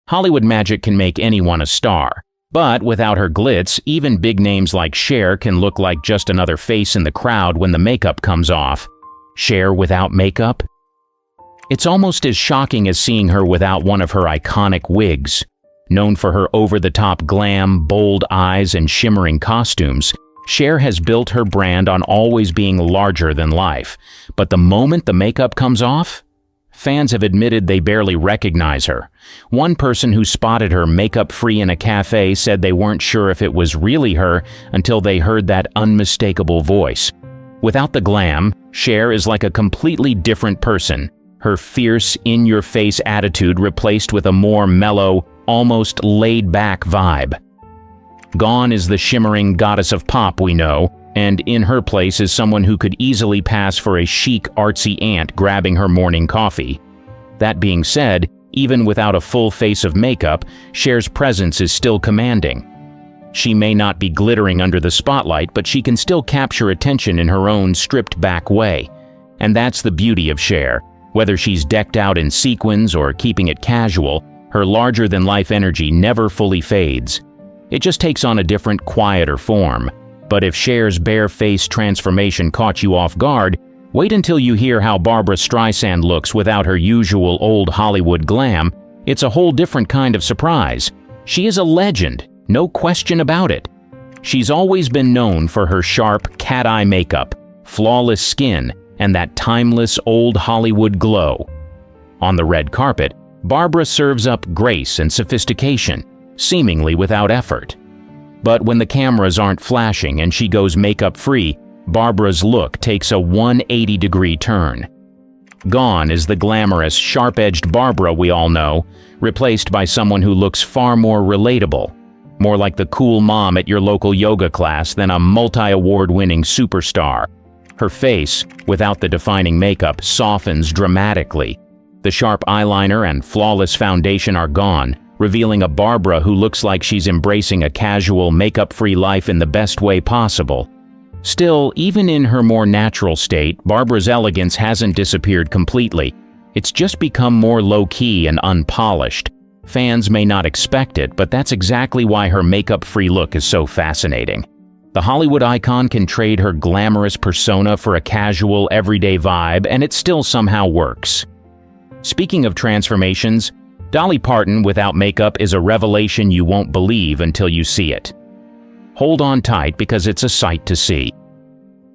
Hollywood magic can make anyone a star, but without her glitz, even big names like Cher can look like just another face in the crowd when the makeup comes off. Cher without makeup? It's almost as shocking as seeing her without one of her iconic wigs. Known for her over-the-top glam, bold eyes, and shimmering costumes, Cher has built her brand on always being larger than life. But the moment the makeup comes off, fans have admitted they barely recognize her. One person who spotted her makeup-free in a cafe said they weren't sure if it was really her until they heard that unmistakable voice. Without the glam, Cher is like a completely different person. Her fierce, in-your-face attitude replaced with a more mellow, almost laid-back vibe. Gone is the shimmering goddess of pop we know, and in her place is someone who could easily pass for a chic, artsy aunt grabbing her morning coffee. That being said, even without a full face of makeup, Cher's presence is still commanding. She may not be glittering under the spotlight, but she can still capture attention in her own stripped-back way. And that's the beauty of Cher. Whether she's decked out in sequins or keeping it casual, her larger-than-life energy never fully fades. It just takes on a different, quieter form. But if Cher's bare-faced transformation caught you off guard, wait until you hear how Barbra Streisand looks without her usual old Hollywood glam. It's a whole different kind of surprise. She is a legend, no question about it. She's always been known for her sharp, cat-eye makeup, flawless skin, and that timeless old Hollywood glow. On the red carpet, Barbra serves up grace and sophistication, seemingly without effort. But when the cameras aren't flashing and she goes makeup-free, Barbra's look takes a 180-degree turn. Gone is the glamorous, sharp-edged Barbra we all know, replaced by someone who looks far more relatable, more like the cool mom at your local yoga class than a multi-award-winning superstar. Her face, without the defining makeup, softens dramatically. The sharp eyeliner and flawless foundation are gone, revealing a Barbra who looks like she's embracing a casual, makeup-free life in the best way possible. Still, even in her more natural state, Barbra's elegance hasn't disappeared completely. It's just become more low-key and unpolished. Fans may not expect it, but that's exactly why her makeup-free look is so fascinating. The Hollywood icon can trade her glamorous persona for a casual, everyday vibe, and it still somehow works. Speaking of transformations, Dolly Parton without makeup is a revelation you won't believe until you see it. Hold on tight because it's a sight to see.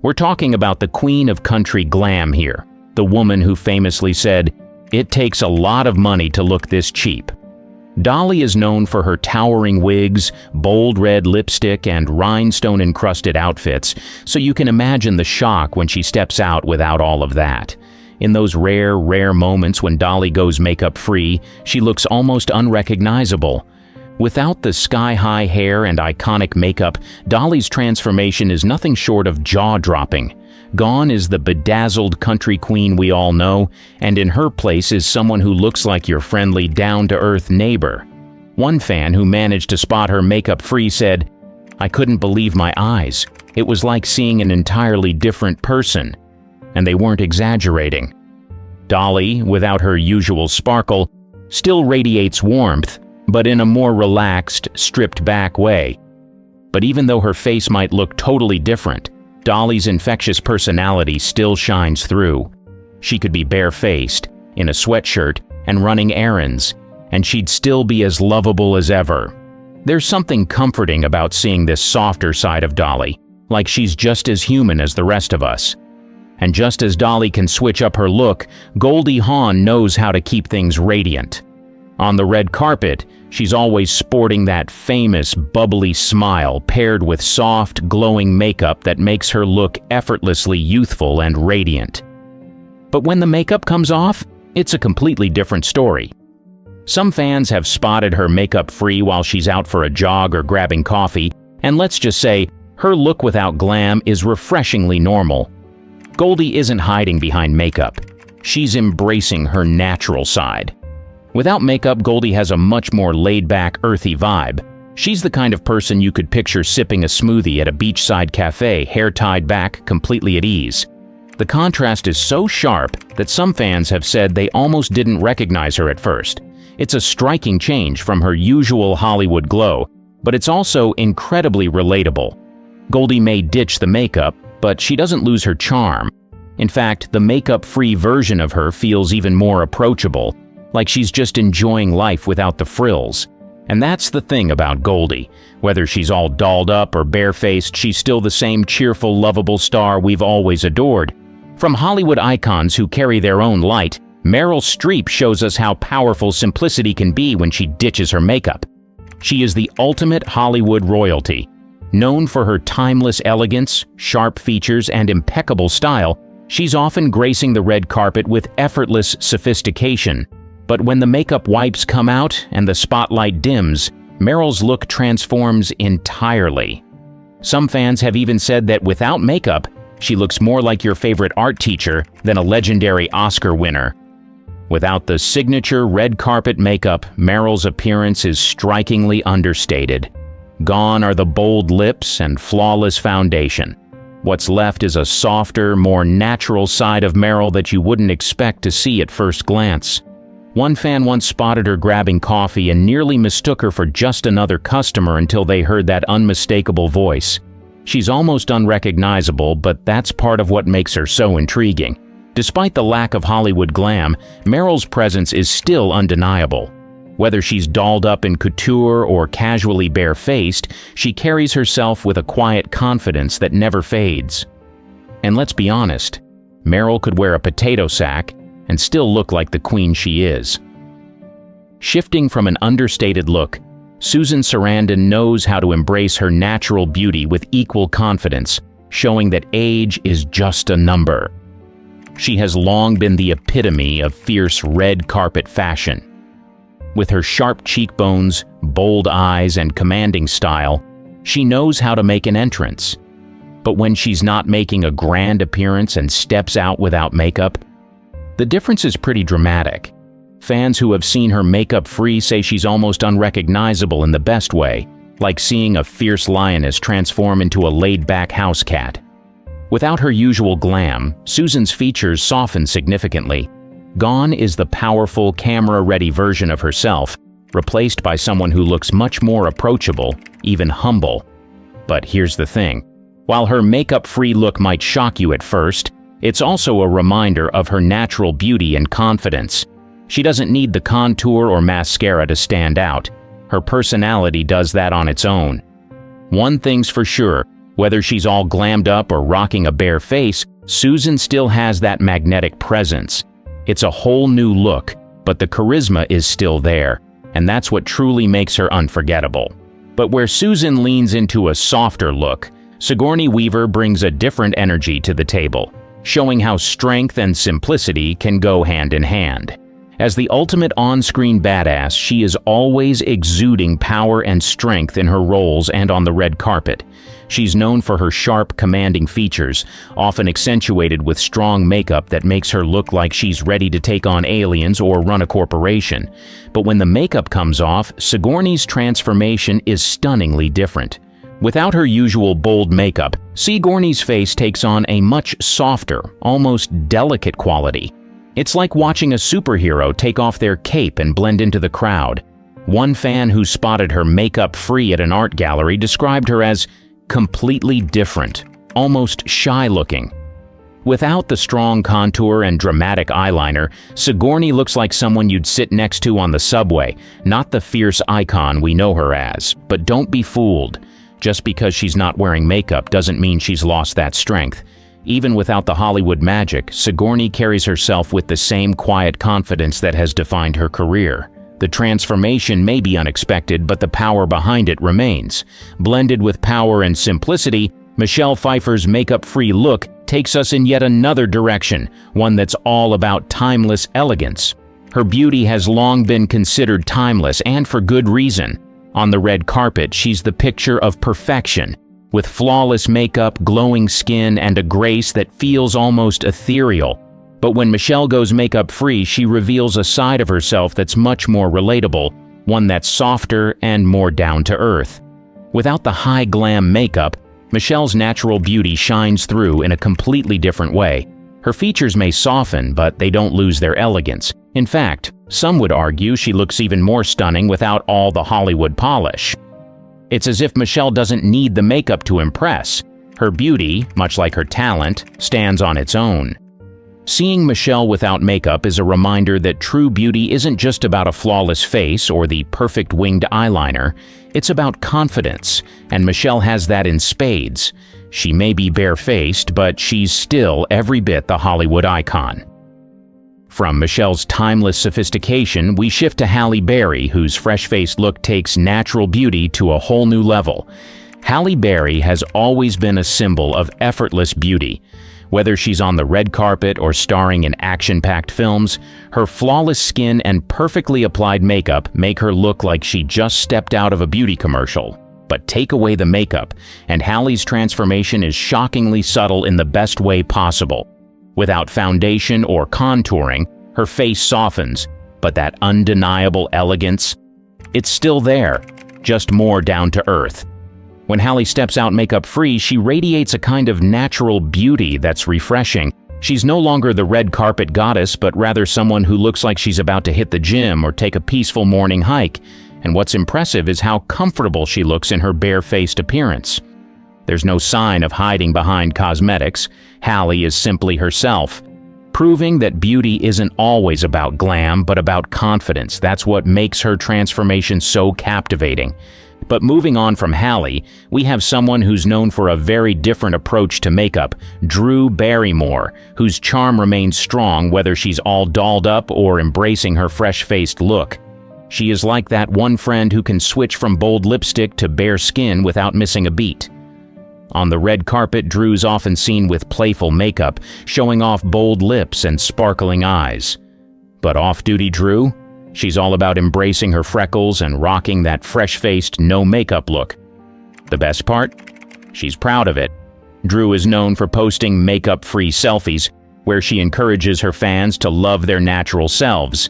We're talking about the queen of country glam here, the woman who famously said, "It takes a lot of money to look this cheap." Dolly is known for her towering wigs, bold red lipstick, and rhinestone-encrusted outfits, so you can imagine the shock when she steps out without all of that. In those rare moments when Dolly goes makeup-free, she looks almost unrecognizable. Without the sky-high hair and iconic makeup, Dolly's transformation is nothing short of jaw-dropping. Gone is the bedazzled country queen we all know, and in her place is someone who looks like your friendly, down-to-earth neighbor. One fan who managed to spot her makeup-free said, "I couldn't believe my eyes. It was like seeing an entirely different person." And they weren't exaggerating. Dolly, without her usual sparkle, still radiates warmth, but in a more relaxed, stripped-back way. But even though her face might look totally different, Dolly's infectious personality still shines through. She could be bare-faced, in a sweatshirt, and running errands, and she'd still be as lovable as ever. There's something comforting about seeing this softer side of Dolly, like she's just as human as the rest of us. And just as Dolly can switch up her look, Goldie Hawn knows how to keep things radiant. On the red carpet, she's always sporting that famous, bubbly smile paired with soft, glowing makeup that makes her look effortlessly youthful and radiant. But when the makeup comes off, it's a completely different story. Some fans have spotted her makeup-free while she's out for a jog or grabbing coffee, and let's just say, her look without glam is refreshingly normal. Goldie isn't hiding behind makeup. She's embracing her natural side. Without makeup, Goldie has a much more laid-back, earthy vibe. She's the kind of person you could picture sipping a smoothie at a beachside cafe, hair tied back, completely at ease. The contrast is so sharp that some fans have said they almost didn't recognize her at first. It's a striking change from her usual Hollywood glow, but it's also incredibly relatable. Goldie may ditch the makeup, but she doesn't lose her charm. In fact, the makeup-free version of her feels even more approachable, like she's just enjoying life without the frills. And that's the thing about Goldie. Whether she's all dolled up or barefaced, she's still the same cheerful, lovable star we've always adored. From Hollywood icons who carry their own light, Meryl Streep shows us how powerful simplicity can be when she ditches her makeup. She is the ultimate Hollywood royalty. Known for her timeless elegance, sharp features, and impeccable style, she's often gracing the red carpet with effortless sophistication. But when the makeup wipes come out and the spotlight dims, Meryl's look transforms entirely. Some fans have even said that without makeup, she looks more like your favorite art teacher than a legendary Oscar winner. Without the signature red carpet makeup, Meryl's appearance is strikingly understated. Gone are the bold lips and flawless foundation. What's left is a softer, more natural side of Meryl that you wouldn't expect to see at first glance. One fan once spotted her grabbing coffee and nearly mistook her for just another customer until they heard that unmistakable voice. She's almost unrecognizable, but that's part of what makes her so intriguing. Despite the lack of Hollywood glam, Meryl's presence is still undeniable. Whether she's dolled up in couture or casually barefaced, she carries herself with a quiet confidence that never fades. And let's be honest, Meryl could wear a potato sack and still look like the queen she is. Shifting from an understated look, Susan Sarandon knows how to embrace her natural beauty with equal confidence, showing that age is just a number. She has long been the epitome of fierce red carpet fashion. With her sharp cheekbones, bold eyes, and commanding style, she knows how to make an entrance. But when she's not making a grand appearance and steps out without makeup, the difference is pretty dramatic. Fans who have seen her makeup-free say she's almost unrecognizable in the best way, like seeing a fierce lioness transform into a laid-back house cat. Without her usual glam, Susan's features soften significantly. Gone is the powerful, camera-ready version of herself, replaced by someone who looks much more approachable, even humble. But here's the thing. While her makeup-free look might shock you at first, it's also a reminder of her natural beauty and confidence. She doesn't need the contour or mascara to stand out. Her personality does that on its own. One thing's for sure, whether she's all glammed up or rocking a bare face, Susan still has that magnetic presence. It's a whole new look, but the charisma is still there, and that's what truly makes her unforgettable. But where Susan leans into a softer look, Sigourney Weaver brings a different energy to the table, showing how strength and simplicity can go hand in hand. As the ultimate on-screen badass, she is always exuding power and strength in her roles and on the red carpet. She's known for her sharp, commanding features, often accentuated with strong makeup that makes her look like she's ready to take on aliens or run a corporation. But when the makeup comes off, Sigourney's transformation is stunningly different. Without her usual bold makeup, Sigourney's face takes on a much softer, almost delicate quality. It's like watching a superhero take off their cape and blend into the crowd. One fan who spotted her makeup-free at an art gallery described her as completely different, almost shy-looking. Without the strong contour and dramatic eyeliner, Sigourney looks like someone you'd sit next to on the subway, not the fierce icon we know her as. But don't be fooled. Just because she's not wearing makeup doesn't mean she's lost that strength. Even without the Hollywood magic, Sigourney carries herself with the same quiet confidence that has defined her career. The transformation may be unexpected, but the power behind it remains. Blended with power and simplicity, Michelle Pfeiffer's makeup-free look takes us in yet another direction, one that's all about timeless elegance. Her beauty has long been considered timeless, and for good reason. On the red carpet, she's the picture of perfection, with flawless makeup, glowing skin, and a grace that feels almost ethereal. But when Michelle goes makeup-free, she reveals a side of herself that's much more relatable, one that's softer and more down-to-earth. Without the high glam makeup, Michelle's natural beauty shines through in a completely different way. Her features may soften, but they don't lose their elegance. In fact, Some would argue she looks even more stunning without all the Hollywood polish. It's as if Michelle doesn't need the makeup to impress. Her beauty, much like her talent, stands on its own. Seeing Michelle without makeup is a reminder that true beauty isn't just about a flawless face or the perfect winged eyeliner. It's about confidence, and Michelle has that in spades. She may be bare-faced, but she's still every bit the Hollywood icon. From Michelle's timeless sophistication, we shift to Halle Berry, whose fresh-faced look takes natural beauty to a whole new level. Halle Berry has always been a symbol of effortless beauty. Whether she's on the red carpet or starring in action-packed films, her flawless skin and perfectly applied makeup make her look like she just stepped out of a beauty commercial. But take away the makeup, and Halle's transformation is shockingly subtle in the best way possible. Without foundation or contouring, her face softens, but that undeniable elegance, it's still there, just more down to earth. When Halle steps out makeup-free, she radiates a kind of natural beauty that's refreshing. She's no longer the red carpet goddess, but rather someone who looks like she's about to hit the gym or take a peaceful morning hike. And what's impressive is how comfortable she looks in her bare-faced appearance. There's no sign of hiding behind cosmetics. Halle is simply herself, proving that beauty isn't always about glam, but about confidence. That's what makes her transformation so captivating. But moving on from Halle, we have someone who's known for a very different approach to makeup, Drew Barrymore, whose charm remains strong whether she's all dolled up or embracing her fresh-faced look. She is like that one friend who can switch from bold lipstick to bare skin without missing a beat. On the red carpet, Drew's often seen with playful makeup, showing off bold lips and sparkling eyes. But off-duty Drew? She's all about embracing her freckles and rocking that fresh-faced, no-makeup look. The best part? She's proud of it. Drew is known for posting makeup-free selfies, where she encourages her fans to love their natural selves.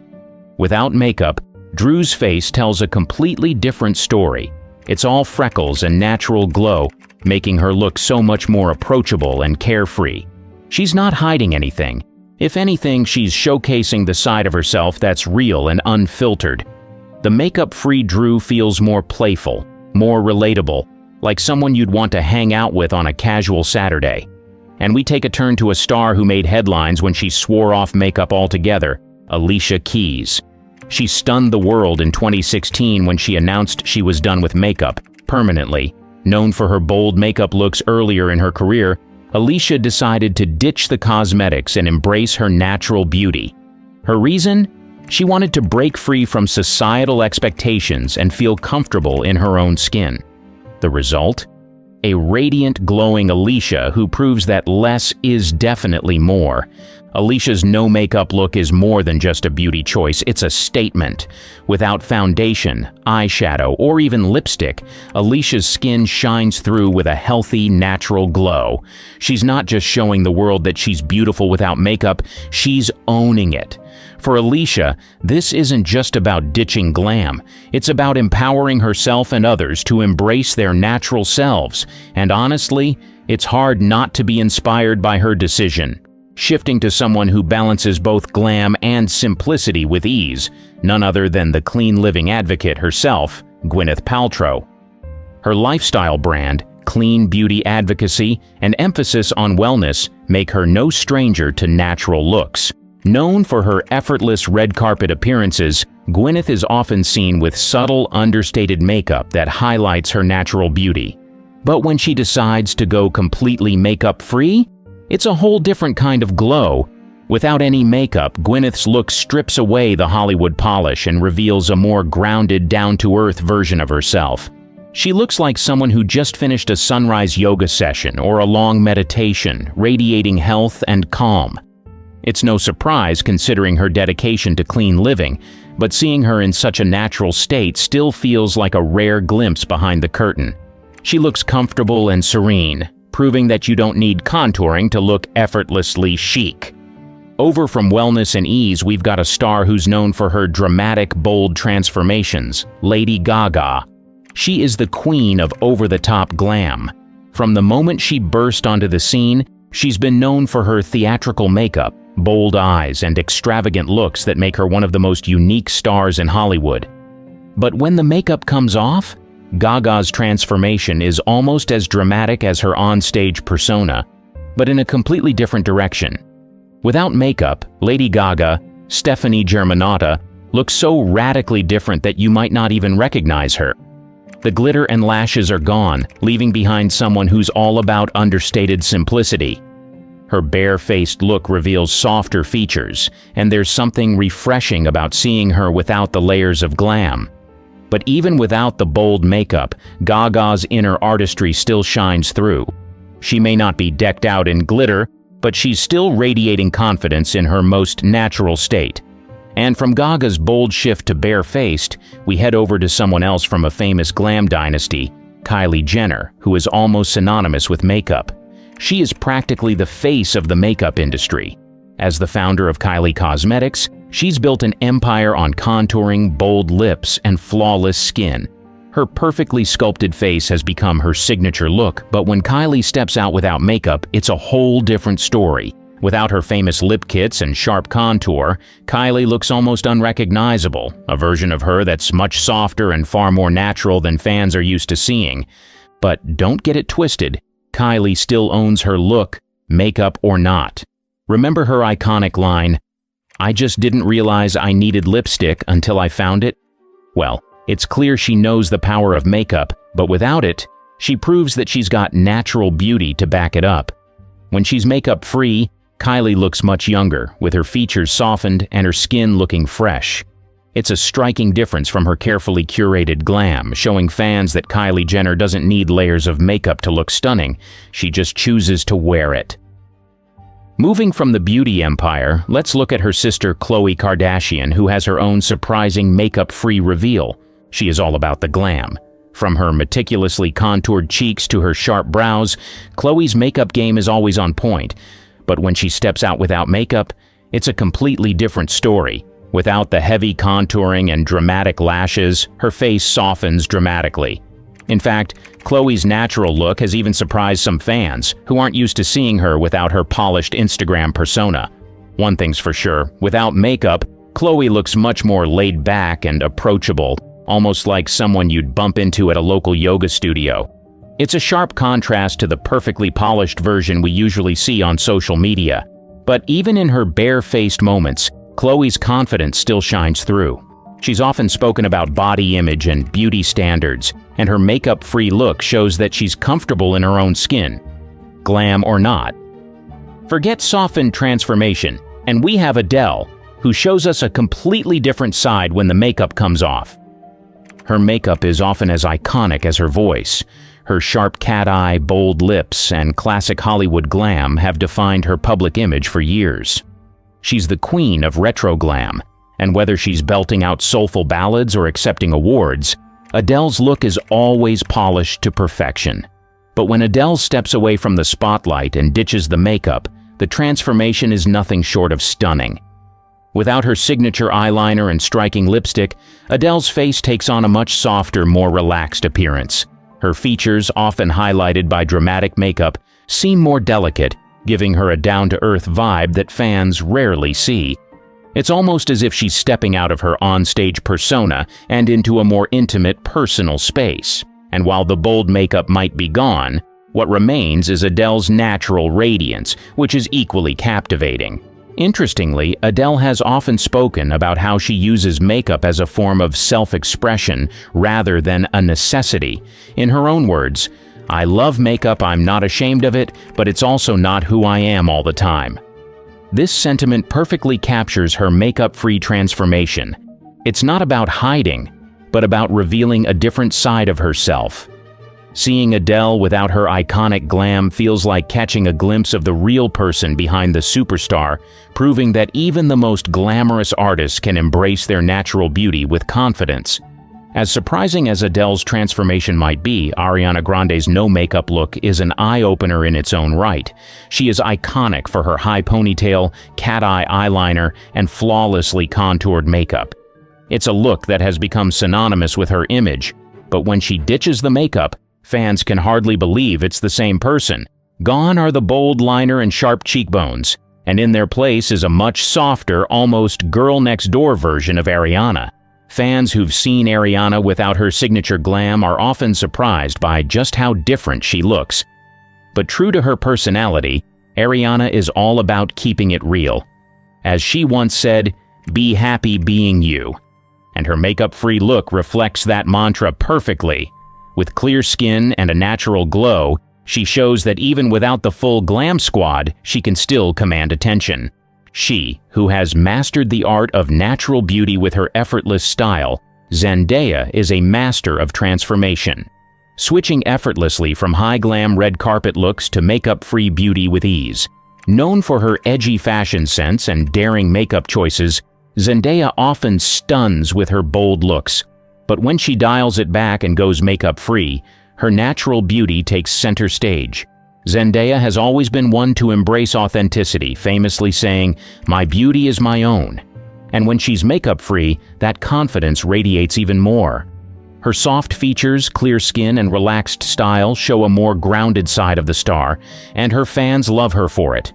Without makeup, Drew's face tells a completely different story. It's all freckles and natural glow, making her look so much more approachable and carefree. She's not hiding anything. If anything, she's showcasing the side of herself that's real and unfiltered. The makeup-free Drew feels more playful, more relatable, like someone you'd want to hang out with on a casual Saturday. And we take a turn to a star who made headlines when she swore off makeup altogether, Alicia Keys. She stunned the world in 2016 when she announced she was done with makeup, permanently. Known for her bold makeup looks earlier in her career, Alicia decided to ditch the cosmetics and embrace her natural beauty. Her reason? She wanted to break free from societal expectations and feel comfortable in her own skin. The result? A radiant, glowing Alicia who proves that less is definitely more. Alicia's no-makeup look is more than just a beauty choice, it's a statement. Without foundation, eyeshadow, or even lipstick, Alicia's skin shines through with a healthy, natural glow. She's not just showing the world that she's beautiful without makeup, she's owning it. For Alicia, this isn't just about ditching glam, it's about empowering herself and others to embrace their natural selves. And honestly, it's hard not to be inspired by her decision. Shifting to someone who balances both glam and simplicity with ease, none other than the clean living advocate herself, Gwyneth Paltrow. Her lifestyle brand, clean beauty advocacy, and emphasis on wellness make her no stranger to natural looks. Known for her effortless red carpet appearances, Gwyneth is often seen with subtle, understated makeup that highlights her natural beauty. But when she decides to go completely makeup-free, it's a whole different kind of glow. Without any makeup, Gwyneth's look strips away the Hollywood polish and reveals a more grounded, down-to-earth version of herself. She looks like someone who just finished a sunrise yoga session or a long meditation, radiating health and calm. It's no surprise considering her dedication to clean living, but seeing her in such a natural state still feels like a rare glimpse behind the curtain. She looks comfortable and serene, proving that you don't need contouring to look effortlessly chic. Over from wellness and ease, we've got a star who's known for her dramatic, bold transformations, Lady Gaga. She is the queen of over-the-top glam. From the moment she burst onto the scene, she's been known for her theatrical makeup, bold eyes, and extravagant looks that make her one of the most unique stars in Hollywood. But when the makeup comes off, Gaga's transformation is almost as dramatic as her onstage persona, but in a completely different direction. Without makeup, Lady Gaga, Stephanie Germanotta, looks so radically different that you might not even recognize her. The glitter and lashes are gone, leaving behind someone who's all about understated simplicity. Her bare-faced look reveals softer features, and there's something refreshing about seeing her without the layers of glam. But even without the bold makeup, Gaga's inner artistry still shines through. She may not be decked out in glitter, but she's still radiating confidence in her most natural state. And from Gaga's bold shift to bare-faced, we head over to someone else from a famous glam dynasty, Kylie Jenner, who is almost synonymous with makeup. She is practically the face of the makeup industry. As the founder of Kylie Cosmetics, she's built an empire on contouring, bold lips, and flawless skin. Her perfectly sculpted face has become her signature look, but when Kylie steps out without makeup, it's a whole different story. Without her famous lip kits and sharp contour, Kylie looks almost unrecognizable, a version of her that's much softer and far more natural than fans are used to seeing. But don't get it twisted, Kylie still owns her look, makeup or not. Remember her iconic line, "I just didn't realize I needed lipstick until I found it"? Well, it's clear she knows the power of makeup, but without it, she proves that she's got natural beauty to back it up. When she's makeup-free, Kylie looks much younger, with her features softened and her skin looking fresh. It's a striking difference from her carefully curated glam, showing fans that Kylie Jenner doesn't need layers of makeup to look stunning, she just chooses to wear it. Moving from the beauty empire, let's look at her sister Khloe Kardashian, who has her own surprising makeup-free reveal. She is all about the glam. From her meticulously contoured cheeks to her sharp brows, Khloe's makeup game is always on point. But when she steps out without makeup, it's a completely different story. Without the heavy contouring and dramatic lashes, her face softens dramatically. In fact, Khloe's natural look has even surprised some fans, who aren't used to seeing her without her polished Instagram persona. One thing's for sure, without makeup, Khloe looks much more laid back and approachable, almost like someone you'd bump into at a local yoga studio. It's a sharp contrast to the perfectly polished version we usually see on social media. But even in her bare-faced moments, Khloe's confidence still shines through. She's often spoken about body image and beauty standards, and her makeup-free look shows that she's comfortable in her own skin, glam or not. Forget softened transformation, and we have Adele, who shows us a completely different side when the makeup comes off. Her makeup is often as iconic as her voice. Her sharp cat eye, bold lips, and classic Hollywood glam have defined her public image for years. She's the queen of retro glam, and whether she's belting out soulful ballads or accepting awards, Adele's look is always polished to perfection. But when Adele steps away from the spotlight and ditches the makeup, the transformation is nothing short of stunning. Without her signature eyeliner and striking lipstick, Adele's face takes on a much softer, more relaxed appearance. Her features, often highlighted by dramatic makeup, seem more delicate, giving her a down-to-earth vibe that fans rarely see. It's almost as if she's stepping out of her onstage persona and into a more intimate, personal space. And while the bold makeup might be gone, what remains is Adele's natural radiance, which is equally captivating. Interestingly, Adele has often spoken about how she uses makeup as a form of self-expression rather than a necessity. In her own words, "I love makeup, I'm not ashamed of it, but it's also not who I am all the time." This sentiment perfectly captures her makeup-free transformation. It's not about hiding, but about revealing a different side of herself. Seeing Adele without her iconic glam feels like catching a glimpse of the real person behind the superstar, proving that even the most glamorous artists can embrace their natural beauty with confidence. As surprising as Adele's transformation might be, Ariana Grande's no-makeup look is an eye-opener in its own right. She is iconic for her high ponytail, cat-eye eyeliner, and flawlessly contoured makeup. It's a look that has become synonymous with her image, but when she ditches the makeup, fans can hardly believe it's the same person. Gone are the bold liner and sharp cheekbones. And in their place is a much softer, almost girl-next-door version of Ariana. Fans who've seen Ariana without her signature glam are often surprised by just how different she looks. But true to her personality, Ariana is all about keeping it real. As she once said, "Be happy being you." And her makeup-free look reflects that mantra perfectly. With clear skin and a natural glow, she shows that even without the full glam squad, she can still command attention. She, who has mastered the art of natural beauty with her effortless style, Zendaya is a master of transformation, switching effortlessly from high-glam red carpet looks to makeup-free beauty with ease. Known for her edgy fashion sense and daring makeup choices, Zendaya often stuns with her bold looks. But when she dials it back and goes makeup-free, her natural beauty takes center stage. Zendaya has always been one to embrace authenticity, famously saying, "My beauty is my own." And when she's makeup-free, that confidence radiates even more. Her soft features, clear skin, and relaxed style show a more grounded side of the star, and her fans love her for it.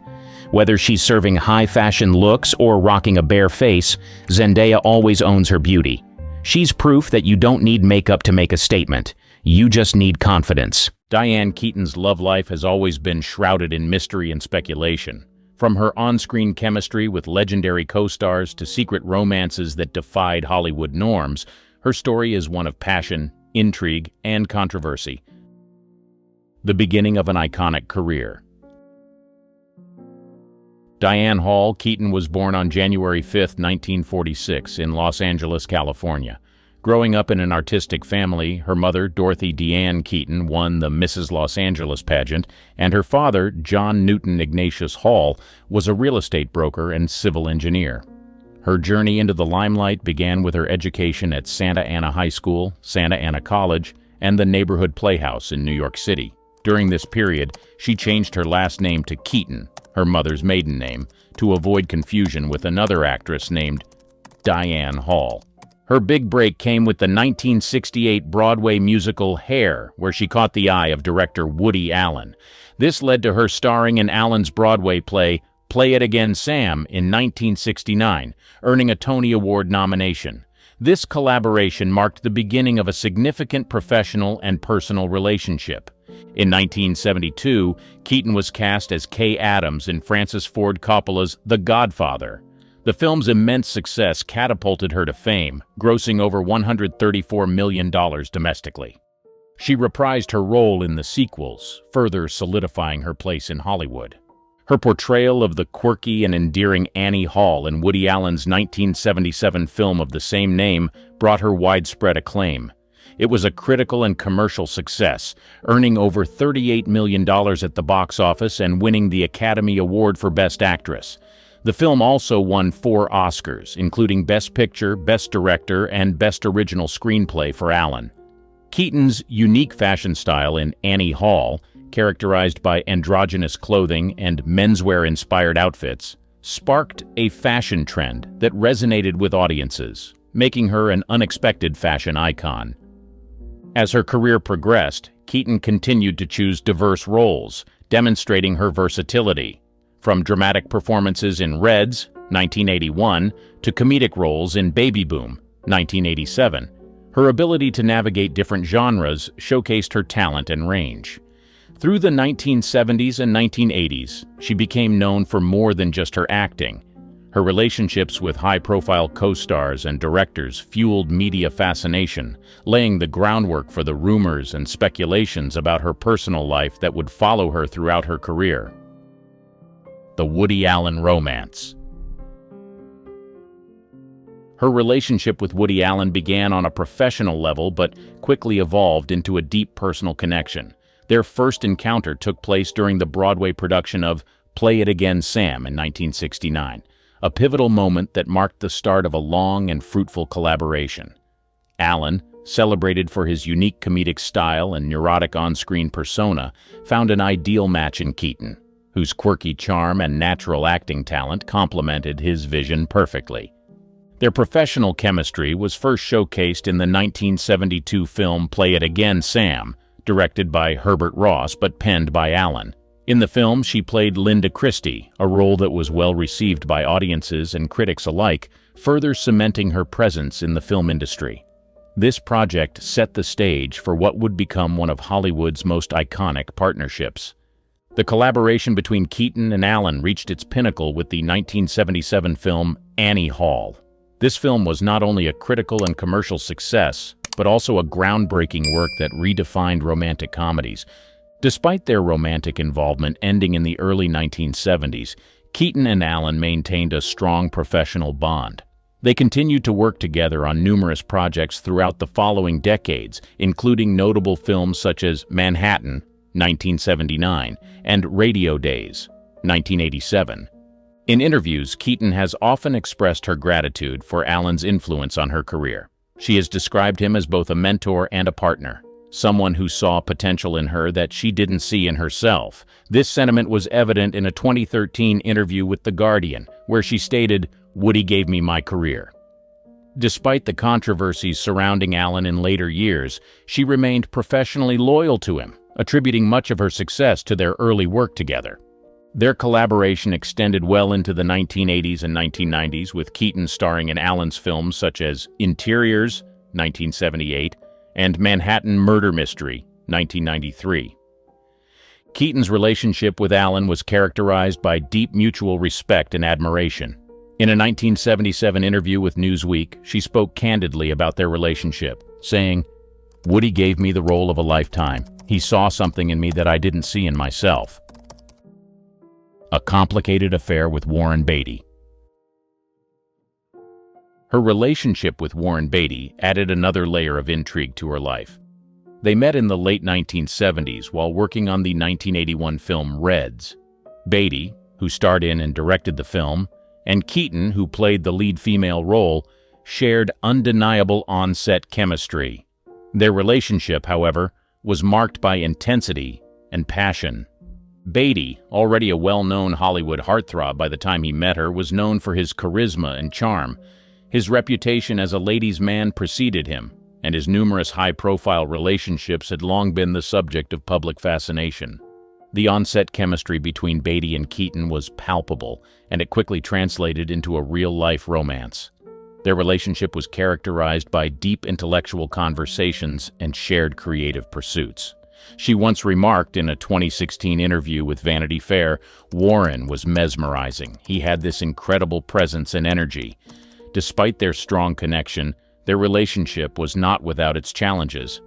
Whether she's serving high-fashion looks or rocking a bare face, Zendaya always owns her beauty. She's proof that you don't need makeup to make a statement. You just need confidence. Diane Keaton's love life has always been shrouded in mystery and speculation. From her on-screen chemistry with legendary co-stars to secret romances that defied Hollywood norms, her story is one of passion, intrigue, and controversy. The beginning of an iconic career. Diane Hall Keaton was born on January 5, 1946, in Los Angeles, California. Growing up in an artistic family, her mother, Dorothy Deanne Keaton, won the Mrs. Los Angeles pageant, and her father, John Newton Ignatius Hall, was a real estate broker and civil engineer. Her journey into the limelight began with her education at Santa Ana High School, Santa Ana College, and the Neighborhood Playhouse in New York City. During this period, she changed her last name to Keaton, her mother's maiden name, to avoid confusion with another actress named Diane Hall. Her big break came with the 1968 Broadway musical Hair, where she caught the eye of director Woody Allen. This led to her starring in Allen's Broadway play Play It Again, Sam in 1969, earning a Tony Award nomination. This collaboration marked the beginning of a significant professional and personal relationship. In 1972, Keaton was cast as Kay Adams in Francis Ford Coppola's The Godfather. The film's immense success catapulted her to fame, grossing over $134 million domestically. She reprised her role in the sequels, further solidifying her place in Hollywood. Her portrayal of the quirky and endearing Annie Hall in Woody Allen's 1977 film of the same name brought her widespread acclaim. It was a critical and commercial success, earning over $38 million at the box office and winning the Academy Award for Best Actress. The film also won 4 Oscars, including Best Picture, Best Director, and Best Original Screenplay for Allen. Keaton's unique fashion style in Annie Hall, characterized by androgynous clothing and menswear-inspired outfits, sparked a fashion trend that resonated with audiences, making her an unexpected fashion icon. As her career progressed, Keaton continued to choose diverse roles, demonstrating her versatility. From dramatic performances in Reds, 1981, to comedic roles in Baby Boom, 1987, her ability to navigate different genres showcased her talent and range. Through the 1970s and 1980s, she became known for more than just her acting. Her relationships with high-profile co-stars and directors fueled media fascination, laying the groundwork for the rumors and speculations about her personal life that would follow her throughout her career. The Woody Allen romance. Her relationship with Woody Allen began on a professional level but quickly evolved into a deep personal connection. Their first encounter took place during the Broadway production of Play It Again, Sam in 1969, a pivotal moment that marked the start of a long and fruitful collaboration. Allen, celebrated for his unique comedic style and neurotic on-screen persona, found an ideal match in Keaton, whose quirky charm and natural acting talent complemented his vision perfectly. Their professional chemistry was first showcased in the 1972 film Play It Again, Sam, directed by Herbert Ross but penned by Allen. In the film, she played Linda Christie, a role that was well received by audiences and critics alike, further cementing her presence in the film industry. This project set the stage for what would become one of Hollywood's most iconic partnerships. The collaboration between Keaton and Allen reached its pinnacle with the 1977 film Annie Hall. This film was not only a critical and commercial success, but also a groundbreaking work that redefined romantic comedies. Despite their romantic involvement ending in the early 1970s, Keaton and Allen maintained a strong professional bond. They continued to work together on numerous projects throughout the following decades, including notable films such as Manhattan, 1979, and Radio Days, 1987. In interviews, Keaton has often expressed her gratitude for Allen's influence on her career. She has described him as both a mentor and a partner, someone who saw potential in her that she didn't see in herself. This sentiment was evident in a 2013 interview with The Guardian, where she stated, "Woody gave me my career." Despite the controversies surrounding Allen in later years, she remained professionally loyal to him, attributing much of her success to their early work together. Their collaboration extended well into the 1980s and 1990s, with Keaton starring in Allen's films such as Interiors, 1978, and Manhattan Murder Mystery, 1993. Keaton's relationship with Allen was characterized by deep mutual respect and admiration. In a 1977 interview with Newsweek, she spoke candidly about their relationship, saying, "Woody gave me the role of a lifetime. He saw something in me that I didn't see in myself." A complicated affair with Warren Beatty. Her relationship with Warren Beatty added another layer of intrigue to her life. They met in the late 1970s while working on the 1981 film Reds. Beatty, who starred in and directed the film, and Keaton, who played the lead female role, shared undeniable on-set chemistry. Their relationship, however, was marked by intensity and passion. Beatty, already a well-known Hollywood heartthrob by the time he met her, was known for his charisma and charm. His reputation as a ladies' man preceded him, and his numerous high-profile relationships had long been the subject of public fascination. The on-set chemistry between Beatty and Keaton was palpable, and it quickly translated into a real-life romance. Their relationship was characterized by deep intellectual conversations and shared creative pursuits. She once remarked in a 2016 interview with Vanity Fair, "Warren was mesmerizing. He had this incredible presence and energy." Despite their strong connection, their relationship was not without its challenges.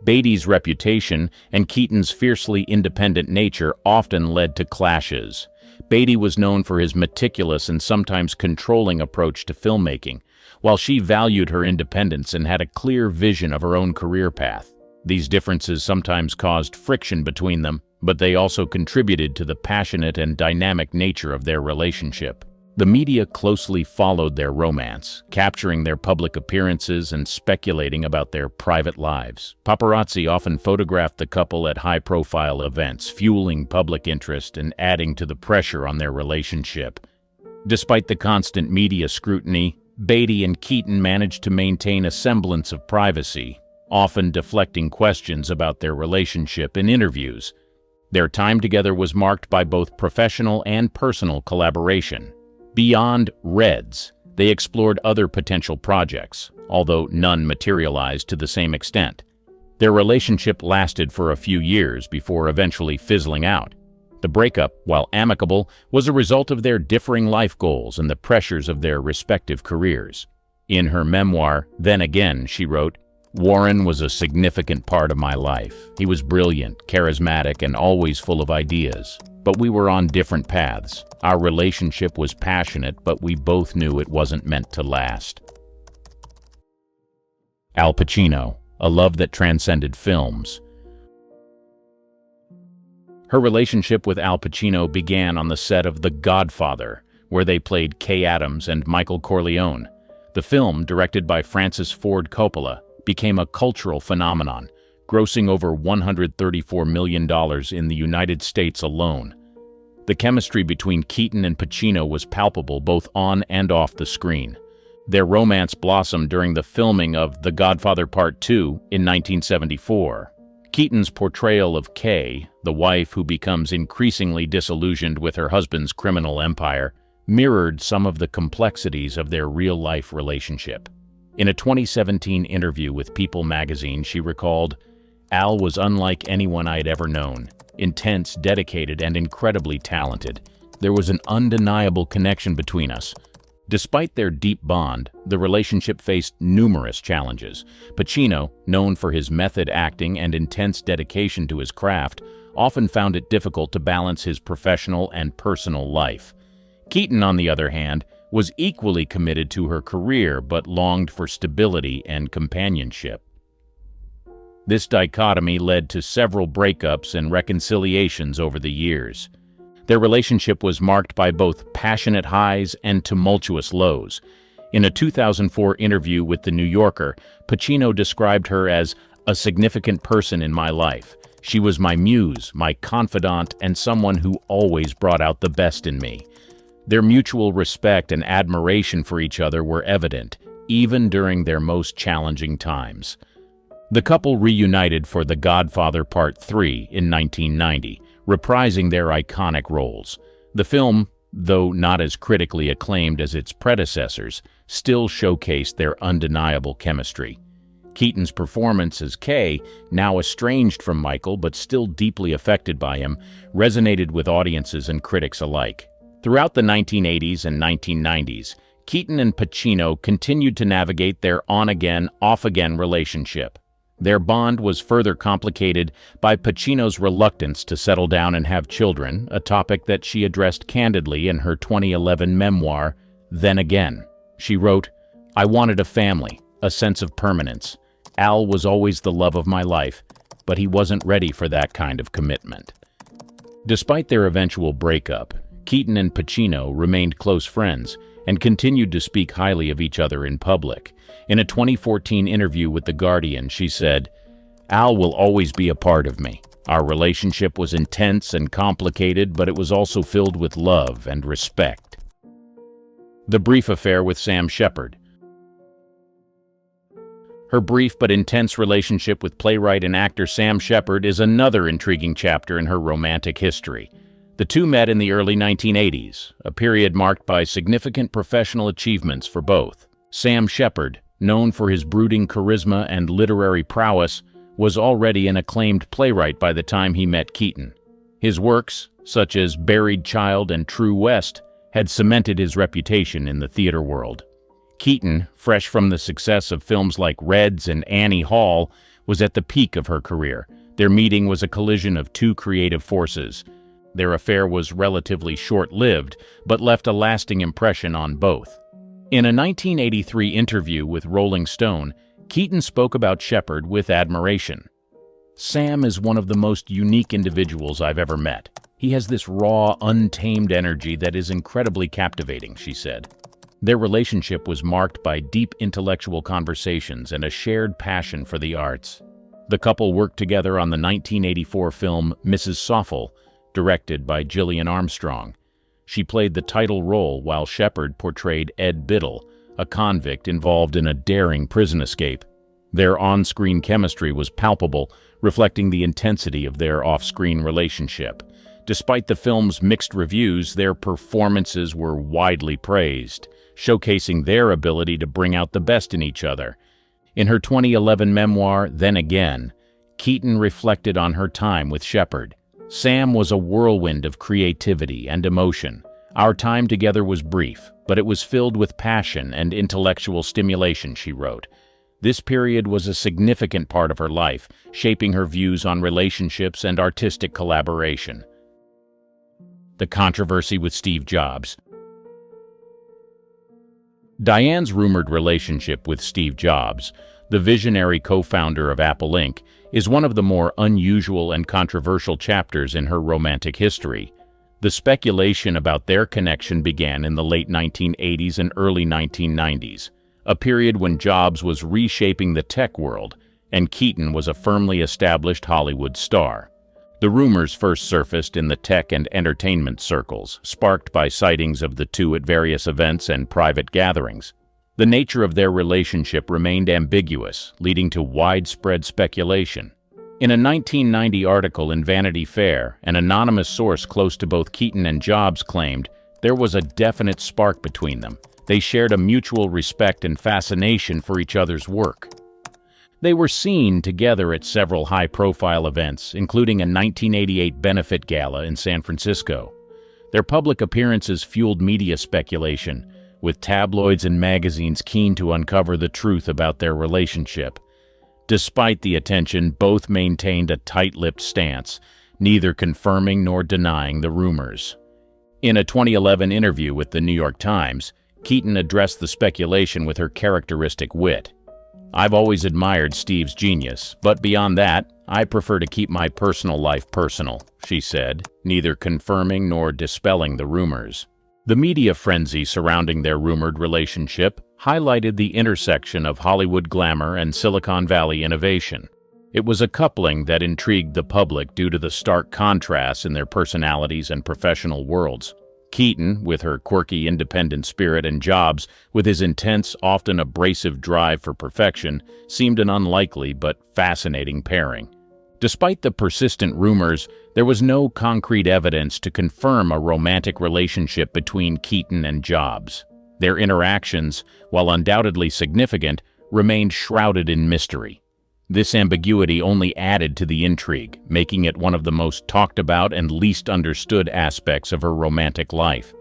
Beatty's reputation and Keaton's fiercely independent nature often led to clashes. Beatty was known for his meticulous and sometimes controlling approach to filmmaking, while she valued her independence and had a clear vision of her own career path. These differences sometimes caused friction between them, but they also contributed to the passionate and dynamic nature of their relationship. The media closely followed their romance, capturing their public appearances and speculating about their private lives. Paparazzi often photographed the couple at high-profile events, fueling public interest and adding to the pressure on their relationship. Despite the constant media scrutiny, Beatty and Keaton managed to maintain a semblance of privacy, often deflecting questions about their relationship in interviews. Their time together was marked by both professional and personal collaboration. Beyond Reds, they explored other potential projects, although none materialized to the same extent. Their relationship lasted for a few years before eventually fizzling out. The breakup, while amicable, was a result of their differing life goals and the pressures of their respective careers. In her memoir, Then Again, she wrote, "Warren was a significant part of my life. He was brilliant, charismatic, and always full of ideas. But we were on different paths. Our relationship was passionate, but we both knew it wasn't meant to last." Al Pacino, a love that transcended films. Her relationship with Al Pacino began on the set of The Godfather, where they played Kay Adams and Michael Corleone. The film, directed by Francis Ford Coppola, became a cultural phenomenon, grossing over $134 million in the United States alone. The chemistry between Keaton and Pacino was palpable both on and off the screen. Their romance blossomed during the filming of The Godfather Part II in 1974. Keaton's portrayal of Kay, the wife who becomes increasingly disillusioned with her husband's criminal empire, mirrored some of the complexities of their real-life relationship. In a 2017 interview with People magazine, she recalled, "Al was unlike anyone I had ever known. Intense, dedicated, and incredibly talented. There was an undeniable connection between us." Despite their deep bond, the relationship faced numerous challenges. Pacino, known for his method acting and intense dedication to his craft, often found it difficult to balance his professional and personal life. Keaton, on the other hand, was equally committed to her career but longed for stability and companionship. This dichotomy led to several breakups and reconciliations over the years. Their relationship was marked by both passionate highs and tumultuous lows. In a 2004 interview with The New Yorker, Pacino described her as a significant person in my life. She was my muse, my confidant, and someone who always brought out the best in me. Their mutual respect and admiration for each other were evident, even during their most challenging times. The couple reunited for The Godfather Part 3 in 1990, reprising their iconic roles. The film, though not as critically acclaimed as its predecessors, still showcased their undeniable chemistry. Keaton's performance as Kay, now estranged from Michael but still deeply affected by him, resonated with audiences and critics alike. Throughout the 1980s and 1990s, Keaton and Pacino continued to navigate their on-again, off-again relationship. Their bond was further complicated by Pacino's reluctance to settle down and have children, a topic that she addressed candidly in her 2011 memoir, Then Again. She wrote, "I wanted a family, a sense of permanence. Al was always the love of my life, but he wasn't ready for that kind of commitment." Despite their eventual breakup, Keaton and Pacino remained close friends and continued to speak highly of each other in public. In a 2014 interview with The Guardian, she said, "Al will always be a part of me. Our relationship was intense and complicated, but it was also filled with love and respect." The brief affair with Sam Shepard. Her brief but intense relationship with playwright and actor Sam Shepard is another intriguing chapter in her romantic history. The two met in the early 1980s, a period marked by significant professional achievements for both. Sam Shepard, known for his brooding charisma and literary prowess, was already an acclaimed playwright by the time he met Keaton. His works, such as Buried Child and True West, had cemented his reputation in the theater world. Keaton, fresh from the success of films like Reds and Annie Hall, was at the peak of her career. Their meeting was a collision of two creative forces. Their affair was relatively short-lived, but left a lasting impression on both. In a 1983 interview with Rolling Stone, Keaton spoke about Shepard with admiration. "Sam is one of the most unique individuals I've ever met. He has this raw, untamed energy that is incredibly captivating," she said. Their relationship was marked by deep intellectual conversations and a shared passion for the arts. The couple worked together on the 1984 film Mrs. Soffel, directed by Gillian Armstrong. She played the title role while Shepard portrayed Ed Biddle, a convict involved in a daring prison escape. Their on-screen chemistry was palpable, reflecting the intensity of their off-screen relationship. Despite the film's mixed reviews, their performances were widely praised, showcasing their ability to bring out the best in each other. In her 2011 memoir, Then Again, Keaton reflected on her time with Shepard. "Sam was a whirlwind of creativity and emotion. Our time together was brief, but it was filled with passion and intellectual stimulation," she wrote. This period was a significant part of her life, shaping her views on relationships and artistic collaboration. The controversy with Steve Jobs. Diane's rumored relationship with Steve Jobs, the visionary co-founder of Apple Inc., is one of the more unusual and controversial chapters in her romantic history. The speculation about their connection began in the late 1980s and early 1990s, a period when Jobs was reshaping the tech world and Keaton was a firmly established Hollywood star. The rumors first surfaced in the tech and entertainment circles, sparked by sightings of the two at various events and private gatherings. The nature of their relationship remained ambiguous, leading to widespread speculation. In a 1990 article in Vanity Fair, an anonymous source close to both Keaton and Jobs claimed there was a definite spark between them. They shared a mutual respect and fascination for each other's work. They were seen together at several high-profile events, including a 1988 benefit gala in San Francisco. Their public appearances fueled media speculation, with tabloids and magazines keen to uncover the truth about their relationship. Despite the attention, both maintained a tight-lipped stance, neither confirming nor denying the rumors. In a 2011 interview with the New York Times, Keaton addressed the speculation with her characteristic wit. "I've always admired Steve's genius, but beyond that, I prefer to keep my personal life personal," she said, neither confirming nor dispelling the rumors. The media frenzy surrounding their rumored relationship highlighted the intersection of Hollywood glamour and Silicon Valley innovation. It was a coupling that intrigued the public due to the stark contrasts in their personalities and professional worlds. Keaton, with her quirky independent spirit, and Jobs, with his intense, often abrasive drive for perfection, seemed an unlikely but fascinating pairing. Despite the persistent rumors, there was no concrete evidence to confirm a romantic relationship between Keaton and Jobs. Their interactions, while undoubtedly significant, remained shrouded in mystery. This ambiguity only added to the intrigue, making it one of the most talked about and least understood aspects of her romantic life.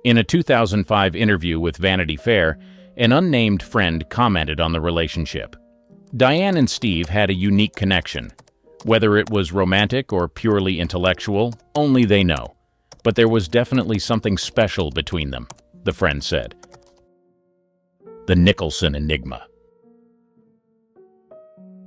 In a 2005 interview with Vanity Fair, an unnamed friend commented on the relationship. "Diane and Steve had a unique connection. Whether it was romantic or purely intellectual, only they know. But there was definitely something special between them," the friend said. The Nicholson enigma.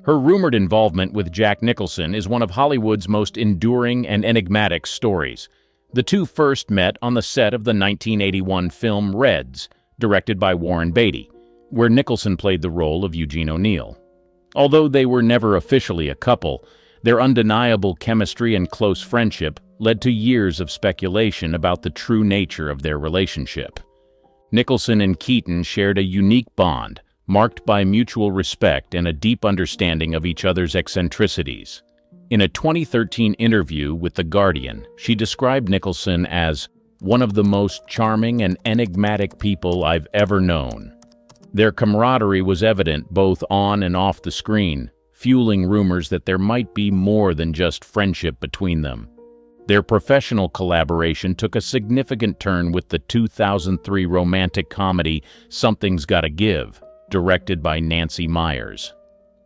Her rumored involvement with Jack Nicholson is one of Hollywood's most enduring and enigmatic stories. The two first met on the set of the 1981 film Reds, directed by Warren Beatty, where Nicholson played the role of Eugene O'Neill. Although they were never officially a couple, their undeniable chemistry and close friendship led to years of speculation about the true nature of their relationship. Nicholson and Keaton shared a unique bond, marked by mutual respect and a deep understanding of each other's eccentricities. In a 2013 interview with The Guardian, she described Nicholson as one of the most charming and enigmatic people I've ever known. Their camaraderie was evident both on and off the screen, fueling rumors that there might be more than just friendship between them. Their professional collaboration took a significant turn with the 2003 romantic comedy Something's Gotta Give, directed by Nancy Meyers.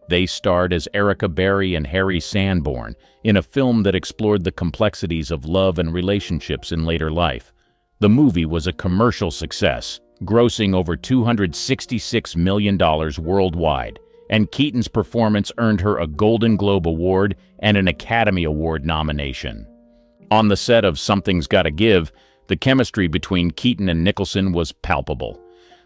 They starred as Erica Berry and Harry Sanborn in a film that explored the complexities of love and relationships in later life. The movie was a commercial success, grossing over $266 million worldwide, and Keaton's performance earned her a Golden Globe Award and an Academy Award nomination. On the set of Something's Gotta Give, the chemistry between Keaton and Nicholson was palpable.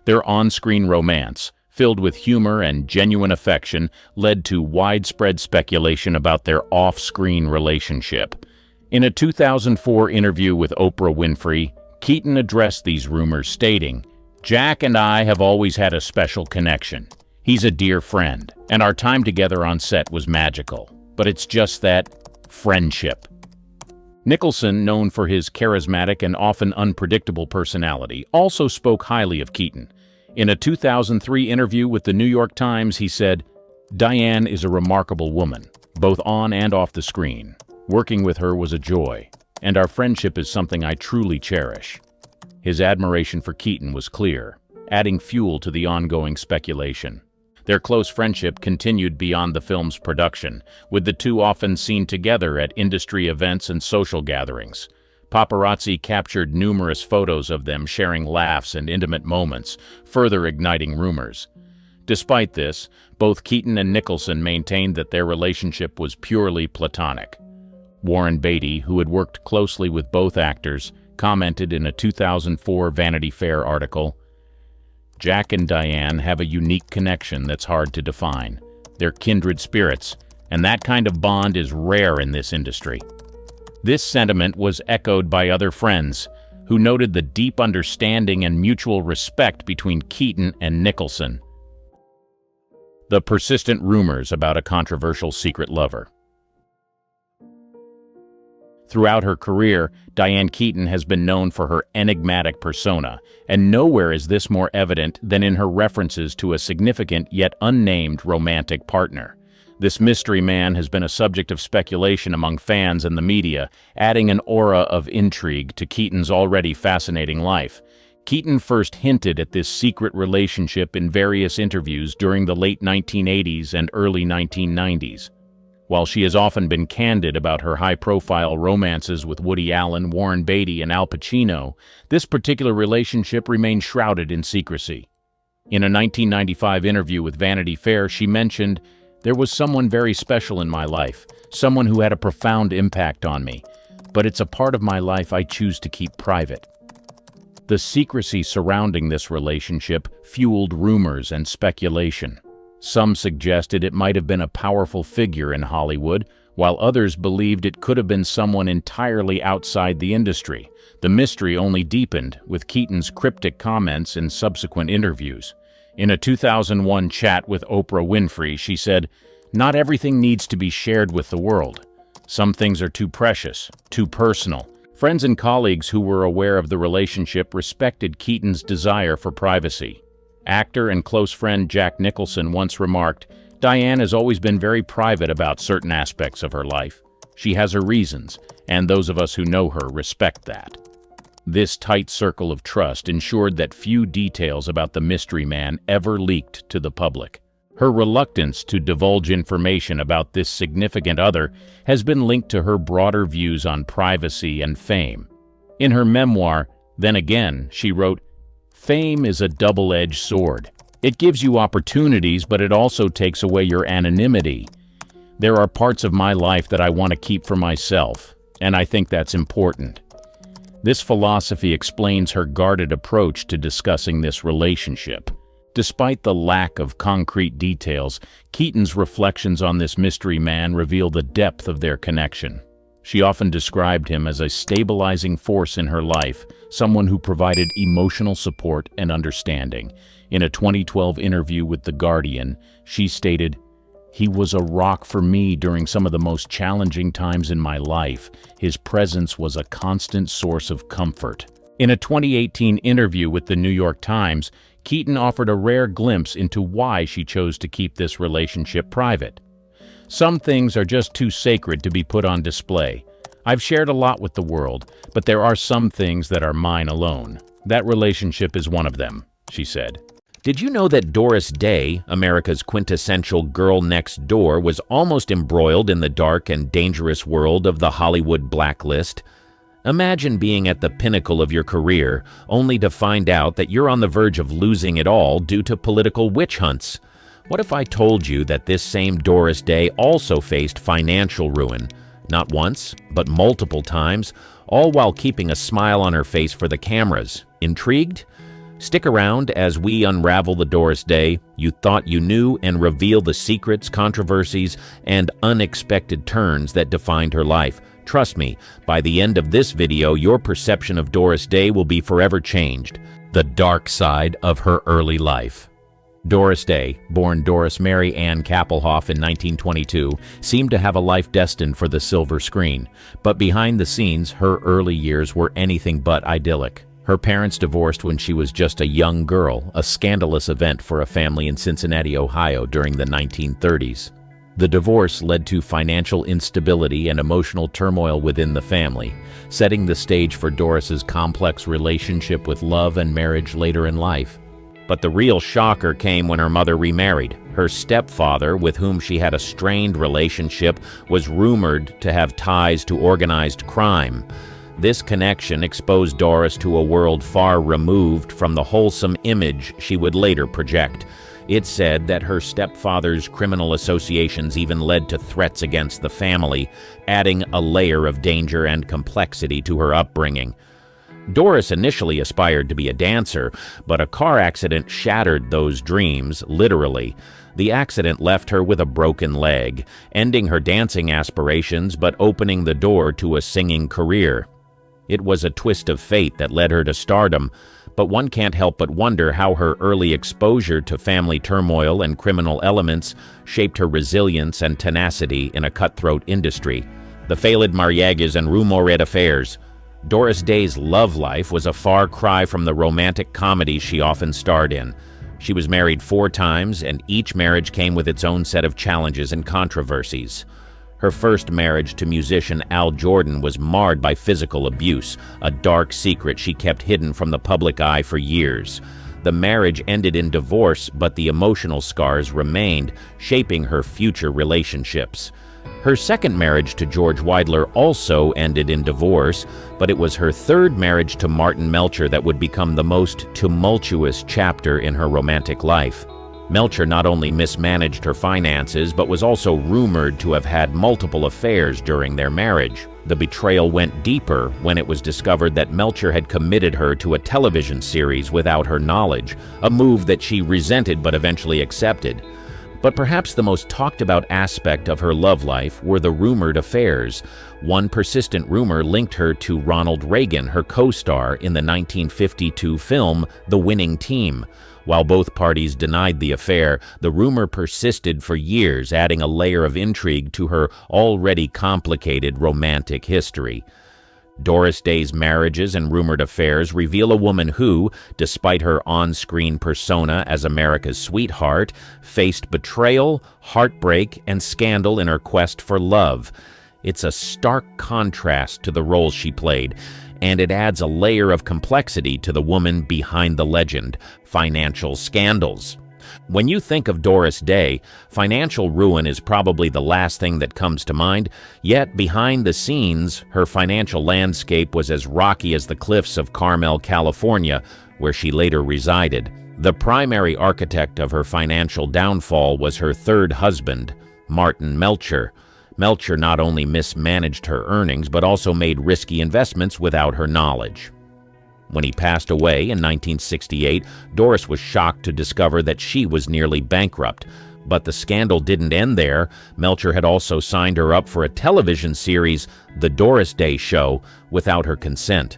Their on-screen romance, filled with humor and genuine affection, led to widespread speculation about their off-screen relationship. In a 2004 interview with Oprah Winfrey, Keaton addressed these rumors, stating, "Jack and I have always had a special connection. He's a dear friend, and our time together on set was magical. But it's just that friendship." Nicholson, known for his charismatic and often unpredictable personality, also spoke highly of Keaton. In a 2003 interview with the New York Times, he said, "Diane is a remarkable woman, both on and off the screen. Working with her was a joy, and our friendship is something I truly cherish." His admiration for Keaton was clear, adding fuel to the ongoing speculation. Their close friendship continued beyond the film's production, with the two often seen together at industry events and social gatherings. Paparazzi captured numerous photos of them sharing laughs and intimate moments, further igniting rumors. Despite this, both Keaton and Nicholson maintained that their relationship was purely platonic. Warren Beatty, who had worked closely with both actors, commented in a 2004 Vanity Fair article, "Jack and Diane have a unique connection that's hard to define. They're kindred spirits, and that kind of bond is rare in this industry." This sentiment was echoed by other friends, who noted the deep understanding and mutual respect between Keaton and Nicholson. The persistent rumors about a controversial secret lover. Throughout her career, Diane Keaton has been known for her enigmatic persona, and nowhere is this more evident than in her references to a significant yet unnamed romantic partner. This mystery man has been a subject of speculation among fans and the media, adding an aura of intrigue to Keaton's already fascinating life. Keaton first hinted at this secret relationship in various interviews during the late 1980s and early 1990s. While she has often been candid about her high-profile romances with Woody Allen, Warren Beatty, and Al Pacino, this particular relationship remained shrouded in secrecy. In a 1995 interview with Vanity Fair, she mentioned, "There was someone very special in my life, someone who had a profound impact on me, but it's a part of my life I choose to keep private." The secrecy surrounding this relationship fueled rumors and speculation. Some suggested it might have been a powerful figure in Hollywood, while others believed it could have been someone entirely outside the industry. The mystery only deepened with Keaton's cryptic comments in subsequent interviews. In a 2001 chat with Oprah Winfrey, she said, "Not everything needs to be shared with the world. Some things are too precious, too personal." Friends and colleagues who were aware of the relationship respected Keaton's desire for privacy. Actor and close friend Jack Nicholson once remarked, "Diane has always been very private about certain aspects of her life. She has her reasons, and those of us who know her respect that." This tight circle of trust ensured that few details about the mystery man ever leaked to the public. Her reluctance to divulge information about this significant other has been linked to her broader views on privacy and fame. In her memoir, Then Again, she wrote, "Fame is a double-edged sword. It gives you opportunities, but it also takes away your anonymity. There are parts of my life that I want to keep for myself, and I think that's important." This philosophy explains her guarded approach to discussing this relationship. Despite the lack of concrete details, Keaton's reflections on this mystery man reveal the depth of their connection. She often described him as a stabilizing force in her life, someone who provided emotional support and understanding. In a 2012 interview with The Guardian, she stated, "He was a rock for me during some of the most challenging times in my life. His presence was a constant source of comfort." In a 2018 interview with the New York Times, Keaton offered a rare glimpse into why she chose to keep this relationship private. "Some things are just too sacred to be put on display. I've shared a lot with the world, but there are some things that are mine alone. That relationship is one of them," she said. Did you know that Doris Day, America's quintessential girl next door, was almost embroiled in the dark and dangerous world of the Hollywood blacklist? Imagine being at the pinnacle of your career, only to find out that you're on the verge of losing it all due to political witch hunts. What if I told you that this same Doris Day also faced financial ruin, not once, but multiple times, all while keeping a smile on her face for the cameras? Intrigued? Stick around as we unravel the Doris Day you thought you knew and reveal the secrets, controversies, and unexpected turns that defined her life. Trust me, by the end of this video, your perception of Doris Day will be forever changed. The dark side of her early life. Doris Day, born Doris Mary Ann Kappelhoff in 1922, seemed to have a life destined for the silver screen. But behind the scenes, her early years were anything but idyllic. Her parents divorced when she was just a young girl, a scandalous event for a family in Cincinnati, Ohio during the 1930s. The divorce led to financial instability and emotional turmoil within the family, setting the stage for Doris's complex relationship with love and marriage later in life. But the real shocker came when her mother remarried. Her stepfather, with whom she had a strained relationship, was rumored to have ties to organized crime. This connection exposed Doris to a world far removed from the wholesome image she would later project. It said that her stepfather's criminal associations even led to threats against the family, adding a layer of danger and complexity to her upbringing. Doris initially aspired to be a dancer, but a car accident shattered those dreams, literally. The accident left her with a broken leg, ending her dancing aspirations but opening the door to a singing career. It was a twist of fate that led her to stardom, but one can't help but wonder how her early exposure to family turmoil and criminal elements shaped her resilience and tenacity in a cutthroat industry. The failed mariages and rumored affairs. Doris Day's love life was a far cry from the romantic comedies she often starred in. She was married 4 times, and each marriage came with its own set of challenges and controversies. Her first marriage to musician Al Jordan was marred by physical abuse, a dark secret she kept hidden from the public eye for years. The marriage ended in divorce, but the emotional scars remained, shaping her future relationships. Her second marriage to George Weidler also ended in divorce, but it was her third marriage to Martin Melcher that would become the most tumultuous chapter in her romantic life. Melcher not only mismanaged her finances, but was also rumored to have had multiple affairs during their marriage. The betrayal went deeper when it was discovered that Melcher had committed her to a television series without her knowledge, a move that she resented but eventually accepted. But perhaps the most talked about aspect of her love life were the rumored affairs. One persistent rumor linked her to Ronald Reagan, her co-star in the 1952 film The Winning Team. While both parties denied the affair, the rumor persisted for years, adding a layer of intrigue to her already complicated romantic history. Doris Day's marriages and rumored affairs reveal a woman who, despite her on-screen persona as America's sweetheart, faced betrayal, heartbreak, and scandal in her quest for love. It's a stark contrast to the roles she played, and it adds a layer of complexity to the woman behind the legend: financial scandals. When you think of Doris Day, financial ruin is probably the last thing that comes to mind, yet behind the scenes, her financial landscape was as rocky as the cliffs of Carmel, California, where she later resided. The primary architect of her financial downfall was her third husband, Martin Melcher. Melcher not only mismanaged her earnings, but also made risky investments without her knowledge. When he passed away in 1968, Doris was shocked to discover that she was nearly bankrupt. But the scandal didn't end there. Melcher had also signed her up for a television series, The Doris Day Show, without her consent.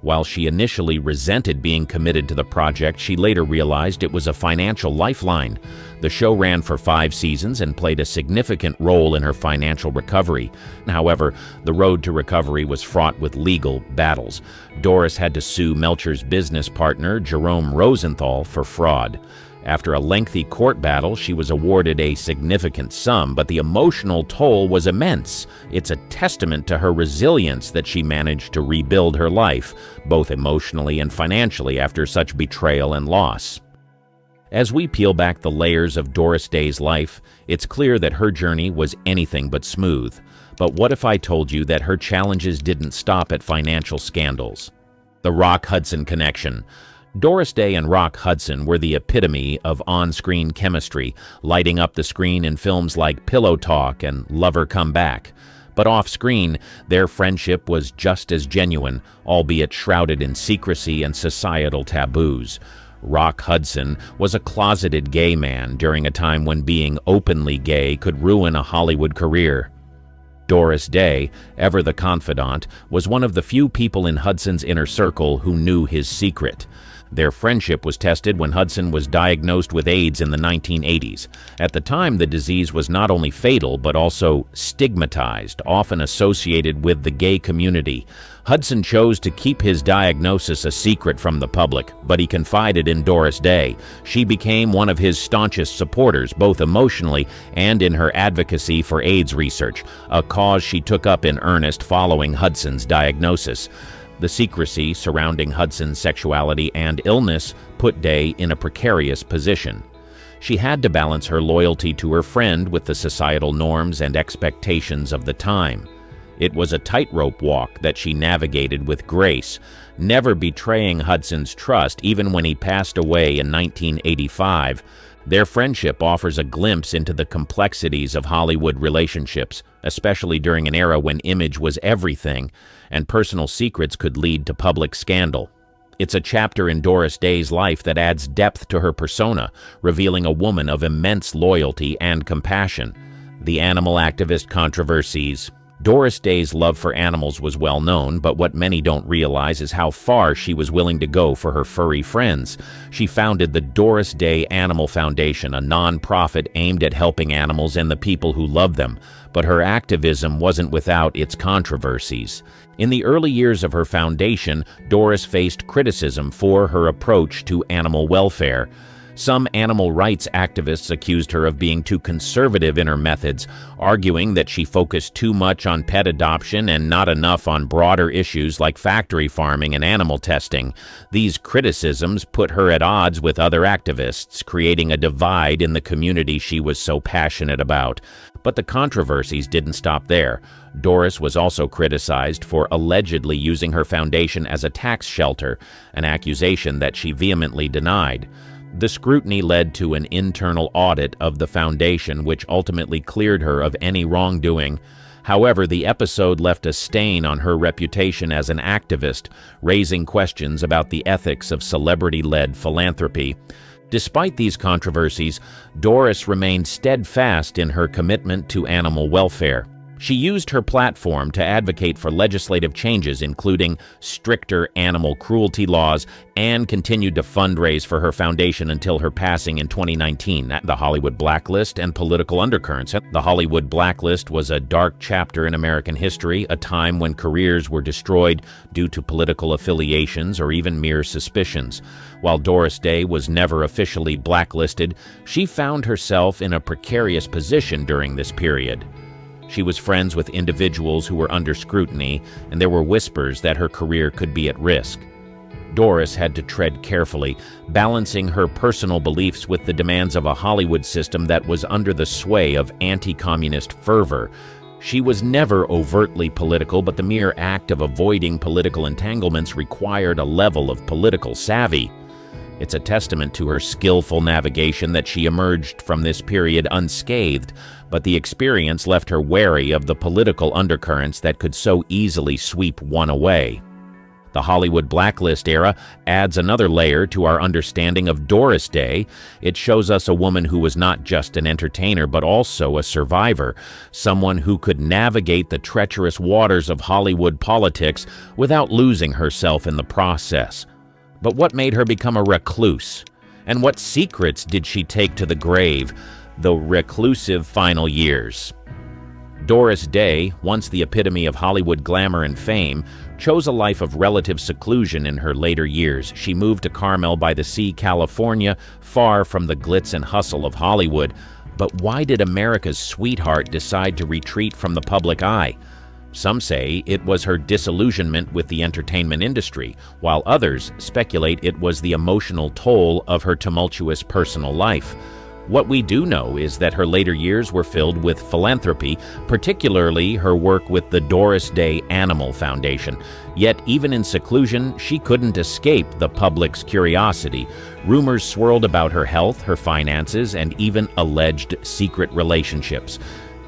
While she initially resented being committed to the project, she later realized it was a financial lifeline. The show ran for 5 seasons and played a significant role in her financial recovery. However, the road to recovery was fraught with legal battles. Doris had to sue Melcher's business partner, Jerome Rosenthal, for fraud. After a lengthy court battle, she was awarded a significant sum, but the emotional toll was immense. It's a testament to her resilience that she managed to rebuild her life, both emotionally and financially, after such betrayal and loss. As we peel back the layers of Doris Day's life, it's clear that her journey was anything but smooth. But what if I told you that her challenges didn't stop at financial scandals? The Rock Hudson connection. Doris Day and Rock Hudson were the epitome of on-screen chemistry, lighting up the screen in films like Pillow Talk and Lover Come Back. But off-screen, their friendship was just as genuine, albeit shrouded in secrecy and societal taboos. Rock Hudson was a closeted gay man during a time when being openly gay could ruin a Hollywood career. Doris Day, ever the confidant, was one of the few people in Hudson's inner circle who knew his secret. Their friendship was tested when Hudson was diagnosed with AIDS in the 1980s. At the time, the disease was not only fatal, but also stigmatized, often associated with the gay community. Hudson chose to keep his diagnosis a secret from the public, but he confided in Doris Day. She became one of his staunchest supporters, both emotionally and in her advocacy for AIDS research, a cause she took up in earnest following Hudson's diagnosis. The secrecy surrounding Hudson's sexuality and illness put Day in a precarious position. She had to balance her loyalty to her friend with the societal norms and expectations of the time. It was a tightrope walk that she navigated with grace, never betraying Hudson's trust even when he passed away in 1985. Their friendship offers a glimpse into the complexities of Hollywood relationships, especially during an era when image was everything, and personal secrets could lead to public scandal. It's a chapter in Doris Day's life that adds depth to her persona, revealing a woman of immense loyalty and compassion. The animal activist controversies, Doris Day's love for animals was well known, but what many don't realize is how far she was willing to go for her furry friends. She founded the Doris Day Animal Foundation, a non-profit aimed at helping animals and the people who love them, but her activism wasn't without its controversies. In the early years of her foundation, Doris faced criticism for her approach to animal welfare. Some animal rights activists accused her of being too conservative in her methods, arguing that she focused too much on pet adoption and not enough on broader issues like factory farming and animal testing. These criticisms put her at odds with other activists, creating a divide in the community she was so passionate about. But the controversies didn't stop there. Doris was also criticized for allegedly using her foundation as a tax shelter, an accusation that she vehemently denied. The scrutiny led to an internal audit of the foundation, which ultimately cleared her of any wrongdoing. However, the episode left a stain on her reputation as an activist, raising questions about the ethics of celebrity-led philanthropy. Despite these controversies, Doris remained steadfast in her commitment to animal welfare. She used her platform to advocate for legislative changes, including stricter animal cruelty laws, and continued to fundraise for her foundation until her passing in 2019. The Hollywood Blacklist and political undercurrents. The Hollywood Blacklist was a dark chapter in American history, a time when careers were destroyed due to political affiliations or even mere suspicions. While Doris Day was never officially blacklisted, she found herself in a precarious position during this period. She was friends with individuals who were under scrutiny, and there were whispers that her career could be at risk. Doris had to tread carefully, balancing her personal beliefs with the demands of a Hollywood system that was under the sway of anti-communist fervor. She was never overtly political, but the mere act of avoiding political entanglements required a level of political savvy. It's a testament to her skillful navigation that she emerged from this period unscathed, but the experience left her wary of the political undercurrents that could so easily sweep one away. The Hollywood Blacklist era adds another layer to our understanding of Doris Day. It shows us a woman who was not just an entertainer, but also a survivor, someone who could navigate the treacherous waters of Hollywood politics without losing herself in the process. But what made her become a recluse? And what secrets did she take to the grave, the reclusive final years? Doris Day, once the epitome of Hollywood glamour and fame, chose a life of relative seclusion in her later years. She moved to Carmel by the Sea, California, far from the glitz and hustle of Hollywood. But why did America's sweetheart decide to retreat from the public eye? Some say it was her disillusionment with the entertainment industry, while others speculate it was the emotional toll of her tumultuous personal life. What we do know is that her later years were filled with philanthropy, particularly her work with the Doris Day Animal Foundation. Yet, even in seclusion, she couldn't escape the public's curiosity. Rumors swirled about her health, her finances, and even alleged secret relationships.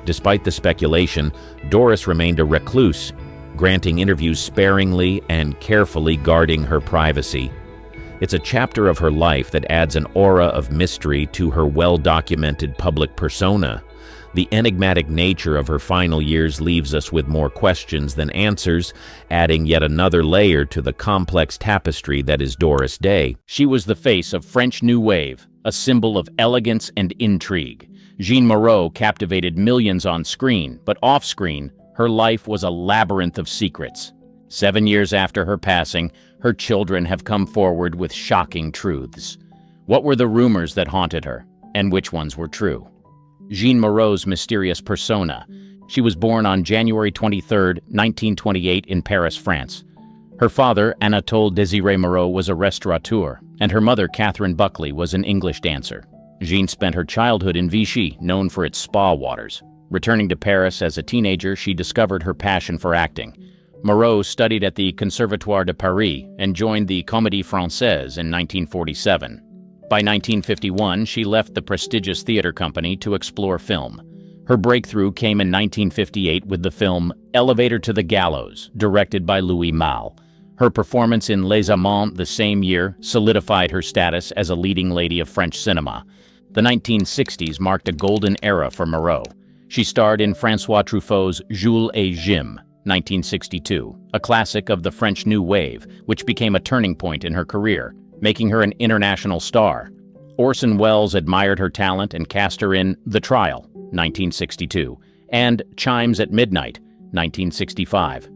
Despite the speculation, Doris remained a recluse, granting interviews sparingly and carefully guarding her privacy. It's a chapter of her life that adds an aura of mystery to her well-documented public persona. The enigmatic nature of her final years leaves us with more questions than answers, adding yet another layer to the complex tapestry that is Doris Day. She was the face of French New Wave, a symbol of elegance and intrigue. Jeanne Moreau captivated millions on screen, but off-screen, her life was a labyrinth of secrets. 7 years after her passing, her children have come forward with shocking truths. What were the rumors that haunted her, and which ones were true? Jeanne Moreau's mysterious persona. She was born on January 23, 1928 in Paris, France. Her father, Anatole Désiré Moreau, was a restaurateur, and her mother, Catherine Buckley, was an English dancer. Jeanne spent her childhood in Vichy, known for its spa waters. Returning to Paris as a teenager, she discovered her passion for acting. Moreau studied at the Conservatoire de Paris and joined the Comédie Française in 1947. By 1951, she left the prestigious theater company to explore film. Her breakthrough came in 1958 with the film Elevator to the Gallows, directed by Louis Malle. Her performance in Les Amants the same year solidified her status as a leading lady of French cinema. The 1960s marked a golden era for Moreau. She starred in François Truffaut's Jules et Jim, 1962, a classic of the French New Wave, which became a turning point in her career, making her an international star. Orson Welles admired her talent and cast her in The Trial, 1962, and Chimes at Midnight, 1965.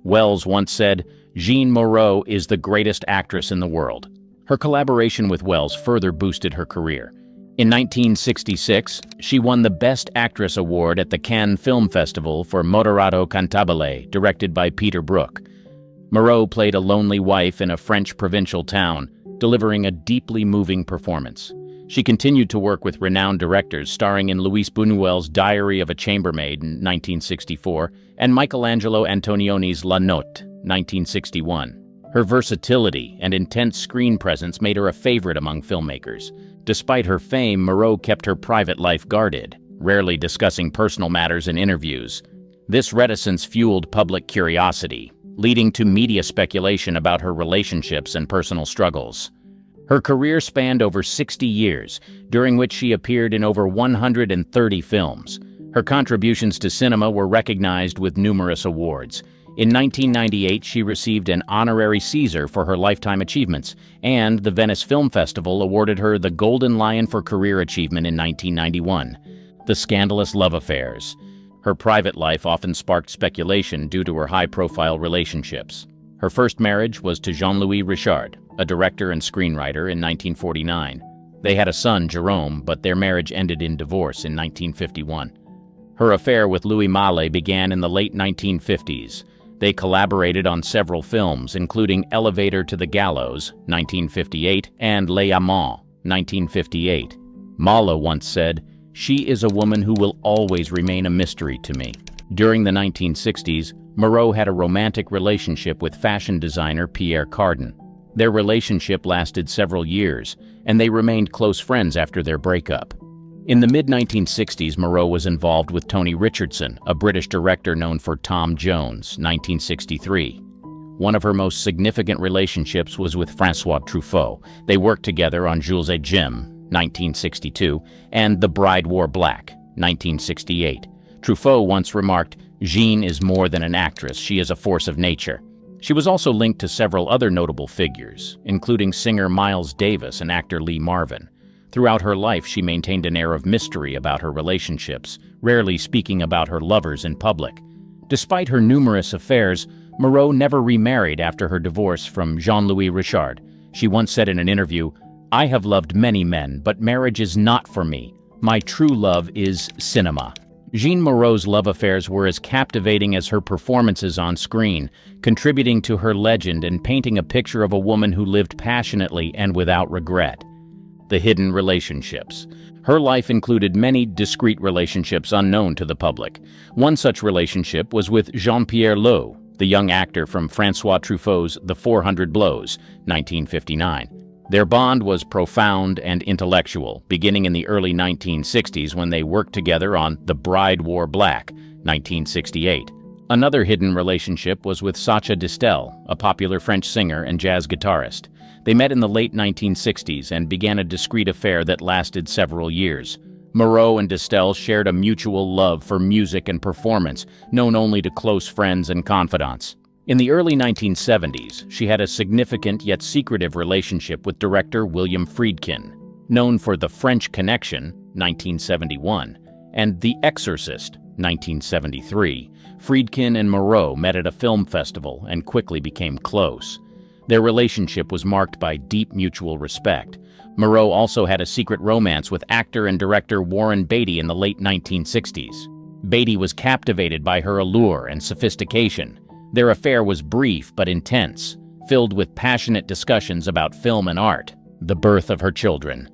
Welles once said, "Jeanne Moreau is the greatest actress in the world." Her collaboration with Welles further boosted her career. In 1966, she won the Best Actress award at the Cannes Film Festival for Moderato Cantabile, directed by Peter Brook. Moreau played a lonely wife in a French provincial town, delivering a deeply moving performance. She continued to work with renowned directors, starring in Luis Buñuel's Diary of a Chambermaid in 1964 and Michelangelo Antonioni's La Notte, 1961. Her versatility and intense screen presence made her a favorite among filmmakers. Despite her fame, Moreau kept her private life guarded, rarely discussing personal matters in interviews. This reticence fueled public curiosity, leading to media speculation about her relationships and personal struggles. Her career spanned over 60 years, during which she appeared in over 130 films. Her contributions to cinema were recognized with numerous awards. In 1998, she received an honorary Caesar for her lifetime achievements, and the Venice Film Festival awarded her the Golden Lion for Career Achievement in 1991. The scandalous love affairs. Her private life often sparked speculation due to her high-profile relationships. Her first marriage was to Jean-Louis Richard, a director and screenwriter, in 1949. They had a son, Jerome, but their marriage ended in divorce in 1951. Her affair with Louis Malle began in the late 1950s. They collaborated on several films, including Elevator to the Gallows, 1958, and Les Amants, 1958. Malle once said, "She is a woman who will always remain a mystery to me." During the 1960s, Moreau had a romantic relationship with fashion designer Pierre Cardin. Their relationship lasted several years, and they remained close friends after their breakup. In the mid-1960s, Moreau was involved with Tony Richardson, a British director known for Tom Jones, 1963. One of her most significant relationships was with François Truffaut. They worked together on Jules et Jim, 1962, and The Bride Wore Black, 1968. Truffaut once remarked, "Jeanne is more than an actress, she is a force of nature." She was also linked to several other notable figures, including singer Miles Davis and actor Lee Marvin. Throughout her life, she maintained an air of mystery about her relationships, rarely speaking about her lovers in public. Despite her numerous affairs, Moreau never remarried after her divorce from Jean-Louis Richard. She once said in an interview, "I have loved many men, but marriage is not for me. My true love is cinema." Jeanne Moreau's love affairs were as captivating as her performances on screen, contributing to her legend and painting a picture of a woman who lived passionately and without regret. The hidden relationships. Her life included many discreet relationships unknown to the public. One such relationship was with Jean-Pierre Léaud, the young actor from François Truffaut's The 400 Blows, 1959. Their bond was profound and intellectual, beginning in the early 1960s when they worked together on The Bride Wore Black, 1968. Another hidden relationship was with Sacha Distel, a popular French singer and jazz guitarist. They met in the late 1960s and began a discreet affair that lasted several years. Moreau and Distel shared a mutual love for music and performance, known only to close friends and confidants. In the early 1970s, she had a significant yet secretive relationship with director William Friedkin. Known for The French Connection, 1971, and The Exorcist, 1973, Friedkin and Moreau met at a film festival and quickly became close. Their relationship was marked by deep mutual respect. Moreau also had a secret romance with actor and director Warren Beatty in the late 1960s. Beatty was captivated by her allure and sophistication. Their affair was brief but intense, filled with passionate discussions about film and art, the birth of her children.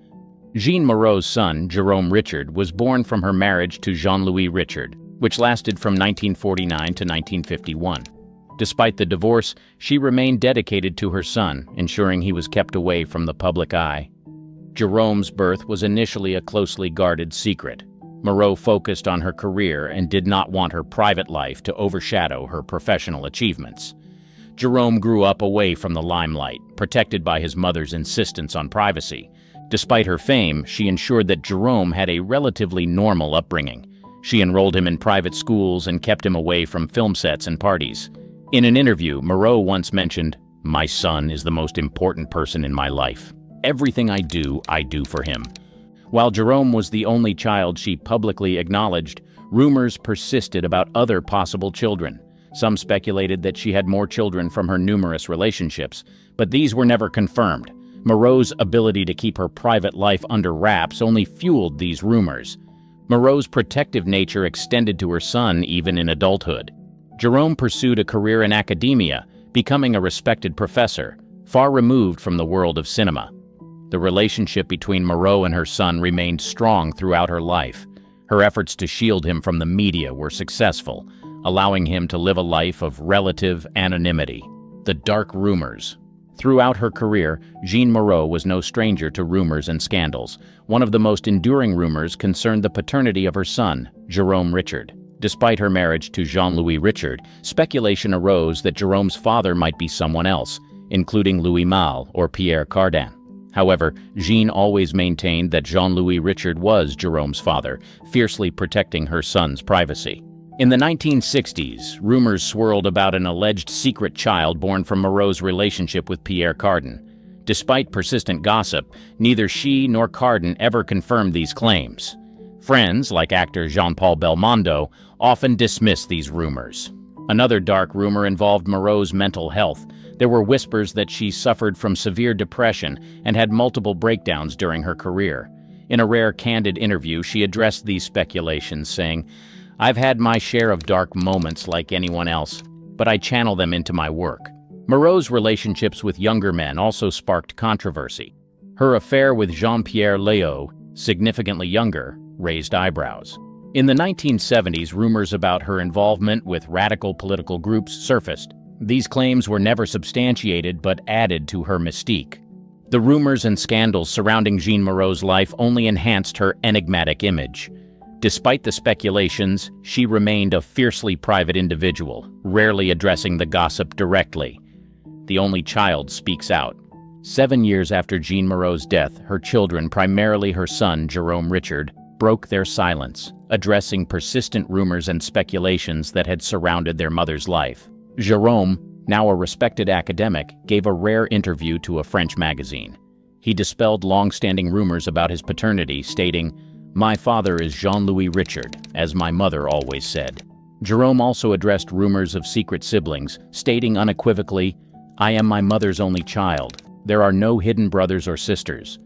Jeanne Moreau's son, Jerome Richard, was born from her marriage to Jean-Louis Richard, which lasted from 1949 to 1951. Despite the divorce, she remained dedicated to her son, ensuring he was kept away from the public eye. Jerome's birth was initially a closely guarded secret. Moreau focused on her career and did not want her private life to overshadow her professional achievements. Jerome grew up away from the limelight, protected by his mother's insistence on privacy. Despite her fame, she ensured that Jerome had a relatively normal upbringing. She enrolled him in private schools and kept him away from film sets and parties. In an interview, Moreau once mentioned, "My son is the most important person in my life. Everything I do for him." While Jerome was the only child she publicly acknowledged, rumors persisted about other possible children. Some speculated that she had more children from her numerous relationships, but these were never confirmed. Moreau's ability to keep her private life under wraps only fueled these rumors. Moreau's protective nature extended to her son even in adulthood. Jerome pursued a career in academia, becoming a respected professor, far removed from the world of cinema. The relationship between Moreau and her son remained strong throughout her life. Her efforts to shield him from the media were successful, allowing him to live a life of relative anonymity. The dark rumors. Throughout her career, Jeanne Moreau was no stranger to rumors and scandals. One of the most enduring rumors concerned the paternity of her son, Jerome Richard. Despite her marriage to Jean-Louis Richard, speculation arose that Jerome's father might be someone else, including Louis Malle or Pierre Cardin. However, Jeanne always maintained that Jean-Louis Richard was Jerome's father, fiercely protecting her son's privacy. In the 1960s, rumors swirled about an alleged secret child born from Moreau's relationship with Pierre Cardin. Despite persistent gossip, neither she nor Cardin ever confirmed these claims. Friends, like actor Jean-Paul Belmondo, often dismissed these rumors. Another dark rumor involved Moreau's mental health. There were whispers that she suffered from severe depression and had multiple breakdowns during her career. In a rare candid interview, she addressed these speculations, saying, "I've had my share of dark moments like anyone else, but I channel them into my work." Moreau's relationships with younger men also sparked controversy. Her affair with Jean-Pierre Léaud, significantly younger, raised eyebrows. In the 1970s, rumors about her involvement with radical political groups surfaced. These claims were never substantiated but added to her mystique. The rumors and scandals surrounding Jeanne Moreau's life only enhanced her enigmatic image. Despite the speculations, she remained a fiercely private individual, rarely addressing the gossip directly. The only child speaks out. 7 years after Jeanne Moreau's death, her children, primarily her son, Jerome Richard, broke their silence, addressing persistent rumors and speculations that had surrounded their mother's life. Jerome, now a respected academic, gave a rare interview to a French magazine. He dispelled long-standing rumors about his paternity, stating, "My father is Jean-Louis Richard, as my mother always said." Jerome also addressed rumors of secret siblings, stating unequivocally, "I am my mother's only child. There are no hidden brothers or sisters."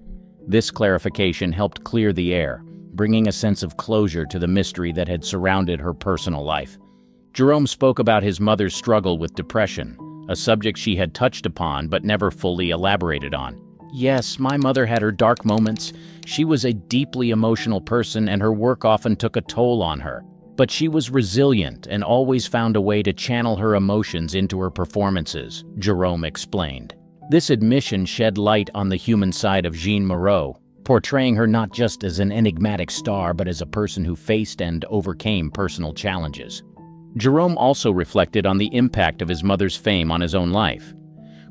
This clarification helped clear the air, bringing a sense of closure to the mystery that had surrounded her personal life. Jerome spoke about his mother's struggle with depression, a subject she had touched upon but never fully elaborated on. "Yes, my mother had her dark moments. She was a deeply emotional person and her work often took a toll on her. But she was resilient and always found a way to channel her emotions into her performances," Jerome explained. This admission shed light on the human side of Jeanne Moreau, portraying her not just as an enigmatic star but as a person who faced and overcame personal challenges. Jerome also reflected on the impact of his mother's fame on his own life.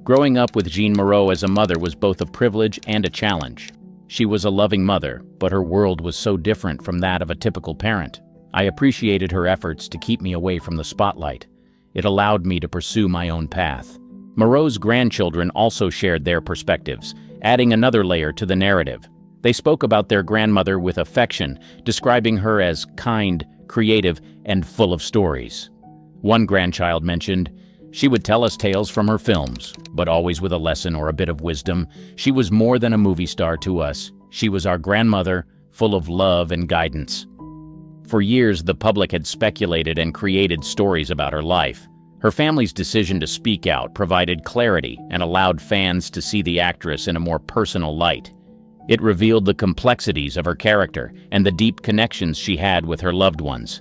Growing up with Jeanne Moreau as a mother was both a privilege and a challenge. She was a loving mother, but her world was so different from that of a typical parent. I appreciated her efforts to keep me away from the spotlight. It allowed me to pursue my own path. Moreau's grandchildren also shared their perspectives, adding another layer to the narrative. They spoke about their grandmother with affection, describing her as kind, creative, and full of stories. One grandchild mentioned, "She would tell us tales from her films, but always with a lesson or a bit of wisdom. She was more than a movie star to us. She was our grandmother, full of love and guidance." For years, the public had speculated and created stories about her life. Her family's decision to speak out provided clarity and allowed fans to see the actress in a more personal light. It revealed the complexities of her character and the deep connections she had with her loved ones.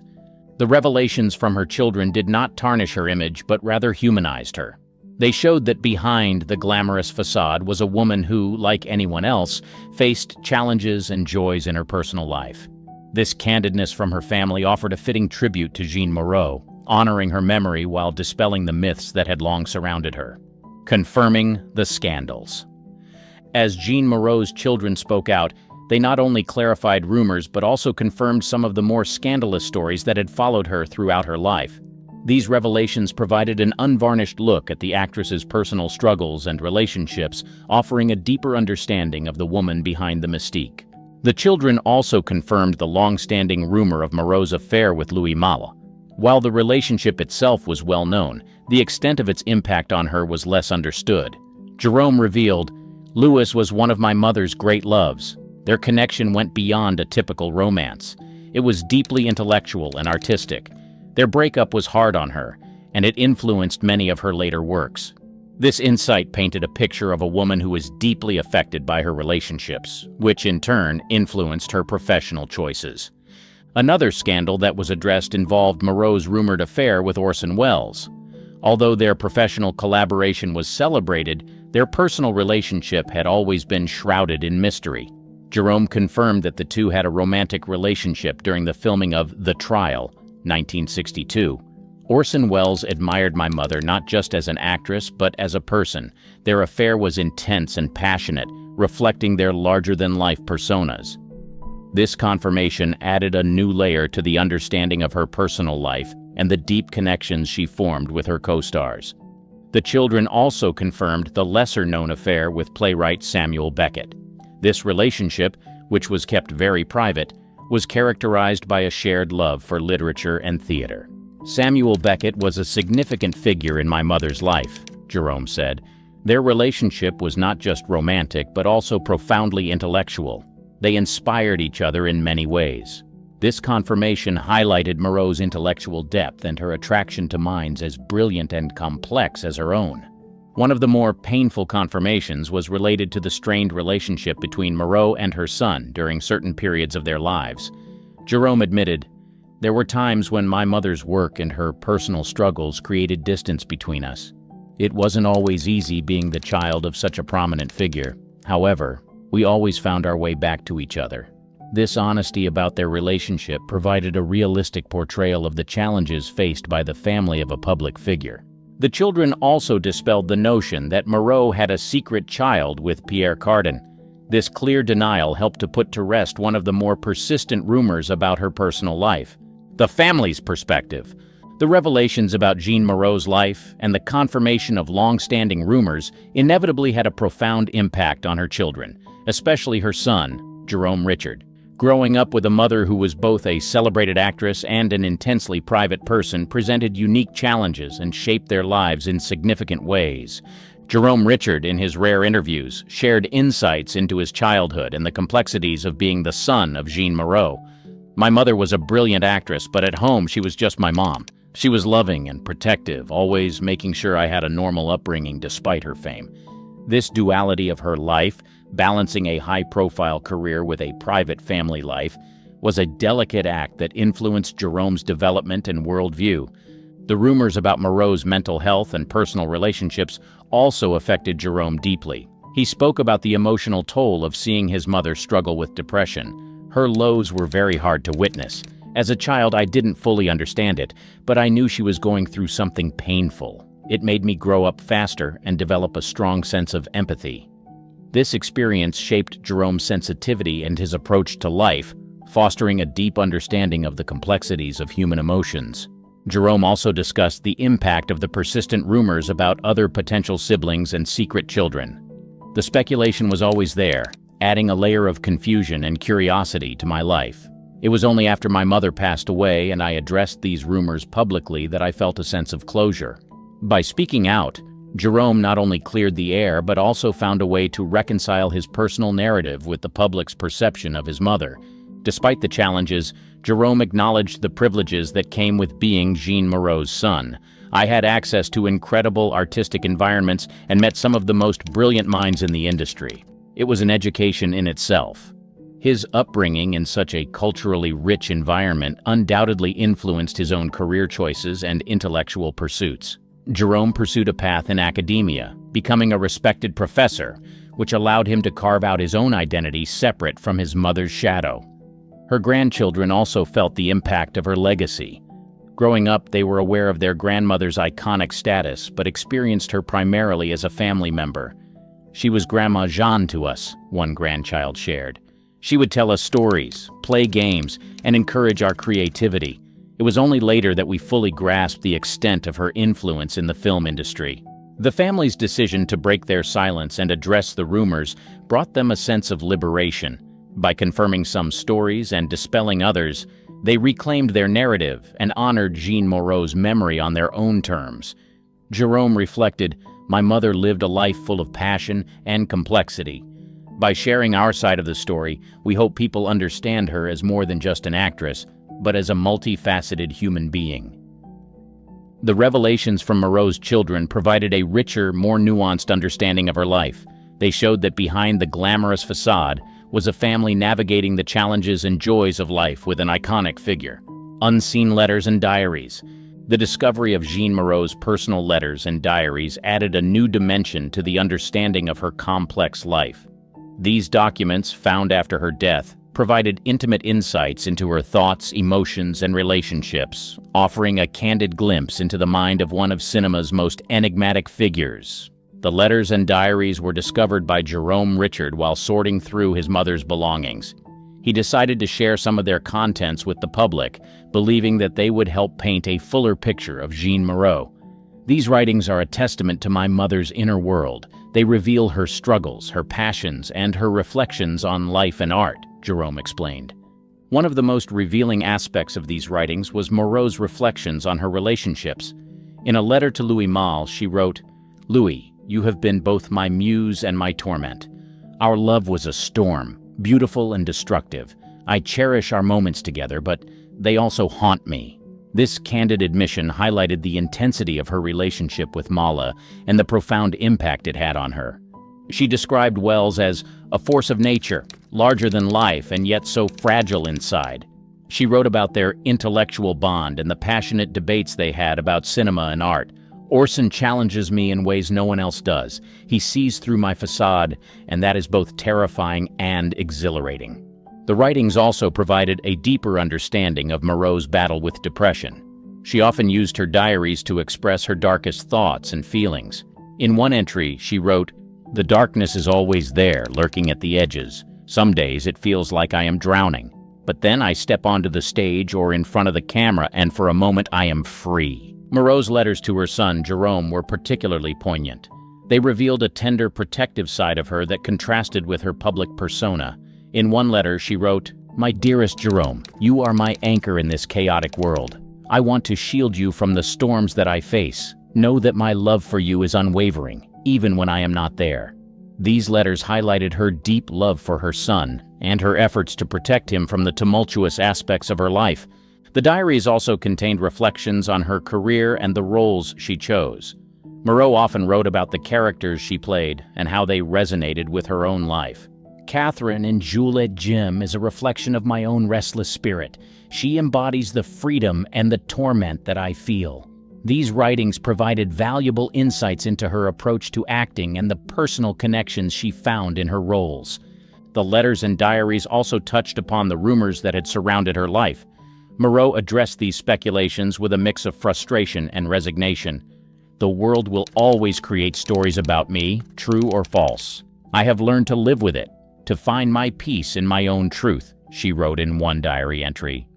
The revelations from her children did not tarnish her image, but rather humanized her. They showed that behind the glamorous facade was a woman who, like anyone else, faced challenges and joys in her personal life. This candidness from her family offered a fitting tribute to Jeanne Moreau, honoring her memory while dispelling the myths that had long surrounded her. Confirming the scandals. As Jeanne Moreau's children spoke out, They not only clarified rumors but also confirmed some of the more scandalous stories that had followed her throughout her life. These revelations provided an unvarnished look at the actress's personal struggles and relationships, offering a deeper understanding of the woman behind the mystique. The children also confirmed the long-standing rumor of Moreau's affair with Louis Malle. While the relationship itself was well known, the extent of its impact on her was less understood. Jerome revealed, "Louis was one of my mother's great loves. Their connection went beyond a typical romance. It was deeply intellectual and artistic. Their breakup was hard on her, and it influenced many of her later works." This insight painted a picture of a woman who was deeply affected by her relationships, which in turn influenced her professional choices. Another scandal that was addressed involved Moreau's rumored affair with Orson Welles. Although their professional collaboration was celebrated, their personal relationship had always been shrouded in mystery. Jerome confirmed that the two had a romantic relationship during the filming of The Trial, 1962. Orson Welles admired my mother not just as an actress, but as a person. Their affair was intense and passionate, reflecting their larger-than-life personas. This confirmation added a new layer to the understanding of her personal life and the deep connections she formed with her co-stars. The children also confirmed the lesser-known affair with playwright Samuel Beckett. This relationship, which was kept very private, was characterized by a shared love for literature and theater. "Samuel Beckett was a significant figure in my mother's life," Jerome said. "Their relationship was not just romantic, but also profoundly intellectual. They inspired each other in many ways." This confirmation highlighted Moreau's intellectual depth and her attraction to minds as brilliant and complex as her own. One of the more painful confirmations was related to the strained relationship between Moreau and her son during certain periods of their lives. Jerome admitted, "There were times when my mother's work and her personal struggles created distance between us. It wasn't always easy being the child of such a prominent figure. However, we always found our way back to each other." This honesty about their relationship provided a realistic portrayal of the challenges faced by the family of a public figure. The children also dispelled the notion that Moreau had a secret child with Pierre Cardin. This clear denial helped to put to rest one of the more persistent rumors about her personal life. The family's perspective. The revelations about Jean Moreau's life and the confirmation of long-standing rumors inevitably had a profound impact on her children, especially her son, Jerome Richard. Growing up with a mother who was both a celebrated actress and an intensely private person presented unique challenges and shaped their lives in significant ways. Jerome Richard, in his rare interviews, shared insights into his childhood and the complexities of being the son of Jean Moreau. "My mother was a brilliant actress, but at home she was just my mom. She was loving and protective, always making sure I had a normal upbringing despite her fame." This duality of her life, balancing a high-profile career with a private family life, was a delicate act that influenced Jerome's development and worldview. The rumors about Moreau's mental health and personal relationships also affected Jerome deeply. He spoke about the emotional toll of seeing his mother struggle with depression. "Her lows were very hard to witness. As a child, I didn't fully understand it, but I knew she was going through something painful. It made me grow up faster and develop a strong sense of empathy." This experience shaped Jerome's sensitivity and his approach to life, fostering a deep understanding of the complexities of human emotions. Jerome also discussed the impact of the persistent rumors about other potential siblings and secret children. "The speculation was always there, adding a layer of confusion and curiosity to my life. It was only after my mother passed away and I addressed these rumors publicly that I felt a sense of closure." By speaking out, Jerome not only cleared the air but also found a way to reconcile his personal narrative with the public's perception of his mother. Despite the challenges, Jerome acknowledged the privileges that came with being Jean Moreau's son. "I had access to incredible artistic environments and met some of the most brilliant minds in the industry. It was an education in itself." His upbringing in such a culturally rich environment undoubtedly influenced his own career choices and intellectual pursuits. Jerome pursued a path in academia, becoming a respected professor, which allowed him to carve out his own identity separate from his mother's shadow. Her grandchildren also felt the impact of her legacy. Growing up, they were aware of their grandmother's iconic status, but experienced her primarily as a family member. "She was Grandma Jeanne to us," one grandchild shared. She would tell us stories, play games, and encourage our creativity. It was only later that we fully grasped the extent of her influence in the film industry. The family's decision to break their silence and address the rumors brought them a sense of liberation. By confirming some stories and dispelling others, they reclaimed their narrative and honored Jean Moreau's memory on their own terms. Jerome reflected, "My mother lived a life full of passion and complexity." By sharing our side of the story, we hope people understand her as more than just an actress, but as a multifaceted human being. The revelations from Moreau's children provided a richer, more nuanced understanding of her life. They showed that behind the glamorous facade was a family navigating the challenges and joys of life with an iconic figure. Unseen letters and diaries. The discovery of Jean Moreau's personal letters and diaries added a new dimension to the understanding of her complex life. These documents, found after her death, provided intimate insights into her thoughts, emotions, and relationships, offering a candid glimpse into the mind of one of cinema's most enigmatic figures. The letters and diaries were discovered by Jerome Richard while sorting through his mother's belongings. He decided to share some of their contents with the public, believing that they would help paint a fuller picture of Jean Moreau. "These writings are a testament to my mother's inner world. They reveal her struggles, her passions, and her reflections on life and art," Jerome explained. One of the most revealing aspects of these writings was Moreau's reflections on her relationships. In a letter to Louis Malle, she wrote, "Louis, you have been both my muse and my torment. Our love was a storm, beautiful and destructive. I cherish our moments together, but they also haunt me." This candid admission highlighted the intensity of her relationship with Mala and the profound impact it had on her. She described Wells as a force of nature, larger than life and yet so fragile inside. She wrote about their intellectual bond and the passionate debates they had about cinema and art. "Orson challenges me in ways no one else does. He sees through my facade, and that is both terrifying and exhilarating." The writings also provided a deeper understanding of Moreau's battle with depression. She often used her diaries to express her darkest thoughts and feelings. In one entry, she wrote, "The darkness is always there, lurking at the edges. Some days it feels like I am drowning. But then I step onto the stage or in front of the camera, and for a moment I am free." Moreau's letters to her son, Jerome, were particularly poignant. They revealed a tender, protective side of her that contrasted with her public persona. In one letter, she wrote, "My dearest Jerome, you are my anchor in this chaotic world. I want to shield you from the storms that I face. Know that my love for you is unwavering, even when I am not there." These letters highlighted her deep love for her son and her efforts to protect him from the tumultuous aspects of her life. The diaries also contained reflections on her career and the roles she chose. Moreau often wrote about the characters she played and how they resonated with her own life. "Catherine in Juliet Jim is a reflection of my own restless spirit. She embodies the freedom and the torment that I feel." These writings provided valuable insights into her approach to acting and the personal connections she found in her roles. The letters and diaries also touched upon the rumors that had surrounded her life. Moreau addressed these speculations with a mix of frustration and resignation. "The world will always create stories about me, true or false. I have learned to live with it, to find my peace in my own truth," she wrote in one diary entry.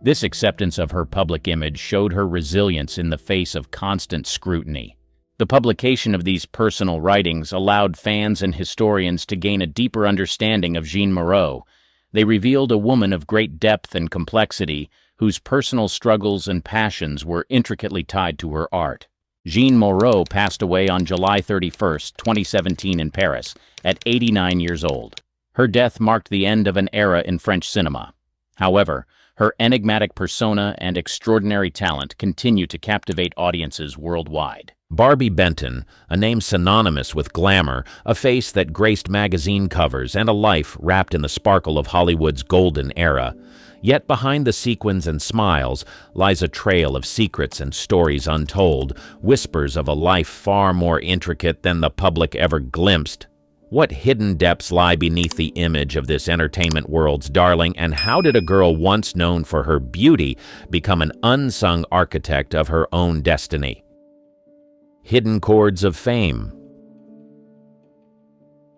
This acceptance of her public image showed her resilience in the face of constant scrutiny. The publication of these personal writings allowed fans and historians to gain a deeper understanding of Jean Moreau. They revealed a woman of great depth and complexity, whose personal struggles and passions were intricately tied to her art. Jean Moreau passed away on July 31, 2017 in Paris, at 89 years old. Her death marked the end of an era in French cinema. However, her enigmatic persona and extraordinary talent continue to captivate audiences worldwide. Barbi Benton, a name synonymous with glamour, a face that graced magazine covers, and a life wrapped in the sparkle of Hollywood's golden era. Yet behind the sequins and smiles lies a trail of secrets and stories untold, whispers of a life far more intricate than the public ever glimpsed. What hidden depths lie beneath the image of this entertainment world's darling, and how did a girl once known for her beauty become an unsung architect of her own destiny? Hidden chords of fame.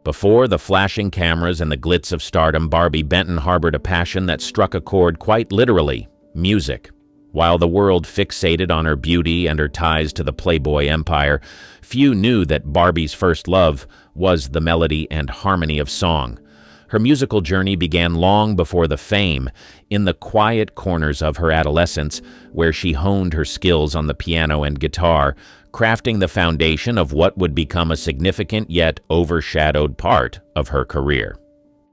Before the flashing cameras and the glitz of stardom, Barbie Benton harbored a passion that struck a chord quite literally: music. While the world fixated on her beauty and her ties to the Playboy empire, few knew that Barbie's first love was the melody and harmony of song. Her musical journey began long before the fame, in the quiet corners of her adolescence, where she honed her skills on the piano and guitar, crafting the foundation of what would become a significant yet overshadowed part of her career.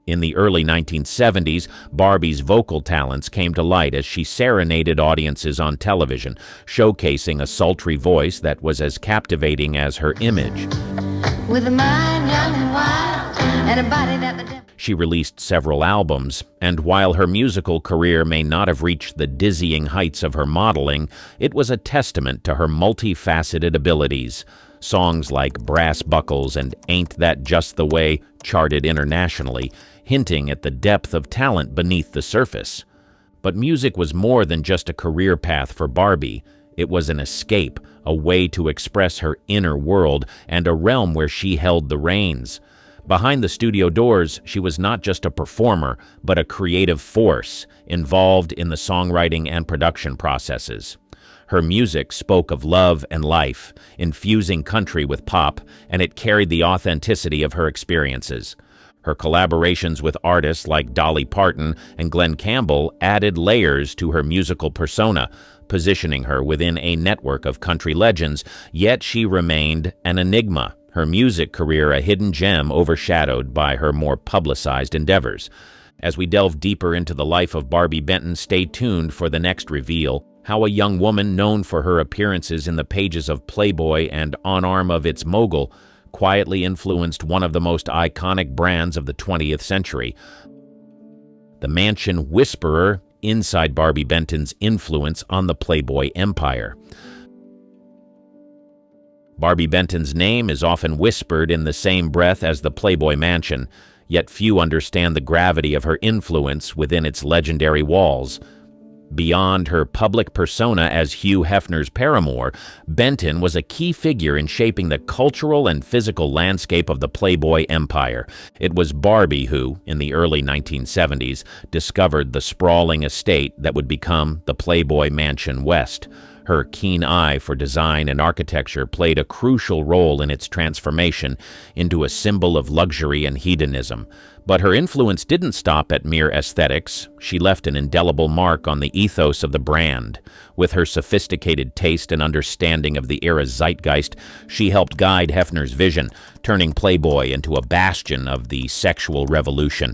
In the early 1970s, Barbie's vocal talents came to light as she serenaded audiences on television, showcasing a sultry voice that was as captivating as her image. With a mind young and wild, and a body that the... She released several albums, and while her musical career may not have reached the dizzying heights of her modeling, it was a testament to her multifaceted abilities. Songs like Brass Buckles and Ain't That Just the Way charted internationally, hinting at the depth of talent beneath the surface. But music was more than just a career path for Barbie. It was an escape, a way to express her inner world, and a realm where she held the reins. Behind the studio doors, she was not just a performer, but a creative force, involved in the songwriting and production processes. Her music spoke of love and life, infusing country with pop, and it carried the authenticity of her experiences. Her collaborations with artists like Dolly Parton and Glenn Campbell added layers to her musical persona, positioning her within a network of country legends, yet she remained an enigma, her music career a hidden gem overshadowed by her more publicized endeavors. As we delve deeper into the life of Barbie Benton, stay tuned for the next reveal: how a young woman known for her appearances in the pages of Playboy and on arm of its mogul quietly influenced one of the most iconic brands of the 20th century. The Mansion Whisperer, inside Barbie Benton's influence on the Playboy empire. Barbie Benton's name is often whispered in the same breath as the Playboy Mansion, yet few understand the gravity of her influence within its legendary walls. Beyond her public persona as Hugh Hefner's paramour, Benton was a key figure in shaping the cultural and physical landscape of the Playboy empire. It was Barbie who, in the early 1970s, discovered the sprawling estate that would become the Playboy Mansion West. Her keen eye for design and architecture played a crucial role in its transformation into a symbol of luxury and hedonism. But her influence didn't stop at mere aesthetics. She left an indelible mark on the ethos of the brand. With her sophisticated taste and understanding of the era's zeitgeist, she helped guide Hefner's vision, turning Playboy into a bastion of the sexual revolution.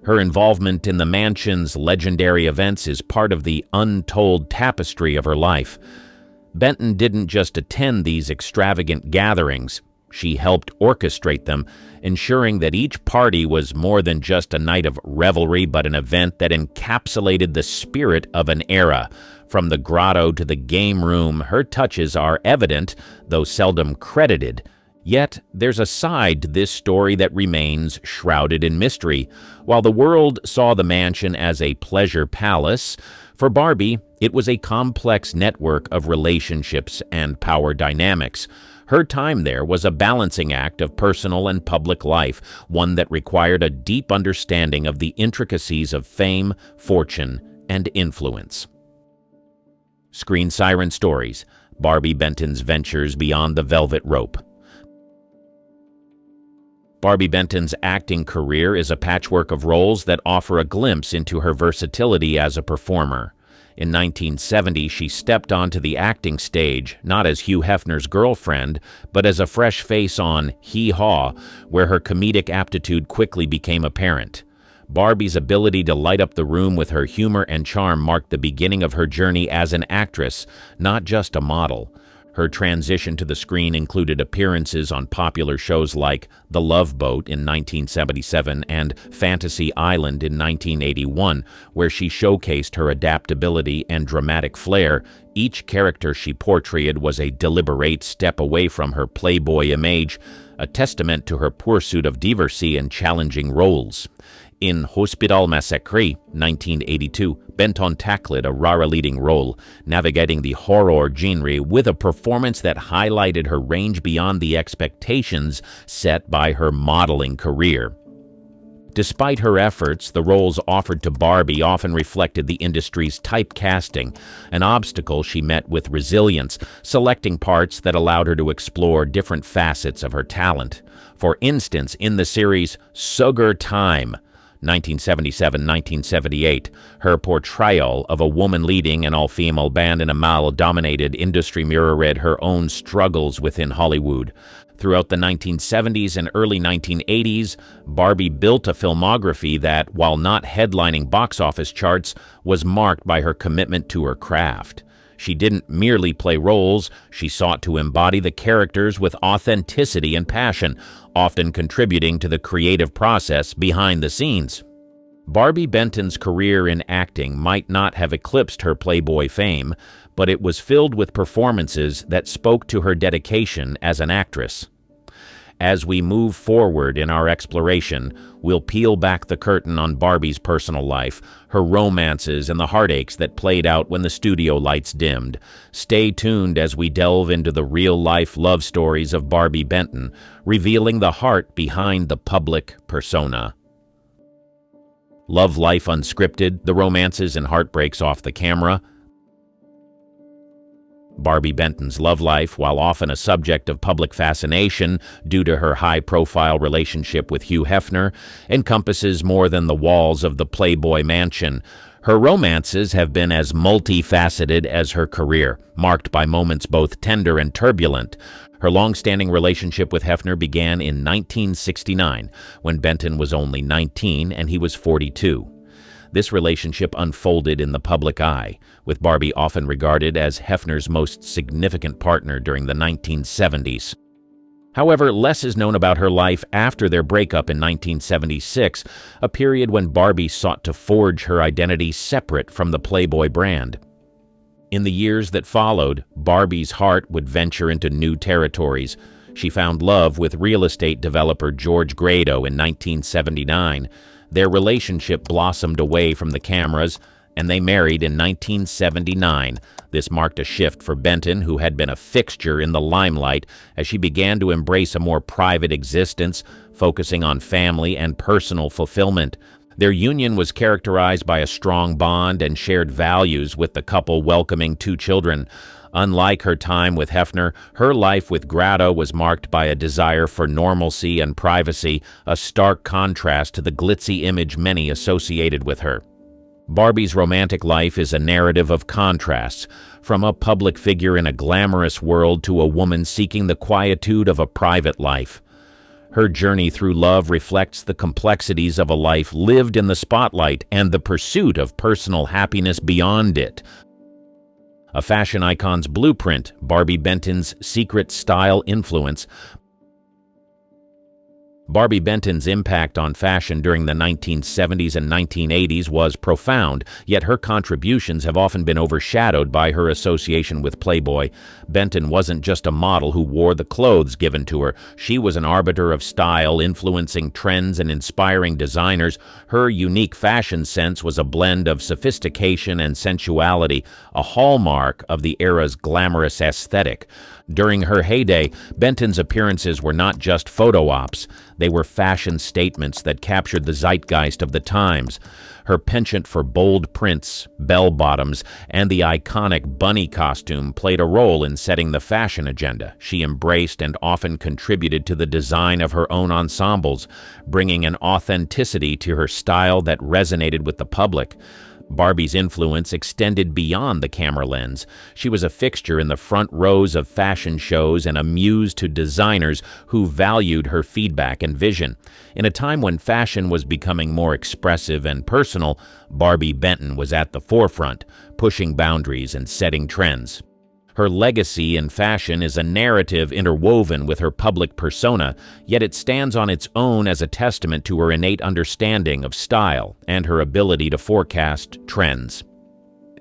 Her involvement in the mansion's legendary events is part of the untold tapestry of her life. Benton didn't just attend these extravagant gatherings. She helped orchestrate them, ensuring that each party was more than just a night of revelry, but an event that encapsulated the spirit of an era. From the grotto to the game room, her touches are evident, though seldom credited. Yet, there's a side to this story that remains shrouded in mystery. While the world saw the mansion as a pleasure palace, for Barbie, it was a complex network of relationships and power dynamics. Her time there was a balancing act of personal and public life, one that required a deep understanding of the intricacies of fame, fortune, and influence. Screen Siren Stories: Barbie Benton's Ventures Beyond the Velvet Rope. Barbie Benton's acting career is a patchwork of roles that offer a glimpse into her versatility as a performer. In 1970, she stepped onto the acting stage, not as Hugh Hefner's girlfriend, but as a fresh face on Hee Haw, where her comedic aptitude quickly became apparent. Barbie's ability to light up the room with her humor and charm marked the beginning of her journey as an actress, not just a model. Her transition to the screen included appearances on popular shows like The Love Boat in 1977 and Fantasy Island in 1981, where she showcased her adaptability and dramatic flair. Each character she portrayed was a deliberate step away from her Playboy image, a testament to her pursuit of diversity and challenging roles. In Hospital Massacre, 1982, Benton tackled a rare leading role, navigating the horror genre with a performance that highlighted her range beyond the expectations set by her modeling career. Despite her efforts, the roles offered to Barbie often reflected the industry's typecasting, an obstacle she met with resilience, selecting parts that allowed her to explore different facets of her talent. For instance, in the series Sugar Time, 1977-1978, her portrayal of a woman leading an all-female band in a male-dominated industry mirrored her own struggles within Hollywood. Throughout the 1970s and early 1980s, Barbie built a filmography that, while not headlining box office charts, was marked by her commitment to her craft. She didn't merely play roles, she sought to embody the characters with authenticity and passion, often contributing to the creative process behind the scenes. Barbie Benton's career in acting might not have eclipsed her Playboy fame, but it was filled with performances that spoke to her dedication as an actress. As we move forward in our exploration, we'll peel back the curtain on Barbie's personal life, her romances, and the heartaches that played out when the studio lights dimmed. Stay tuned as we delve into the real-life love stories of Barbie Benton, revealing the heart behind the public persona. Love life unscripted, the romances and heartbreaks off the camera. Barbie Benton's love life, while often a subject of public fascination due to her high-profile relationship with Hugh Hefner, encompasses more than the walls of the Playboy Mansion. Her romances have been as multifaceted as her career, marked by moments both tender and turbulent. Her long-standing relationship with Hefner began in 1969, when Benton was only 19 and he was 42. This relationship unfolded in the public eye, with Barbie often regarded as Hefner's most significant partner during the 1970s. However, less is known about her life after their breakup in 1976, a period when Barbie sought to forge her identity separate from the Playboy brand. In the years that followed, Barbie's heart would venture into new territories. She found love with real estate developer George Grado in 1979. Their relationship blossomed away from the cameras, and they married in 1979. This marked a shift for Benton, who had been a fixture in the limelight, as she began to embrace a more private existence, focusing on family and personal fulfillment. Their union was characterized by a strong bond and shared values, with the couple welcoming 2 children. Unlike her time with Hefner, her life with Grado was marked by a desire for normalcy and privacy, a stark contrast to the glitzy image many associated with her. Barbie's romantic life is a narrative of contrasts, from a public figure in a glamorous world to a woman seeking the quietude of a private life. Her journey through love reflects the complexities of a life lived in the spotlight and the pursuit of personal happiness beyond it. A fashion icon's blueprint, Barbie Benton's secret style influence. Barbie Benton's impact on fashion during the 1970s and 1980s was profound, yet her contributions have often been overshadowed by her association with Playboy. Benton wasn't just a model who wore the clothes given to her. She was an arbiter of style, influencing trends and inspiring designers. Her unique fashion sense was a blend of sophistication and sensuality, a hallmark of the era's glamorous aesthetic. During her heyday, Benton's appearances were not just photo ops. They were fashion statements that captured the zeitgeist of the times. Her penchant for bold prints, bell-bottoms, and the iconic bunny costume played a role in setting the fashion agenda. She embraced and often contributed to the design of her own ensembles, bringing an authenticity to her style that resonated with the public. Barbie's influence extended beyond the camera lens. She was a fixture in the front rows of fashion shows and a muse to designers who valued her feedback and vision. In a time when fashion was becoming more expressive and personal, Barbie Benton was at the forefront, pushing boundaries and setting trends. Her legacy in fashion is a narrative interwoven with her public persona, yet it stands on its own as a testament to her innate understanding of style and her ability to forecast trends.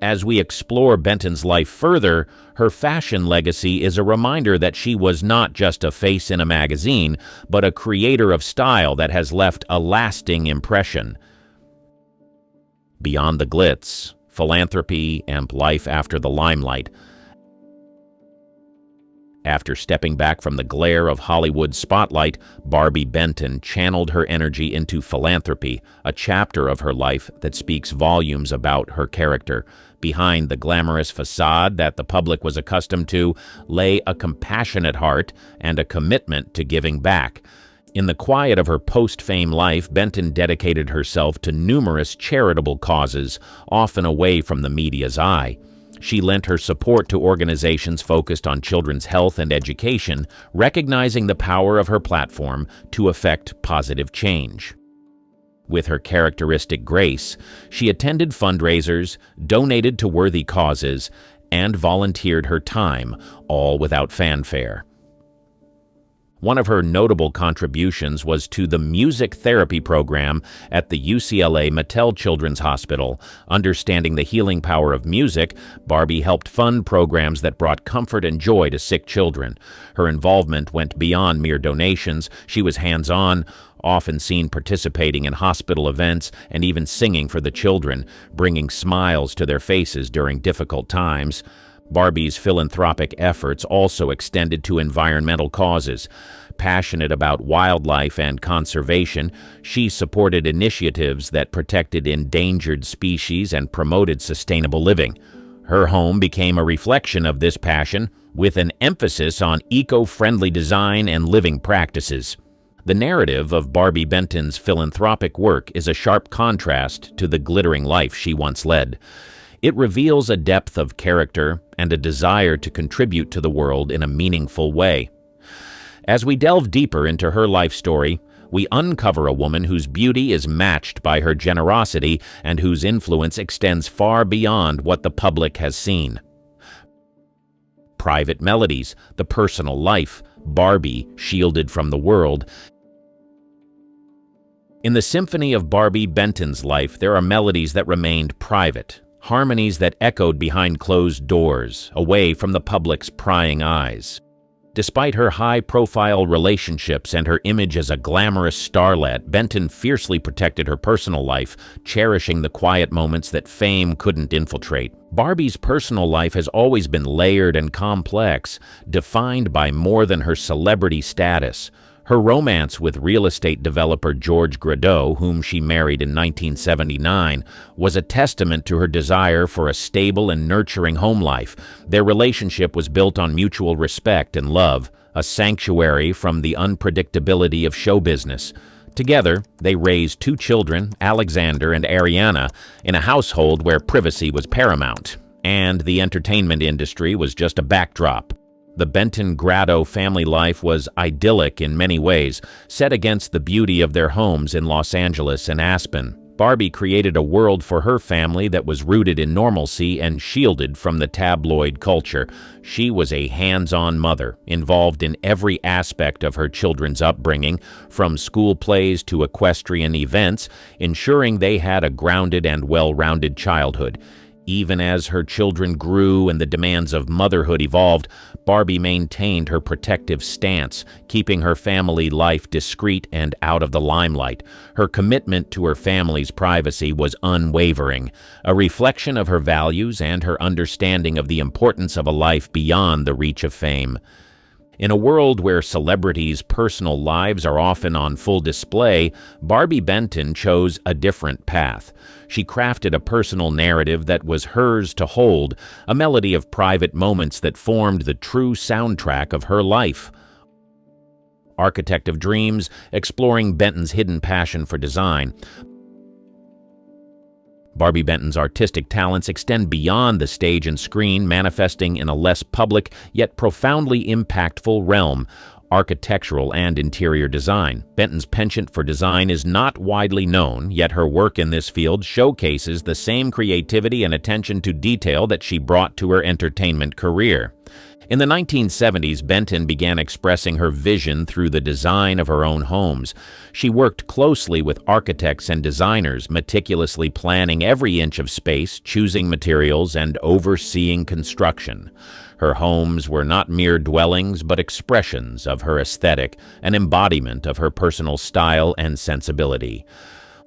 As we explore Benton's life further, her fashion legacy is a reminder that she was not just a face in a magazine, but a creator of style that has left a lasting impression. Beyond the glitz, philanthropy, and life after the limelight. After stepping back from the glare of Hollywood's spotlight, Barbie Benton channeled her energy into philanthropy, a chapter of her life that speaks volumes about her character. Behind the glamorous facade that the public was accustomed to lay a compassionate heart and a commitment to giving back. In the quiet of her post-fame life, Benton dedicated herself to numerous charitable causes, often away from the media's eye. She lent her support to organizations focused on children's health and education, recognizing the power of her platform to effect positive change. With her characteristic grace, she attended fundraisers, donated to worthy causes, and volunteered her time, all without fanfare. One of her notable contributions was to the music therapy program at the UCLA Mattel Children's Hospital. Understanding the healing power of music, Barbie helped fund programs that brought comfort and joy to sick children. Her involvement went beyond mere donations. She was hands-on, often seen participating in hospital events and even singing for the children, bringing smiles to their faces during difficult times. Barbie's philanthropic efforts also extended to environmental causes. Passionate about wildlife and conservation, she supported initiatives that protected endangered species and promoted sustainable living. Her home became a reflection of this passion, with an emphasis on eco-friendly design and living practices. The narrative of Barbie Benton's philanthropic work is a sharp contrast to the glittering life she once led. It reveals a depth of character and a desire to contribute to the world in a meaningful way. As we delve deeper into her life story, we uncover a woman whose beauty is matched by her generosity and whose influence extends far beyond what the public has seen. Private melodies, the personal life, Barbie shielded from the world. In the symphony of Barbie Benton's life, there are melodies that remained private. Harmonies that echoed behind closed doors, away from the public's prying eyes. Despite her high-profile relationships and her image as a glamorous starlet, Benton fiercely protected her personal life, cherishing the quiet moments that fame couldn't infiltrate. Barbie's personal life has always been layered and complex, defined by more than her celebrity status. Her romance with real estate developer George Gradeau, whom she married in 1979, was a testament to her desire for a stable and nurturing home life. Their relationship was built on mutual respect and love, a sanctuary from the unpredictability of show business. Together, they raised 2 children, Alexander and Ariana, in a household where privacy was paramount, and the entertainment industry was just a backdrop. The Benton-Gradeau family life was idyllic in many ways, set against the beauty of their homes in Los Angeles and Aspen. Barbie created a world for her family that was rooted in normalcy and shielded from the tabloid culture. She was a hands-on mother, involved in every aspect of her children's upbringing, from school plays to equestrian events, ensuring they had a grounded and well-rounded childhood. Even as her children grew and the demands of motherhood evolved, Barbie maintained her protective stance, keeping her family life discreet and out of the limelight. Her commitment to her family's privacy was unwavering, a reflection of her values and her understanding of the importance of a life beyond the reach of fame. In a world where celebrities' personal lives are often on full display, Barbie Benton chose a different path. She crafted a personal narrative that was hers to hold, a melody of private moments that formed the true soundtrack of her life. Architect of Dreams, exploring Benton's hidden passion for design. Barbie Benton's artistic talents extend beyond the stage and screen, manifesting in a less public yet profoundly impactful realm: architectural and interior design. Benton's penchant for design is not widely known, yet her work in this field showcases the same creativity and attention to detail that she brought to her entertainment career. In the 1970s, Benton began expressing her vision through the design of her own homes. She worked closely with architects and designers, meticulously planning every inch of space, choosing materials, and overseeing construction. Her homes were not mere dwellings, but expressions of her aesthetic, an embodiment of her personal style and sensibility.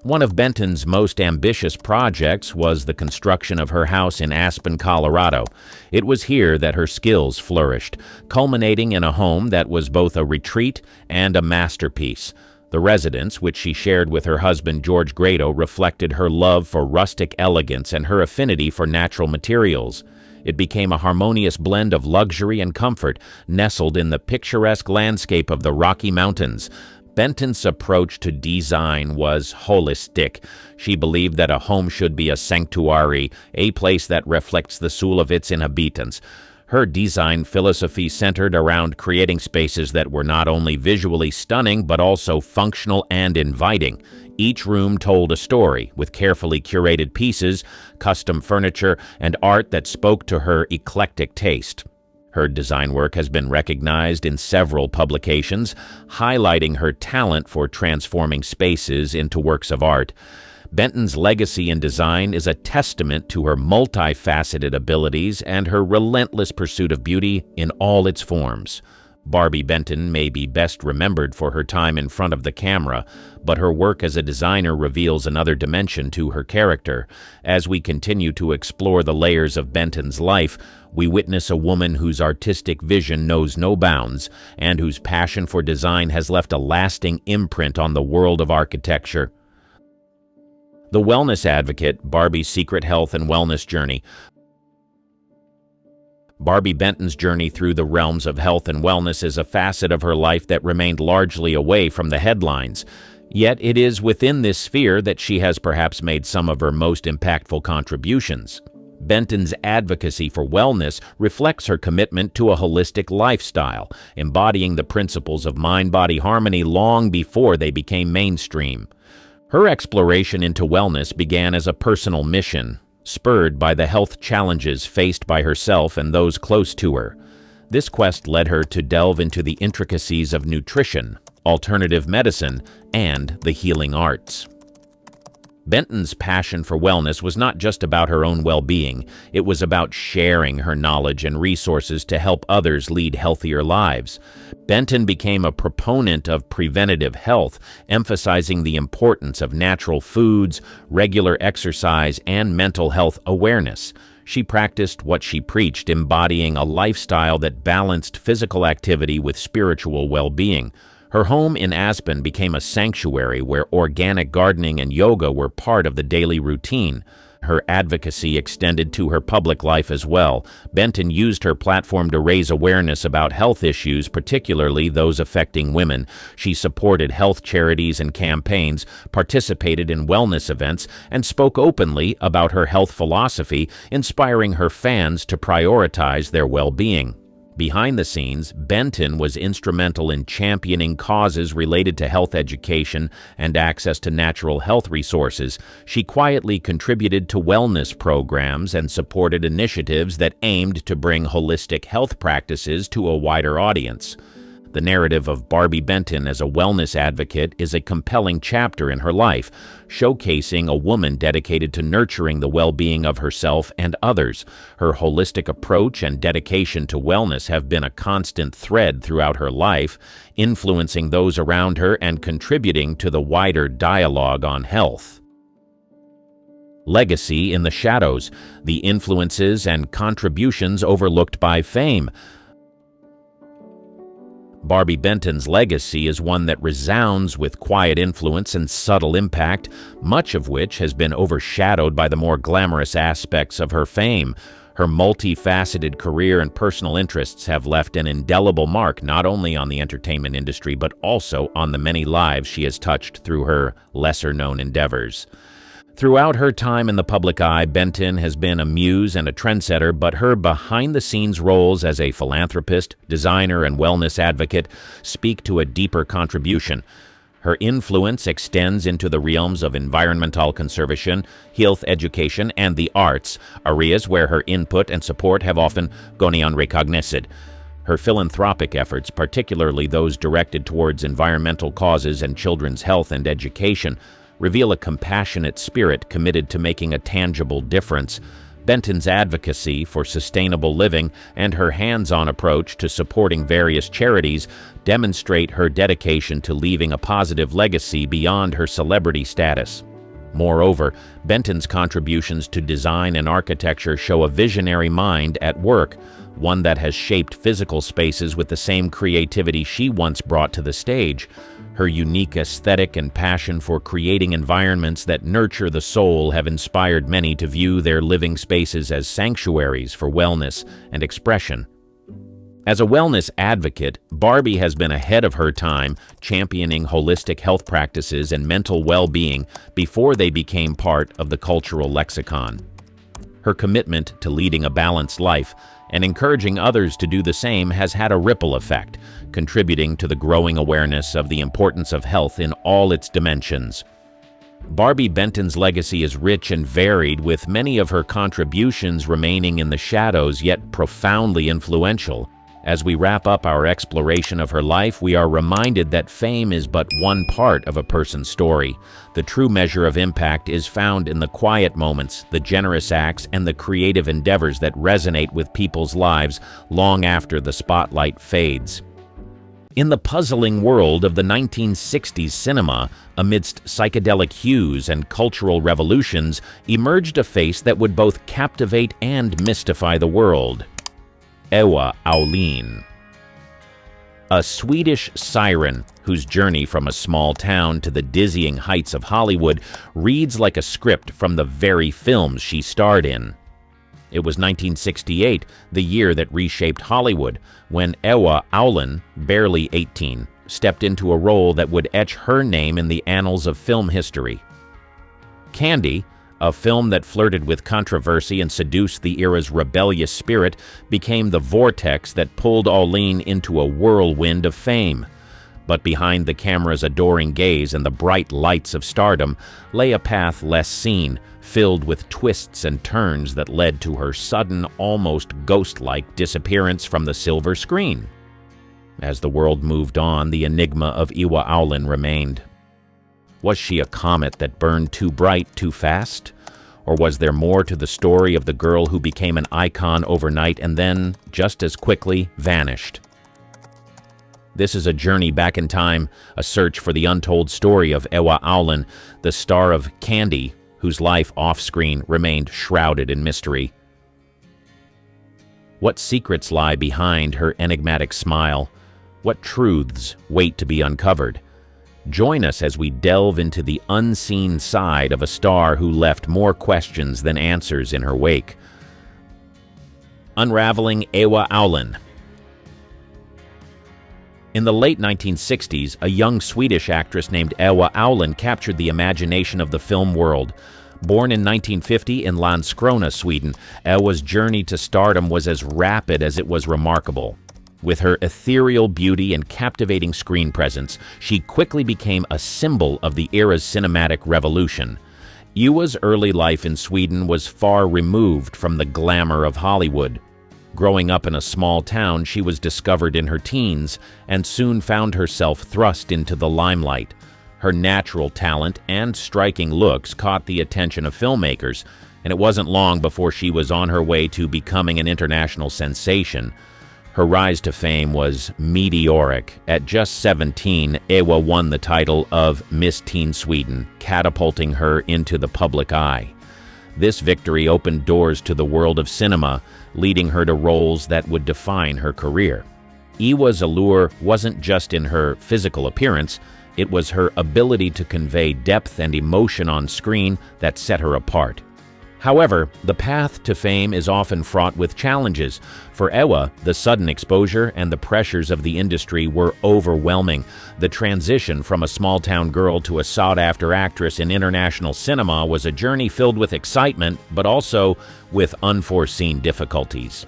One of Benton's most ambitious projects was the construction of her house in Aspen, Colorado. It was here that her skills flourished, culminating in a home that was both a retreat and a masterpiece. The residence, which she shared with her husband George Grado, reflected her love for rustic elegance and her affinity for natural materials. It became a harmonious blend of luxury and comfort, nestled in the picturesque landscape of the Rocky Mountains. Benton's approach to design was holistic. She believed that a home should be a sanctuary, a place that reflects the soul of its inhabitants. Her design philosophy centered around creating spaces that were not only visually stunning but also functional and inviting. Each room told a story, with carefully curated pieces, custom furniture, and art that spoke to her eclectic taste. Her design work has been recognized in several publications, highlighting her talent for transforming spaces into works of art. Benton's legacy in design is a testament to her multifaceted abilities and her relentless pursuit of beauty in all its forms. Barbie Benton may be best remembered for her time in front of the camera, but her work as a designer reveals another dimension to her character. As we continue to explore the layers of Benton's life, we witness a woman whose artistic vision knows no bounds and whose passion for design has left a lasting imprint on the world of architecture. The Wellness Advocate, Barbie's Secret Health and Wellness Journey. Barbie Benton's journey through the realms of health and wellness is a facet of her life that remained largely away from the headlines. Yet it is within this sphere that she has perhaps made some of her most impactful contributions. Benton's advocacy for wellness reflects her commitment to a holistic lifestyle, embodying the principles of mind-body harmony long before they became mainstream. Her exploration into wellness began as a personal mission, spurred by the health challenges faced by herself and those close to her. This quest led her to delve into the intricacies of nutrition, alternative medicine, and the healing arts. Benton's passion for wellness was not just about her own well-being, it was about sharing her knowledge and resources to help others lead healthier lives. Benton became a proponent of preventative health, emphasizing the importance of natural foods, regular exercise, and mental health awareness. She practiced what she preached, embodying a lifestyle that balanced physical activity with spiritual well-being. Her home in Aspen became a sanctuary where organic gardening and yoga were part of the daily routine. Her advocacy extended to her public life as well. Benton used her platform to raise awareness about health issues, particularly those affecting women. She supported health charities and campaigns, participated in wellness events, and spoke openly about her health philosophy, inspiring her fans to prioritize their well-being. Behind the scenes, Benton was instrumental in championing causes related to health education and access to natural health resources. She quietly contributed to wellness programs and supported initiatives that aimed to bring holistic health practices to a wider audience. The narrative of Barbie Benton as a wellness advocate is a compelling chapter in her life, showcasing a woman dedicated to nurturing the well-being of herself and others. Her holistic approach and dedication to wellness have been a constant thread throughout her life, influencing those around her and contributing to the wider dialogue on health. Legacy in the shadows, the influences and contributions overlooked by fame. Barbie Benton's legacy is one that resounds with quiet influence and subtle impact, much of which has been overshadowed by the more glamorous aspects of her fame. Her multifaceted career and personal interests have left an indelible mark not only on the entertainment industry but also on the many lives she has touched through her lesser-known endeavors. Throughout her time in the public eye, Benton has been a muse and a trendsetter, but her behind-the-scenes roles as a philanthropist, designer, and wellness advocate speak to a deeper contribution. Her influence extends into the realms of environmental conservation, health education, and the arts, areas where her input and support have often gone unrecognized. Her philanthropic efforts, particularly those directed towards environmental causes and children's health and education, reveal a compassionate spirit committed to making a tangible difference. Benton's advocacy for sustainable living and her hands-on approach to supporting various charities demonstrate her dedication to leaving a positive legacy beyond her celebrity status. Moreover, Benton's contributions to design and architecture show a visionary mind at work, one that has shaped physical spaces with the same creativity she once brought to the stage. Her unique aesthetic and passion for creating environments that nurture the soul have inspired many to view their living spaces as sanctuaries for wellness and expression. As a wellness advocate, Barbie has been ahead of her time, championing holistic health practices and mental well-being before they became part of the cultural lexicon. Her commitment to leading a balanced life and encouraging others to do the same has had a ripple effect, contributing to the growing awareness of the importance of health in all its dimensions. Barbie Benton's legacy is rich and varied, with many of her contributions remaining in the shadows yet profoundly influential. As we wrap up our exploration of her life, we are reminded that fame is but one part of a person's story. The true measure of impact is found in the quiet moments, the generous acts, and the creative endeavors that resonate with people's lives long after the spotlight fades. In the puzzling world of the 1960s cinema, amidst psychedelic hues and cultural revolutions, emerged a face that would both captivate and mystify the world. Ewa Aulin. A Swedish siren whose journey from a small town to the dizzying heights of Hollywood reads like a script from the very films she starred in. It was 1968, the year that reshaped Hollywood, when Ewa Aulin, barely 18, stepped into a role that would etch her name in the annals of film history. Candy, a film that flirted with controversy and seduced the era's rebellious spirit, became the vortex that pulled Aulin into a whirlwind of fame. But behind the camera's adoring gaze and the bright lights of stardom lay a path less seen, filled with twists and turns that led to her sudden, almost ghost-like disappearance from the silver screen. As the world moved on, the enigma of Ewa Aulin remained. Was she a comet that burned too bright, too fast? Or was there more to the story of the girl who became an icon overnight and then, just as quickly, vanished? This is a journey back in time, a search for the untold story of Ewa Aulin, the star of Candy, whose life off-screen remained shrouded in mystery. What secrets lie behind her enigmatic smile? What truths wait to be uncovered? Join us as we delve into the unseen side of a star who left more questions than answers in her wake. Unraveling Ewa Aulin. In the late 1960s, a young Swedish actress named Ewa Aulin captured the imagination of the film world. Born in 1950 in Landskrona, Sweden, Ewa's journey to stardom was as rapid as it was remarkable. With her ethereal beauty and captivating screen presence, she quickly became a symbol of the era's cinematic revolution. Ewa's early life in Sweden was far removed from the glamour of Hollywood. Growing up in a small town, she was discovered in her teens and soon found herself thrust into the limelight. Her natural talent and striking looks caught the attention of filmmakers, and it wasn't long before she was on her way to becoming an international sensation. Her rise to fame was meteoric. At just 17, Ewa won the title of Miss Teen Sweden, catapulting her into the public eye. This victory opened doors to the world of cinema, leading her to roles that would define her career. Ewa's allure wasn't just in her physical appearance, it was her ability to convey depth and emotion on screen that set her apart. However, the path to fame is often fraught with challenges. For Ewa, the sudden exposure and the pressures of the industry were overwhelming. The transition from a small-town girl to a sought-after actress in international cinema was a journey filled with excitement, but also with unforeseen difficulties.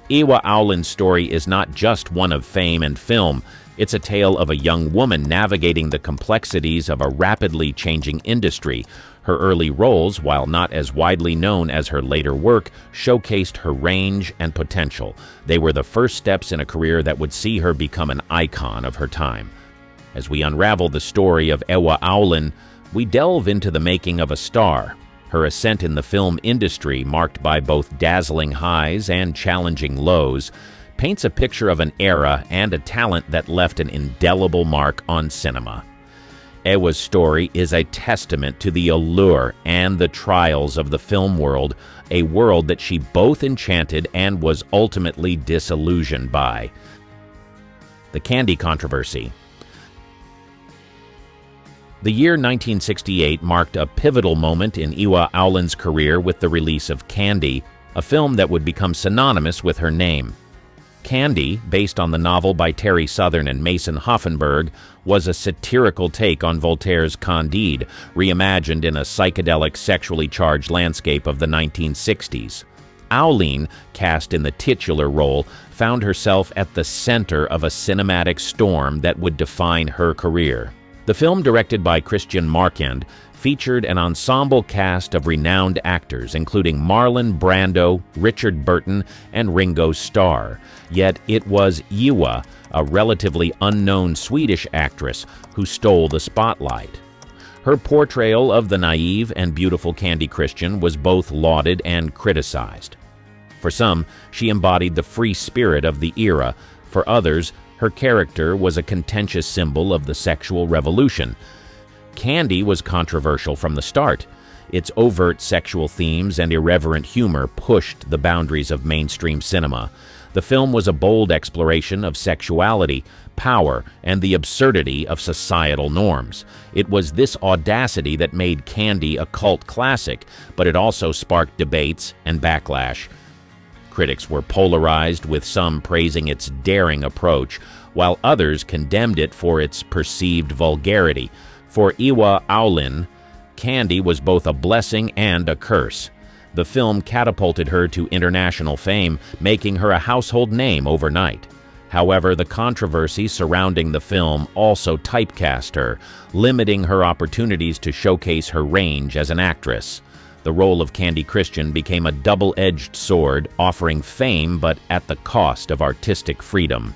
Ewa Aulin's story is not just one of fame and film. It's a tale of a young woman navigating the complexities of a rapidly changing industry. Her early roles, while not as widely known as her later work, showcased her range and potential. They were the first steps in a career that would see her become an icon of her time. As we unravel the story of Ewa Aulin, we delve into the making of a star. Her ascent in the film industry, marked by both dazzling highs and challenging lows, paints a picture of an era and a talent that left an indelible mark on cinema. Ewa's story is a testament to the allure and the trials of the film world, a world that she both enchanted and was ultimately disillusioned by. The Candy controversy. The year 1968 marked a pivotal moment in Iwa Aulin's career with the release of Candy, a film that would become synonymous with her name. Candy, based on the novel by Terry Southern and Mason Hoffenberg, was a satirical take on Voltaire's Candide, reimagined in a psychedelic, sexually charged landscape of the 1960s. Aulin, cast in the titular role, found herself at the center of a cinematic storm that would define her career. The film, directed by Christian Marquand, featured an ensemble cast of renowned actors, including Marlon Brando, Richard Burton, and Ringo Starr. Yet it was Iwa, a relatively unknown Swedish actress, who stole the spotlight. Her portrayal of the naive and beautiful Candy Christian was both lauded and criticized. For some, she embodied the free spirit of the era. For others, her character was a contentious symbol of the sexual revolution. Candy was controversial from the start. Its overt sexual themes and irreverent humor pushed the boundaries of mainstream cinema. The film was a bold exploration of sexuality, power, and the absurdity of societal norms. It was this audacity that made Candy a cult classic, but it also sparked debates and backlash. Critics were polarized, with some praising its daring approach, while others condemned it for its perceived vulgarity. For Iwa Aulin, Candy was both a blessing and a curse. The film catapulted her to international fame, making her a household name overnight. However, the controversy surrounding the film also typecast her, limiting her opportunities to showcase her range as an actress. The role of Candy Christian became a double-edged sword, offering fame but at the cost of artistic freedom.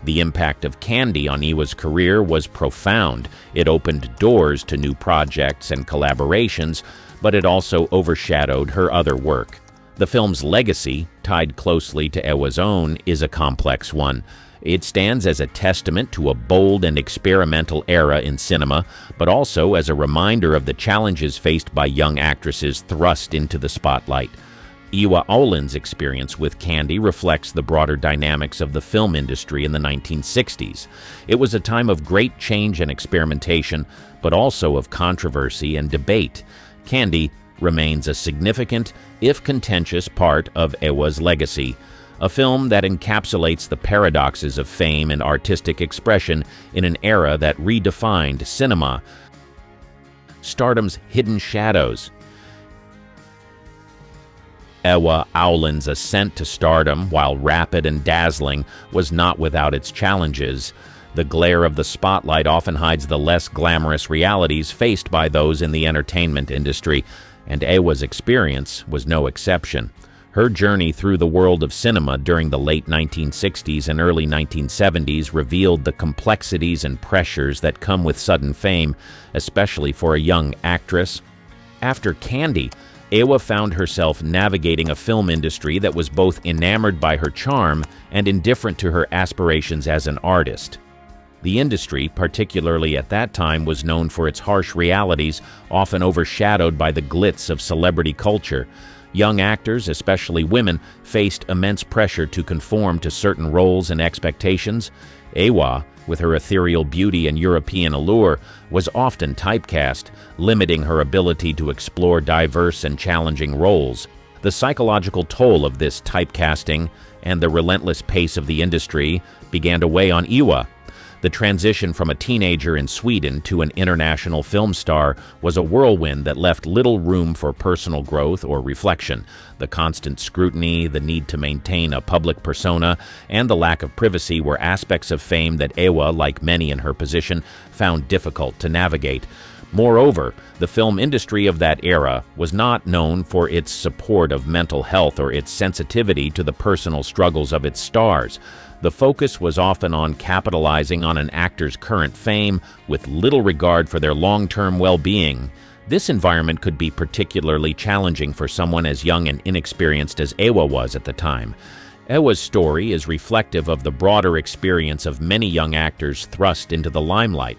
The impact of Candy on Iwa's career was profound. It opened doors to new projects and collaborations, but it also overshadowed her other work. The film's legacy, tied closely to Ewa's own, is a complex one. It stands as a testament to a bold and experimental era in cinema, but also as a reminder of the challenges faced by young actresses thrust into the spotlight. Iwa Aulin's experience with Candy reflects the broader dynamics of the film industry in the 1960s. It was a time of great change and experimentation, but also of controversy and debate. Candy remains a significant, if contentious, part of Ewa's legacy, a film that encapsulates the paradoxes of fame and artistic expression in an era that redefined cinema. Stardom's hidden shadows. Iwa Aulin's ascent to stardom, while rapid and dazzling, was not without its challenges. The glare of the spotlight often hides the less glamorous realities faced by those in the entertainment industry, and Iwa's experience was no exception. Her journey through the world of cinema during the late 1960s and early 1970s revealed the complexities and pressures that come with sudden fame, especially for a young actress. After Candy, Iwa found herself navigating a film industry that was both enamored by her charm and indifferent to her aspirations as an artist. The industry, particularly at that time, was known for its harsh realities, often overshadowed by the glitz of celebrity culture. Young actors, especially women, faced immense pressure to conform to certain roles and expectations. Iwa, with her ethereal beauty and European allure, was often typecast, limiting her ability to explore diverse and challenging roles. The psychological toll of this typecasting and the relentless pace of the industry began to weigh on Iwa. The transition from a teenager in Sweden to an international film star was a whirlwind that left little room for personal growth or reflection. The constant scrutiny, the need to maintain a public persona, and the lack of privacy were aspects of fame that Iwa, like many in her position, found difficult to navigate. Moreover, the film industry of that era was not known for its support of mental health or its sensitivity to the personal struggles of its stars. The focus was often on capitalizing on an actor's current fame with little regard for their long-term well-being. This environment could be particularly challenging for someone as young and inexperienced as Iwa was at the time. Iwa's story is reflective of the broader experience of many young actors thrust into the limelight.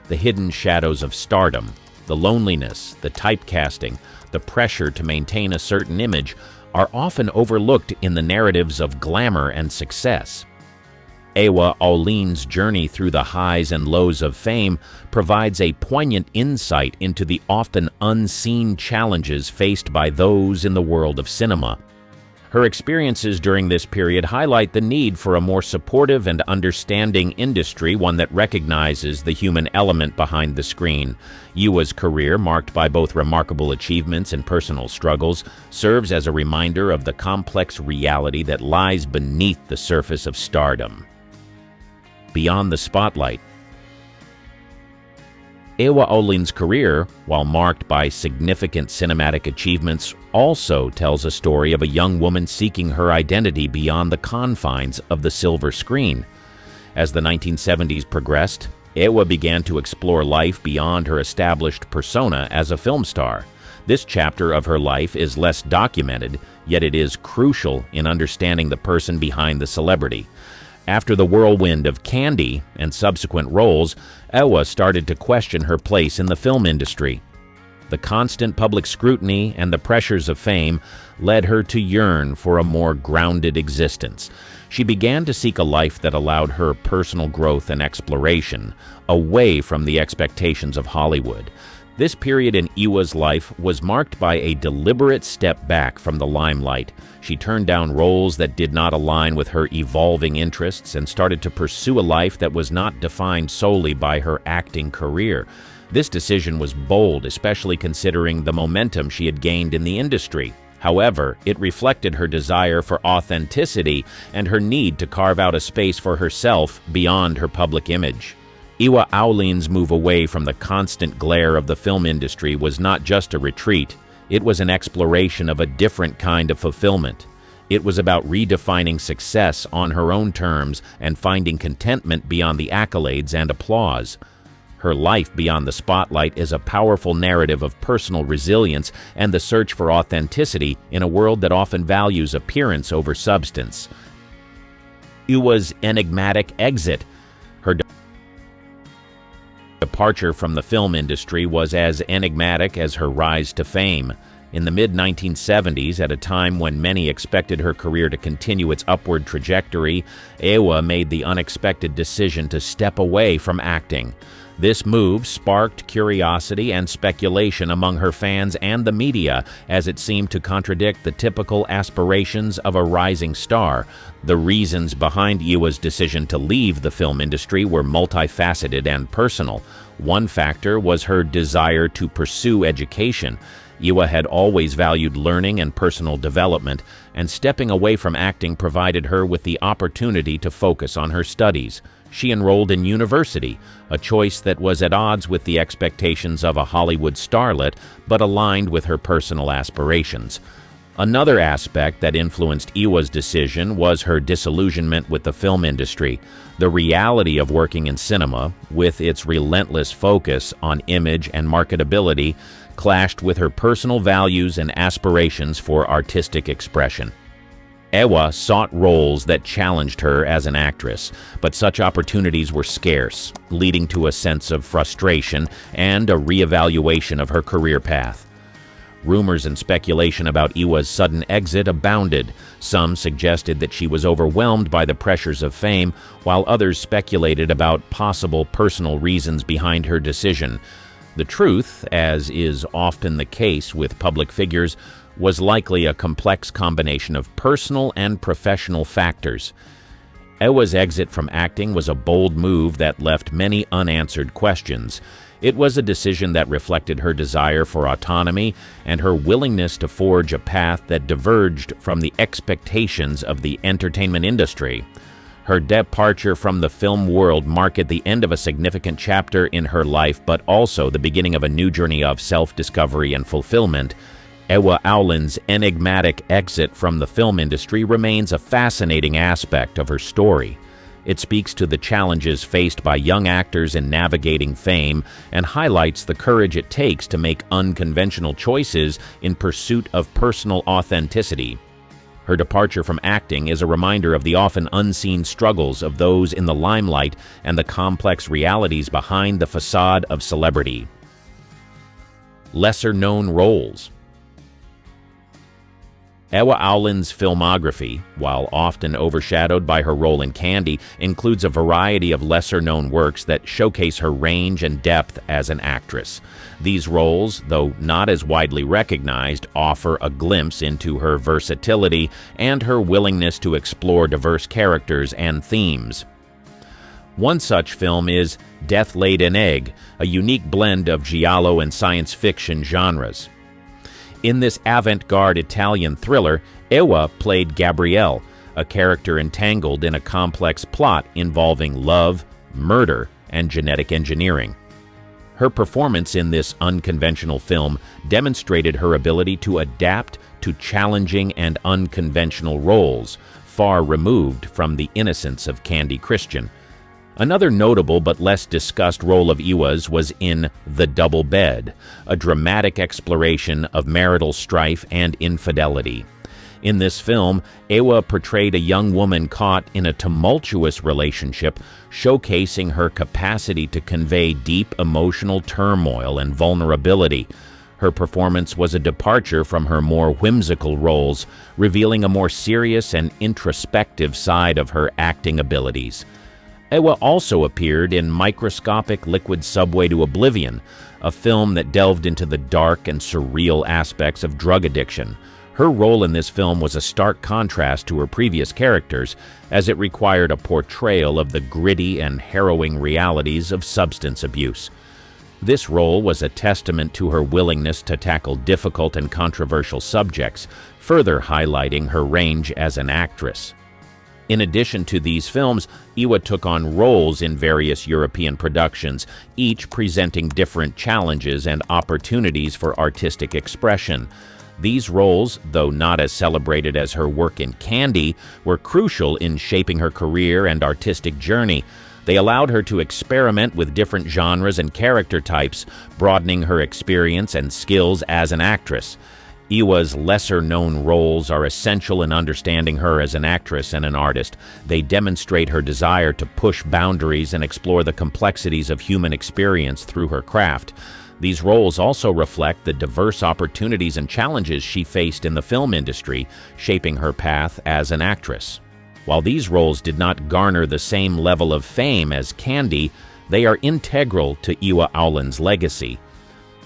The hidden shadows of stardom, the loneliness, the typecasting, the pressure to maintain a certain image are often overlooked in the narratives of glamour and success. Ewa Aulin's journey through the highs and lows of fame provides a poignant insight into the often unseen challenges faced by those in the world of cinema. Her experiences during this period highlight the need for a more supportive and understanding industry, one that recognizes the human element behind the screen. Ewa's career, marked by both remarkable achievements and personal struggles, serves as a reminder of the complex reality that lies beneath the surface of stardom. Beyond the spotlight. Ewa Aulin's career, while marked by significant cinematic achievements, also tells a story of a young woman seeking her identity beyond the confines of the silver screen. As the 1970s progressed, Ewa began to explore life beyond her established persona as a film star. This chapter of her life is less documented, yet it is crucial in understanding the person behind the celebrity. After the whirlwind of Candy and subsequent roles, Ewa started to question her place in the film industry. The constant public scrutiny and the pressures of fame led her to yearn for a more grounded existence. She began to seek a life that allowed her personal growth and exploration, away from the expectations of Hollywood. This period in Ewa's life was marked by a deliberate step back from the limelight. She turned down roles that did not align with her evolving interests and started to pursue a life that was not defined solely by her acting career. This decision was bold, especially considering the momentum she had gained in the industry. However, it reflected her desire for authenticity and her need to carve out a space for herself beyond her public image. Ewa Aulin's move away from the constant glare of the film industry was not just a retreat, it was an exploration of a different kind of fulfillment. It was about redefining success on her own terms and finding contentment beyond the accolades and applause. Her life beyond the spotlight is a powerful narrative of personal resilience and the search for authenticity in a world that often values appearance over substance. Ewa's enigmatic exit. Her departure from the film industry was as enigmatic as her rise to fame. In the mid-1970s, at a time when many expected her career to continue its upward trajectory, Ewa made the unexpected decision to step away from acting. This move sparked curiosity and speculation among her fans and the media, as it seemed to contradict the typical aspirations of a rising star. The reasons behind Ewa's decision to leave the film industry were multifaceted and personal. One factor was her desire to pursue education. Ewa had always valued learning and personal development, and stepping away from acting provided her with the opportunity to focus on her studies. She enrolled in university, a choice that was at odds with the expectations of a Hollywood starlet, but aligned with her personal aspirations. Another aspect that influenced Ewa's decision was her disillusionment with the film industry. The reality of working in cinema, with its relentless focus on image and marketability, clashed with her personal values and aspirations for artistic expression. Ewa sought roles that challenged her as an actress, but such opportunities were scarce, leading to a sense of frustration and a reevaluation of her career path. Rumors and speculation about Ewa's sudden exit abounded. Some suggested that she was overwhelmed by the pressures of fame, while others speculated about possible personal reasons behind her decision. The truth, as is often the case with public figures, was likely a complex combination of personal and professional factors. Ewa's exit from acting was a bold move that left many unanswered questions. It was a decision that reflected her desire for autonomy and her willingness to forge a path that diverged from the expectations of the entertainment industry. Her departure from the film world marked the end of a significant chapter in her life, but also the beginning of a new journey of self-discovery and fulfillment. Ewa Aulin's enigmatic exit from the film industry remains a fascinating aspect of her story. It speaks to the challenges faced by young actors in navigating fame and highlights the courage it takes to make unconventional choices in pursuit of personal authenticity. Her departure from acting is a reminder of the often unseen struggles of those in the limelight and the complex realities behind the facade of celebrity. Lesser-known roles. Ewa Owlin's filmography, while often overshadowed by her role in Candy, includes a variety of lesser-known works that showcase her range and depth as an actress. These roles, though not as widely recognized, offer a glimpse into her versatility and her willingness to explore diverse characters and themes. One such film is Death Laid an Egg, a unique blend of giallo and science fiction genres. In this avant-garde Italian thriller, Ewa played Gabrielle, a character entangled in a complex plot involving love, murder, and genetic engineering. Her performance in this unconventional film demonstrated her ability to adapt to challenging and unconventional roles, far removed from the innocence of Candy Christian. Another notable but less discussed role of Ewa's was in The Double Bed, a dramatic exploration of marital strife and infidelity. In this film, Ewa portrayed a young woman caught in a tumultuous relationship, showcasing her capacity to convey deep emotional turmoil and vulnerability. Her performance was a departure from her more whimsical roles, revealing a more serious and introspective side of her acting abilities. Ewa also appeared in Microscopic Liquid Subway to Oblivion, a film that delved into the dark and surreal aspects of drug addiction. Her role in this film was a stark contrast to her previous characters, as it required a portrayal of the gritty and harrowing realities of substance abuse. This role was a testament to her willingness to tackle difficult and controversial subjects, further highlighting her range as an actress. In addition to these films, Ewa took on roles in various European productions, each presenting different challenges and opportunities for artistic expression. These roles, though not as celebrated as her work in Candy, were crucial in shaping her career and artistic journey. They allowed her to experiment with different genres and character types, broadening her experience and skills as an actress. Ewa's lesser-known roles are essential in understanding her as an actress and an artist. They demonstrate her desire to push boundaries and explore the complexities of human experience through her craft. These roles also reflect the diverse opportunities and challenges she faced in the film industry, shaping her path as an actress. While these roles did not garner the same level of fame as Candy, they are integral to Ewa Owlin's legacy.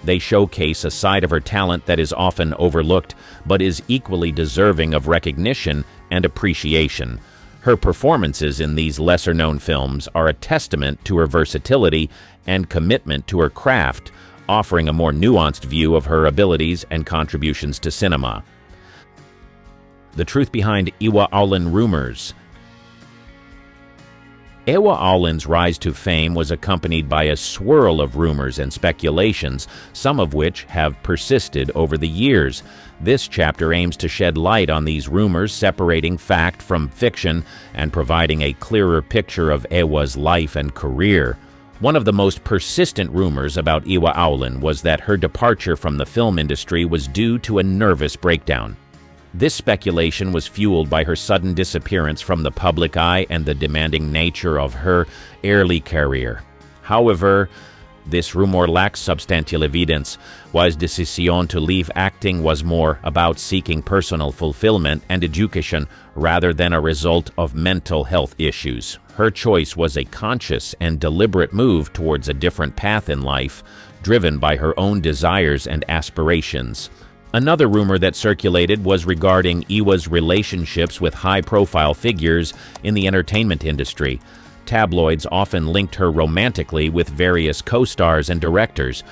They showcase a side of her talent that is often overlooked, but is equally deserving of recognition and appreciation. Her performances in these lesser-known films are a testament to her versatility and commitment to her craft, offering a more nuanced view of her abilities and contributions to cinema. The truth behind Ewa Owlin rumors. Ewa Owlin's rise to fame was accompanied by a swirl of rumors and speculations, some of which have persisted over the years. This chapter aims to shed light on these rumors, separating fact from fiction and providing a clearer picture of Ewa's life and career. One of the most persistent rumors about Ewa Owlin was that her departure from the film industry was due to a nervous breakdown. This speculation was fueled by her sudden disappearance from the public eye and the demanding nature of her early career. However, this rumor lacks substantial evidence. Wa's decision to leave acting was more about seeking personal fulfillment and education rather than a result of mental health issues. Her choice was a conscious and deliberate move towards a different path in life, driven by her own desires and aspirations. Another rumor that circulated was regarding Ewa's relationships with high-profile figures in the entertainment industry. Tabloids often linked her romantically with various co-stars and directors.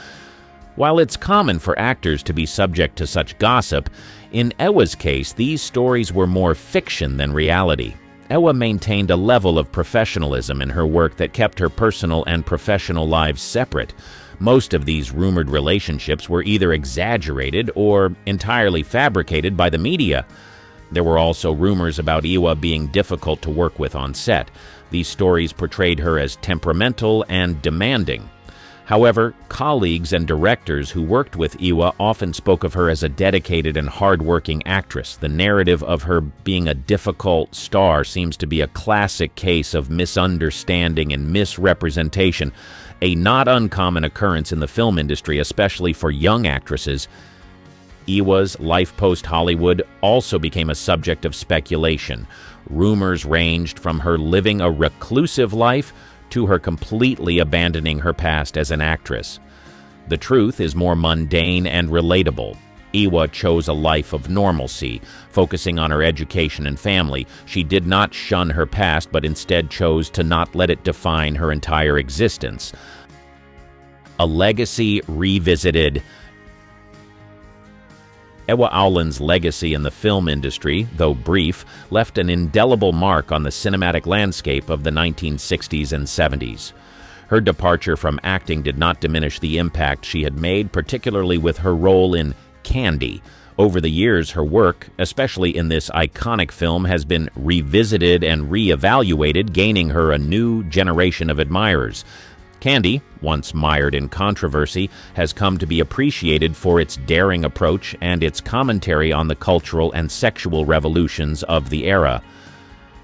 While it's common for actors to be subject to such gossip, in Ewa's case, these stories were more fiction than reality. Ewa maintained a level of professionalism in her work that kept her personal and professional lives separate. Most of these rumored relationships were either exaggerated or entirely fabricated by the media. There were also rumors about Ewa being difficult to work with on set. These stories portrayed her as temperamental and demanding. However, colleagues and directors who worked with Iwa often spoke of her as a dedicated and hard-working actress. The narrative of her being a difficult star seems to be a classic case of misunderstanding and misrepresentation, a not uncommon occurrence in the film industry, especially for young actresses. Iwa's life post-Hollywood also became a subject of speculation. Rumors ranged from her living a reclusive life to her completely abandoning her past as an actress. The truth is more mundane and relatable. Iwa chose a life of normalcy, focusing on her education and family. She did not shun her past, but instead chose to not let it define her entire existence. A legacy revisited. Ewa Owlin's legacy in the film industry, though brief, left an indelible mark on the cinematic landscape of the 1960s and 70s. Her departure from acting did not diminish the impact she had made, particularly with her role in Candy. Over the years, her work, especially in this iconic film, has been revisited and re-evaluated, gaining her a new generation of admirers. Candy, once mired in controversy, has come to be appreciated for its daring approach and its commentary on the cultural and sexual revolutions of the era.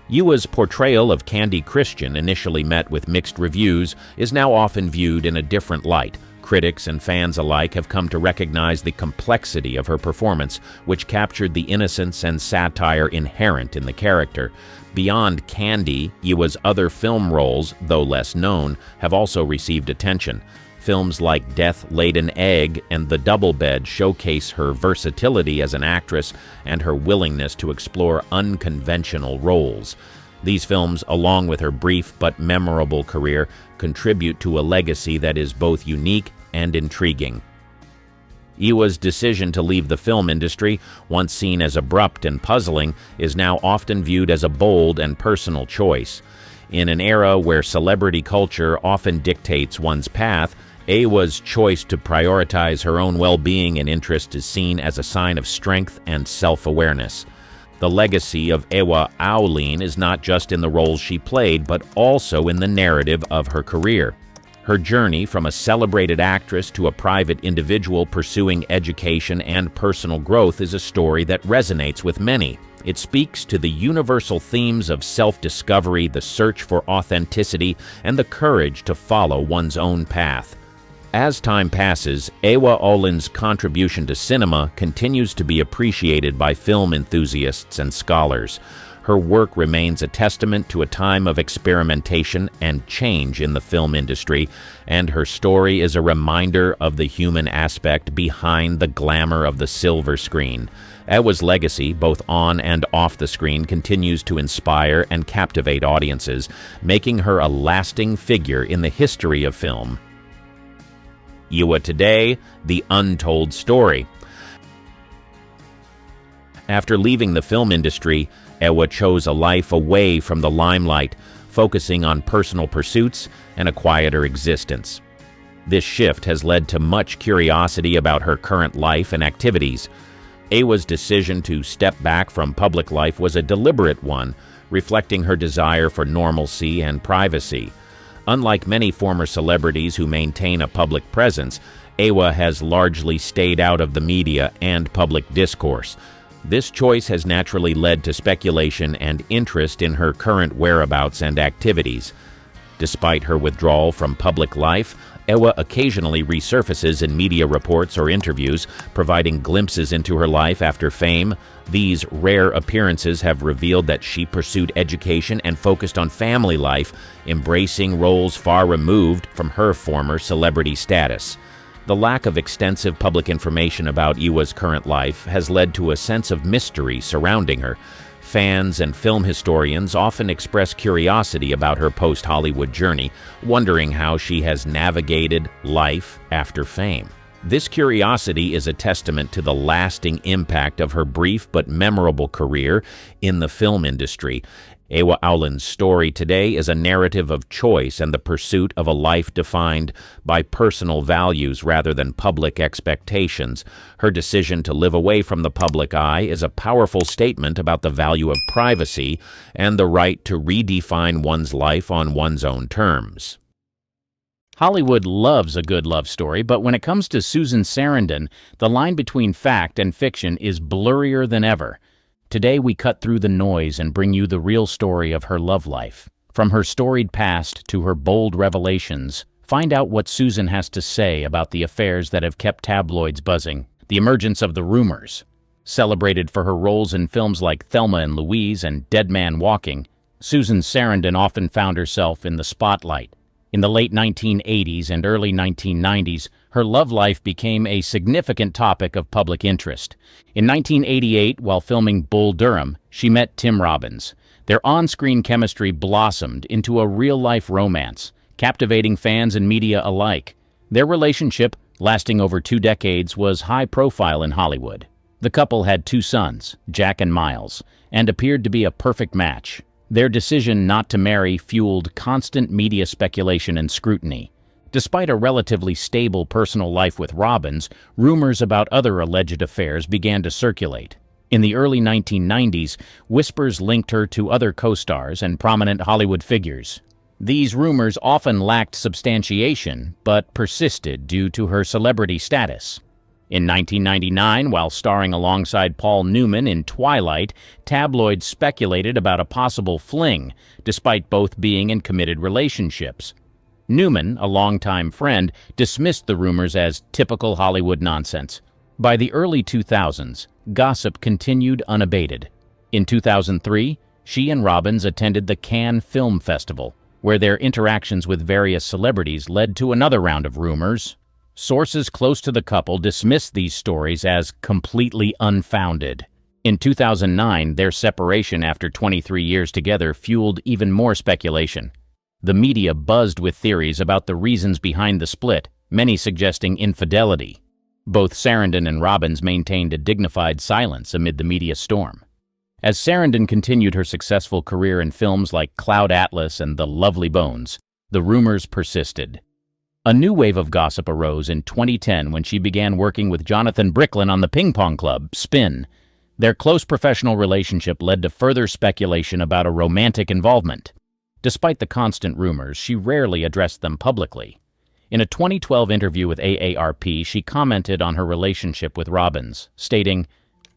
Iwa's portrayal of Candy Christian, initially met with mixed reviews, is now often viewed in a different light. Critics and fans alike have come to recognize the complexity of her performance, which captured the innocence and satire inherent in the character. Beyond Candy, Iwa's other film roles, though less known, have also received attention. Films like Death Laid an Egg and The Double Bed showcase her versatility as an actress and her willingness to explore unconventional roles. These films, along with her brief but memorable career, contribute to a legacy that is both unique and intriguing. Iwa's decision to leave the film industry, once seen as abrupt and puzzling, is now often viewed as a bold and personal choice. In an era where celebrity culture often dictates one's path, Iwa's choice to prioritize her own well-being and interest is seen as a sign of strength and self-awareness. The legacy of Ewa Owlin is not just in the roles she played, but also in the narrative of her career. Her journey from a celebrated actress to a private individual pursuing education and personal growth is a story that resonates with many. It speaks to the universal themes of self-discovery, the search for authenticity, and the courage to follow one's own path. As time passes, Ewa Owlin's contribution to cinema continues to be appreciated by film enthusiasts and scholars. Her work remains a testament to a time of experimentation and change in the film industry, and her story is a reminder of the human aspect behind the glamour of the silver screen. Ewa's legacy, both on and off the screen, continues to inspire and captivate audiences, making her a lasting figure in the history of film. Iwa today, the untold story. After leaving the film industry, Ewa chose a life away from the limelight, focusing on personal pursuits and a quieter existence. This shift has led to much curiosity about her current life and activities. Ewa's decision to step back from public life was a deliberate one, reflecting her desire for normalcy and privacy. Unlike many former celebrities who maintain a public presence, Ewa has largely stayed out of the media and public discourse. This choice has naturally led to speculation and interest in her current whereabouts and activities. Despite her withdrawal from public life, Ewa occasionally resurfaces in media reports or interviews, providing glimpses into her life after fame. These rare appearances have revealed that she pursued education and focused on family life, embracing roles far removed from her former celebrity status. The lack of extensive public information about Ewa's current life has led to a sense of mystery surrounding her. Fans and film historians often express curiosity about her post-Hollywood journey, wondering how she has navigated life after fame. This curiosity is a testament to the lasting impact of her brief but memorable career in the film industry. Ewa Owlin's story today is a narrative of choice and the pursuit of a life defined by personal values rather than public expectations. Her decision to live away from the public eye is a powerful statement about the value of privacy and the right to redefine one's life on one's own terms. Hollywood loves a good love story, but when it comes to Susan Sarandon, the line between fact and fiction is blurrier than ever. Today we cut through the noise and bring you the real story of her love life. From her storied past to her bold revelations, find out what Susan has to say about the affairs that have kept tabloids buzzing, the emergence of the rumors. Celebrated for her roles in films like Thelma and Louise and Dead Man Walking, Susan Sarandon often found herself in the spotlight. In the late 1980s and early 1990s, her love life became a significant topic of public interest. In 1988, while filming Bull Durham, she met Tim Robbins. Their on-screen chemistry blossomed into a real-life romance, captivating fans and media alike. Their relationship, lasting over 2 decades, was high-profile in Hollywood. The couple had 2 sons, Jack and Miles, and appeared to be a perfect match. Their decision not to marry fueled constant media speculation and scrutiny. Despite a relatively stable personal life with Robbins, rumors about other alleged affairs began to circulate. In the early 1990s, whispers linked her to other co-stars and prominent Hollywood figures. These rumors often lacked substantiation, but persisted due to her celebrity status. In 1999, while starring alongside Paul Newman in Twilight, tabloids speculated about a possible fling, despite both being in committed relationships. Newman, a longtime friend, dismissed the rumors as typical Hollywood nonsense. By the early 2000s, gossip continued unabated. In 2003, she and Robbins attended the Cannes Film Festival, where their interactions with various celebrities led to another round of rumors. Sources close to the couple dismissed these stories as completely unfounded. In 2009, their separation after 23 years together fueled even more speculation. The media buzzed with theories about the reasons behind the split, many suggesting infidelity. Both Sarandon and Robbins maintained a dignified silence amid the media storm. As Sarandon continued her successful career in films like Cloud Atlas and The Lovely Bones, the rumors persisted. A new wave of gossip arose in 2010 when she began working with Jonathan Bricklin on the ping pong club, Spin. Their close professional relationship led to further speculation about a romantic involvement. Despite the constant rumors, she rarely addressed them publicly. In a 2012 interview with AARP, she commented on her relationship with Robbins, stating,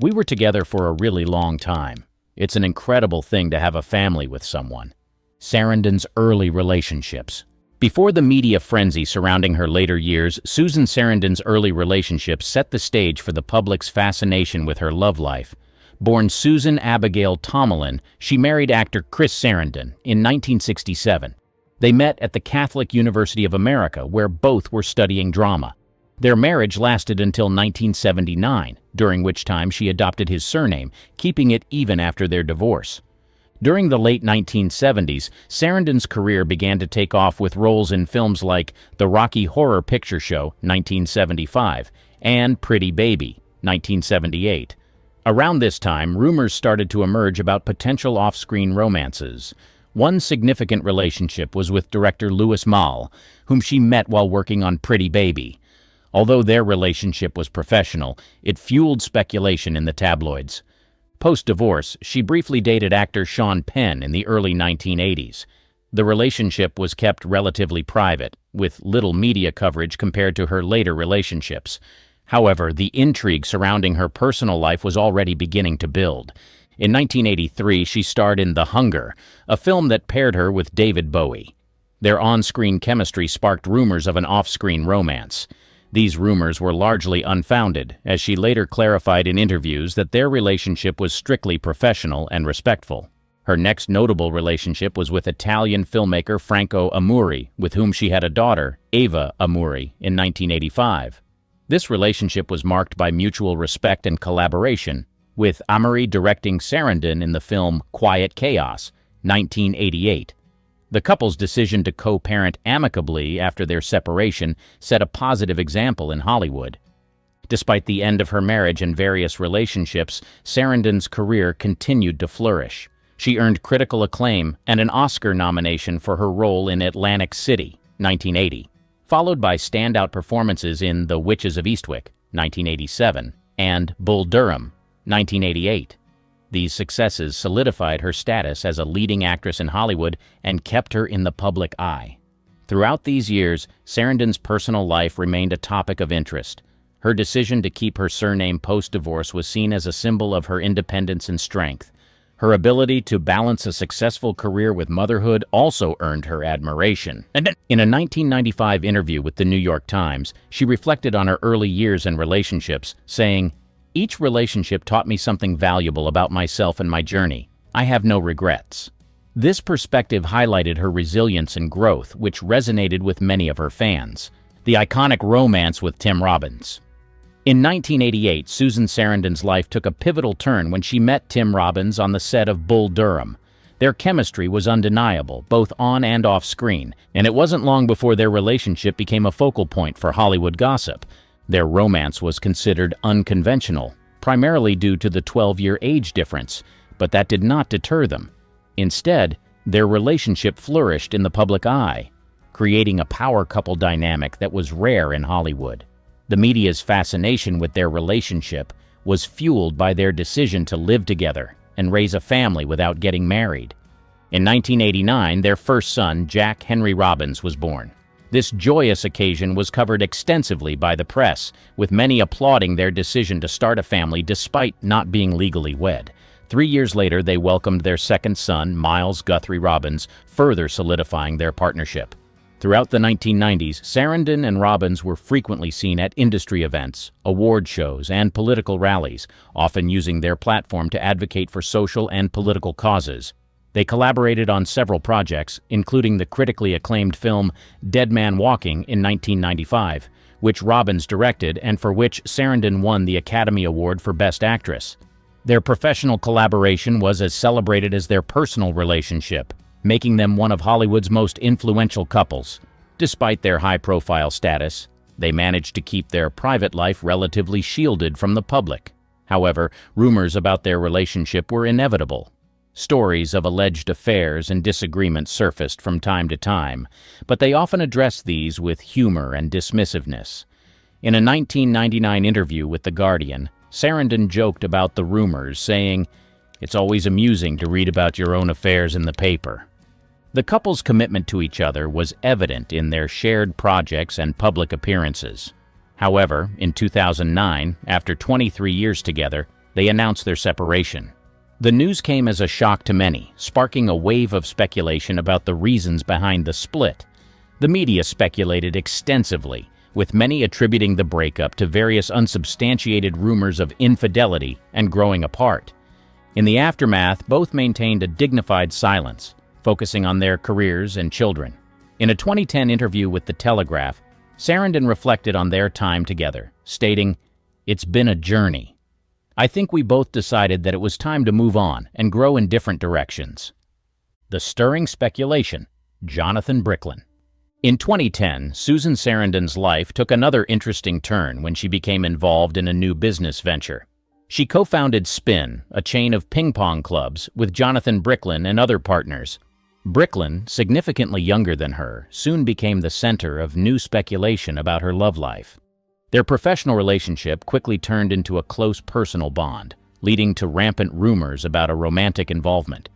"We were together for a really long time. It's an incredible thing to have a family with someone." Sarandon's early relationships. Before the media frenzy surrounding her later years, Susan Sarandon's early relationships set the stage for the public's fascination with her love life. Born Susan Abigail Tomlin, she married actor Chris Sarandon in 1967. They met at the Catholic University of America, where both were studying drama. Their marriage lasted until 1979, during which time she adopted his surname, keeping it even after their divorce. During the late 1970s, Sarandon's career began to take off with roles in films like The Rocky Horror Picture Show, 1975, and Pretty Baby, 1978. Around this time, rumors started to emerge about potential off-screen romances. One significant relationship was with director Louis Malle, whom she met while working on Pretty Baby. Although their relationship was professional, it fueled speculation in the tabloids. Post-divorce, she briefly dated actor Sean Penn in the early 1980s. The relationship was kept relatively private, with little media coverage compared to her later relationships. However, the intrigue surrounding her personal life was already beginning to build. In 1983, she starred in The Hunger, a film that paired her with David Bowie. Their on-screen chemistry sparked rumors of an off-screen romance. These rumors were largely unfounded, as she later clarified in interviews that their relationship was strictly professional and respectful. Her next notable relationship was with Italian filmmaker Franco Amuri, with whom she had a daughter, Ava Amuri, in 1985. This relationship was marked by mutual respect and collaboration, with Amuri directing Sarandon in the film Quiet Chaos, 1988. The couple's decision to co-parent amicably after their separation set a positive example in Hollywood. Despite the end of her marriage and various relationships, Sarandon's career continued to flourish. She earned critical acclaim and an Oscar nomination for her role in Atlantic City, 1980, followed by standout performances in The Witches of Eastwick, 1987, and Bull Durham, 1988. These successes solidified her status as a leading actress in Hollywood and kept her in the public eye. Throughout these years, Sarandon's personal life remained a topic of interest. Her decision to keep her surname post-divorce was seen as a symbol of her independence and strength. Her ability to balance a successful career with motherhood also earned her admiration. In a 1995 interview with the New York Times, she reflected on her early years and relationships, saying, "Each relationship taught me something valuable about myself and my journey. I have no regrets." This perspective highlighted her resilience and growth, which resonated with many of her fans. The iconic romance with Tim Robbins. In 1988, Susan Sarandon's life took a pivotal turn when she met Tim Robbins on the set of Bull Durham. Their chemistry was undeniable, both on and off screen, and it wasn't long before their relationship became a focal point for Hollywood gossip. Their romance was considered unconventional, primarily due to the 12-year age difference, but that did not deter them. Instead, their relationship flourished in the public eye, creating a power couple dynamic that was rare in Hollywood. The media's fascination with their relationship was fueled by their decision to live together and raise a family without getting married. In 1989, their first son, Jack Henry Robbins, was born. This joyous occasion was covered extensively by the press, with many applauding their decision to start a family despite not being legally wed. 3 years later, they welcomed their second son, Miles Guthrie Robbins, further solidifying their partnership. Throughout the 1990s, Sarandon and Robbins were frequently seen at industry events, award shows, and political rallies, often using their platform to advocate for social and political causes. They collaborated on several projects, including the critically acclaimed film Dead Man Walking in 1995, which Robbins directed and for which Sarandon won the Academy Award for Best Actress. Their professional collaboration was as celebrated as their personal relationship, making them one of Hollywood's most influential couples. Despite their high-profile status, they managed to keep their private life relatively shielded from the public. However, rumors about their relationship were inevitable. Stories of alleged affairs and disagreements surfaced from time to time, but they often addressed these with humor and dismissiveness. In a 1999 interview with The Guardian, Sarandon joked about the rumors, saying, "It's always amusing to read about your own affairs in the paper." The couple's commitment to each other was evident in their shared projects and public appearances. However, in 2009, after 23 years together, they announced their separation. The news came as a shock to many, sparking a wave of speculation about the reasons behind the split. The media speculated extensively, with many attributing the breakup to various unsubstantiated rumors of infidelity and growing apart. In the aftermath, both maintained a dignified silence, focusing on their careers and children. In a 2010 interview with The Telegraph, Sarandon reflected on their time together, stating, "It's been a journey. I think we both decided that it was time to move on and grow in different directions." The stirring speculation, Jonathan Bricklin. In 2010, Susan Sarandon's life took another interesting turn when she became involved in a new business venture. She co-founded Spin, a chain of ping-pong clubs, with Jonathan Bricklin and other partners. Bricklin, significantly younger than her, soon became the center of new speculation about her love life. Their professional relationship quickly turned into a close personal bond, leading to rampant rumors about a romantic involvement.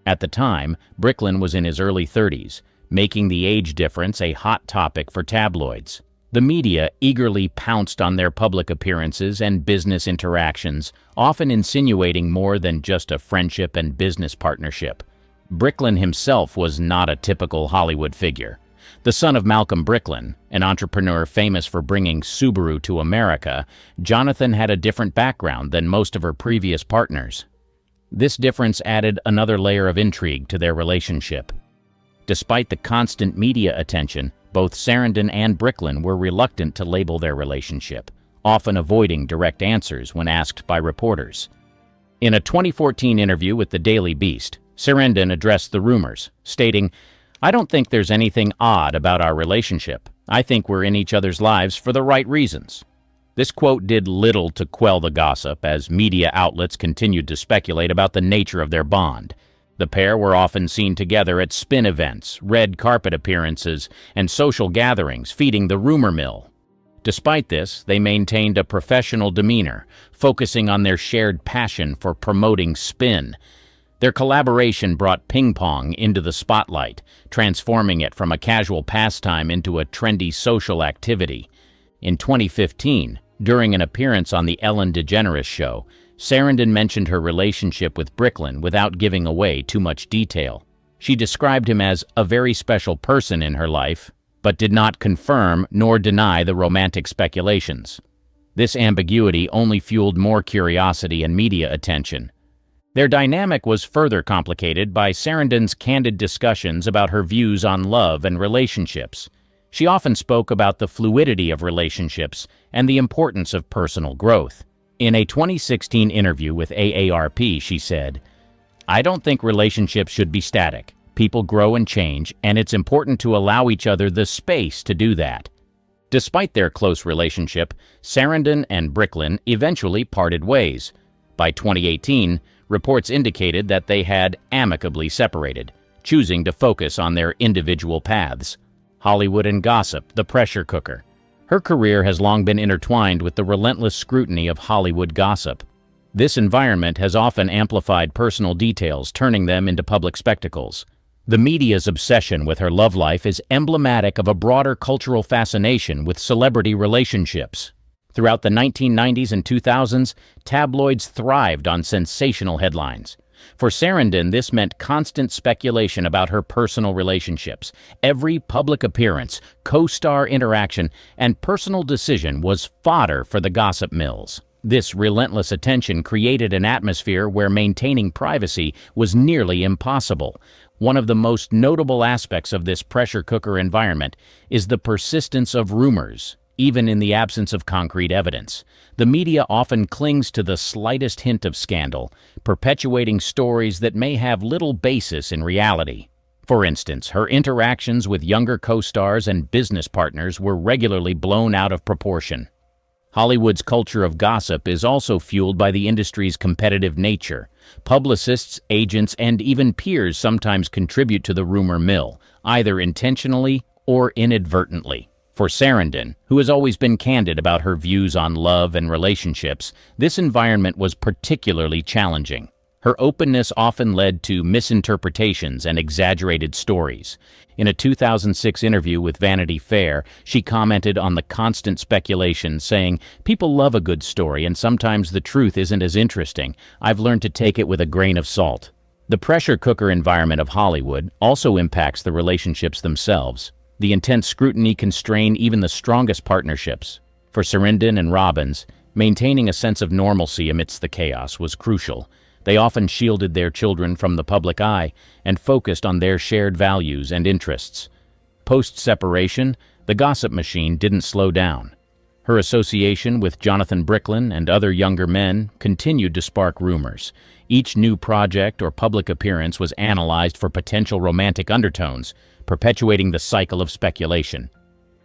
At the time, Bricklin was in his early 30s, making the age difference a hot topic for tabloids. The media eagerly pounced on their public appearances and business interactions, often insinuating more than just a friendship and business partnership. Bricklin himself was not a typical Hollywood figure. The son of Malcolm Bricklin, an entrepreneur famous for bringing Subaru to America, Jonathan had a different background than most of her previous partners. This difference added another layer of intrigue to their relationship. Despite the constant media attention, both Sarandon and Bricklin were reluctant to label their relationship, often avoiding direct answers when asked by reporters. In a 2014 interview with the Daily Beast, Sarandon addressed the rumors, stating, "I don't think there's anything odd about our relationship. I think we're in each other's lives for the right reasons." This quote did little to quell the gossip, as media outlets continued to speculate about the nature of their bond. The pair were often seen together at spin events, red carpet appearances, and social gatherings, feeding the rumor mill. Despite this, they maintained a professional demeanor, focusing on their shared passion for promoting spin. Their collaboration brought ping pong into the spotlight, transforming it from a casual pastime into a trendy social activity. In 2015, during an appearance on the Ellen DeGeneres Show, Sarandon mentioned her relationship with Bricklin without giving away too much detail. She described him as a very special person in her life, but did not confirm nor deny the romantic speculations. This ambiguity only fueled more curiosity and media attention. Their dynamic was further complicated by Sarandon's candid discussions about her views on love and relationships. She often spoke about the fluidity of relationships and the importance of personal growth. In a 2016 interview with AARP, she said, "I don't think relationships should be static. People grow and change, and it's important to allow each other the space to do that." Despite their close relationship, Sarandon and Bricklin eventually parted ways. By 2018, reports indicated that they had amicably separated, choosing to focus on their individual paths. Hollywood and gossip, the pressure cooker. Her career has long been intertwined with the relentless scrutiny of Hollywood gossip. This environment has often amplified personal details, turning them into public spectacles. The media's obsession with her love life is emblematic of a broader cultural fascination with celebrity relationships. Throughout the 1990s and 2000s, tabloids thrived on sensational headlines. For Sarandon, this meant constant speculation about her personal relationships. Every public appearance, co-star interaction, and personal decision was fodder for the gossip mills. This relentless attention created an atmosphere where maintaining privacy was nearly impossible. One of the most notable aspects of this pressure cooker environment is the persistence of rumors, even in the absence of concrete evidence. The media often clings to the slightest hint of scandal, perpetuating stories that may have little basis in reality. For instance, her interactions with younger co-stars and business partners were regularly blown out of proportion. Hollywood's culture of gossip is also fueled by the industry's competitive nature. Publicists, agents, and even peers sometimes contribute to the rumor mill, either intentionally or inadvertently. For Sarandon, who has always been candid about her views on love and relationships, this environment was particularly challenging. Her openness often led to misinterpretations and exaggerated stories. In a 2006 interview with Vanity Fair, she commented on the constant speculation, saying, "People love a good story, and sometimes the truth isn't as interesting. I've learned to take it with a grain of salt." The pressure cooker environment of Hollywood also impacts the relationships themselves. The intense scrutiny constrain even the strongest partnerships. For Sarandon and Robbins, maintaining a sense of normalcy amidst the chaos was crucial. They often shielded their children from the public eye and focused on their shared values and interests. Post-separation, the gossip machine didn't slow down. Her association with Jonathan Bricklin and other younger men continued to spark rumors. Each new project or public appearance was analyzed for potential romantic undertones, perpetuating the cycle of speculation.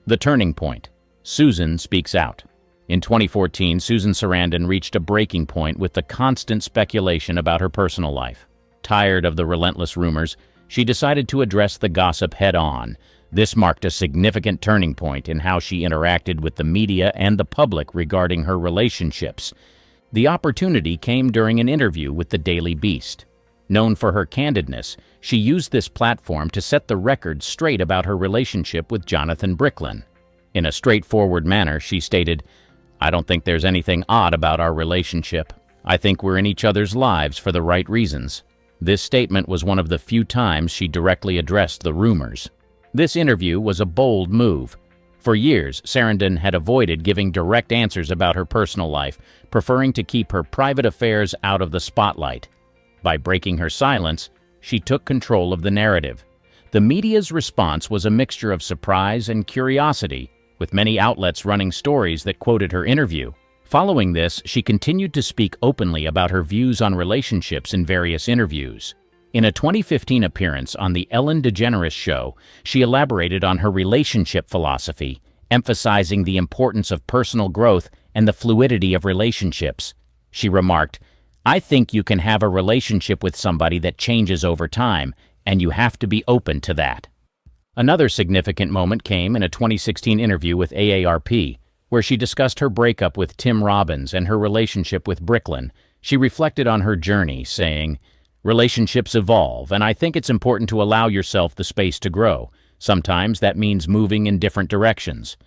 The turning point. Susan speaks out. In 2014, Susan Sarandon reached a breaking point with the constant speculation about her personal life. Tired of the relentless rumors, she decided to address the gossip head-on. This marked a significant turning point in how she interacted with the media and the public regarding her relationships. The opportunity came during an interview with the Daily Beast. Known for her candidness, she used this platform to set the record straight about her relationship with Jonathan Bricklin. In a straightforward manner, she stated, "I don't think there's anything odd about our relationship. I think we're in each other's lives for the right reasons." This statement was one of the few times she directly addressed the rumors. This interview was a bold move. For years, Sarandon had avoided giving direct answers about her personal life, preferring to keep her private affairs out of the spotlight. By breaking her silence, she took control of the narrative. The media's response was a mixture of surprise and curiosity, with many outlets running stories that quoted her interview. Following this, she continued to speak openly about her views on relationships in various interviews. In a 2015 appearance on the Ellen DeGeneres Show, she elaborated on her relationship philosophy, emphasizing the importance of personal growth and the fluidity of relationships. She remarked, "I think you can have a relationship with somebody that changes over time, and you have to be open to that." Another significant moment came in a 2016 interview with AARP, where she discussed her breakup with Tim Robbins and her relationship with Bricklin. She reflected on her journey, saying, Relationships evolve, and I think it's important to allow yourself the space to grow. Sometimes that means moving in different directions.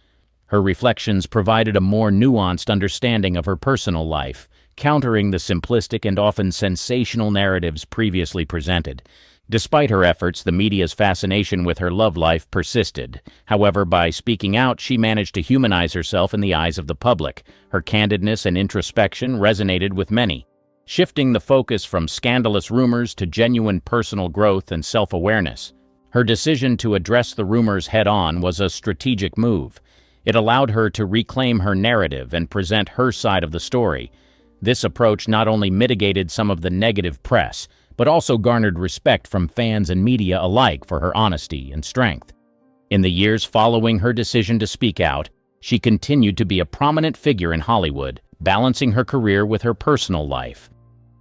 Her reflections provided a more nuanced understanding of her personal life, countering the simplistic and often sensational narratives previously presented. Despite her efforts, the media's fascination with her love life persisted. However, by speaking out, she managed to humanize herself in the eyes of the public. Her candidness and introspection resonated with many, shifting the focus from scandalous rumors to genuine personal growth and self-awareness. Her decision to address the rumors head-on was a strategic move. It allowed her to reclaim her narrative and present her side of the story. This approach not only mitigated some of the negative press, but also garnered respect from fans and media alike for her honesty and strength. In the years following her decision to speak out, she continued to be a prominent figure in Hollywood, balancing her career with her personal life.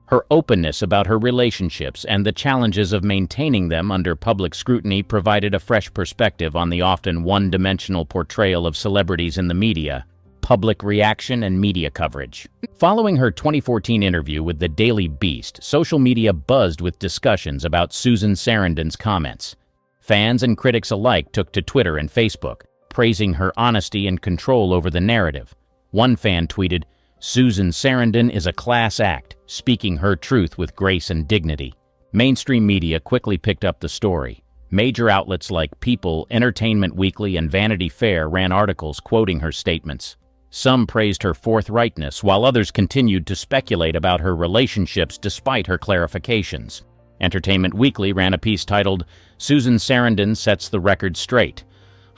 Her openness about her relationships and the challenges of maintaining them under public scrutiny provided a fresh perspective on the often one-dimensional portrayal of celebrities in the media. Public reaction and media coverage. Following her 2014 interview with the Daily Beast, social media buzzed with discussions about Susan Sarandon's comments. Fans and critics alike took to Twitter and Facebook, praising her honesty and control over the narrative. One fan tweeted, "Susan Sarandon is a class act, speaking her truth with grace and dignity." Mainstream media quickly picked up the story. Major outlets like People, Entertainment Weekly, and Vanity Fair ran articles quoting her statements. Some praised her forthrightness, while others continued to speculate about her relationships despite her clarifications. Entertainment Weekly ran a piece titled, "Susan Sarandon Sets the Record Straight,"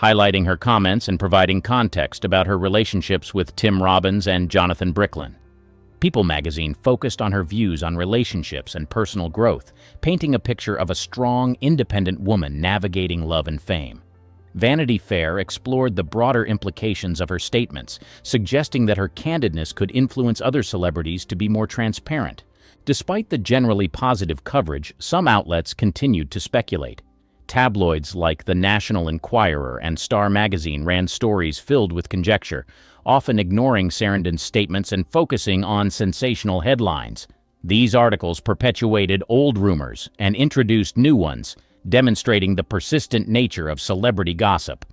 highlighting her comments and providing context about her relationships with Tim Robbins and Jonathan Bricklin. People magazine focused on her views on relationships and personal growth, painting a picture of a strong, independent woman navigating love and fame. Vanity Fair explored the broader implications of her statements, suggesting that her candidness could influence other celebrities to be more transparent. Despite the generally positive coverage, some outlets continued to speculate. Tabloids like the National Enquirer and Star magazine ran stories filled with conjecture, often ignoring Sarandon's statements and focusing on sensational headlines. These articles perpetuated old rumors and introduced new ones, demonstrating the persistent nature of celebrity gossip.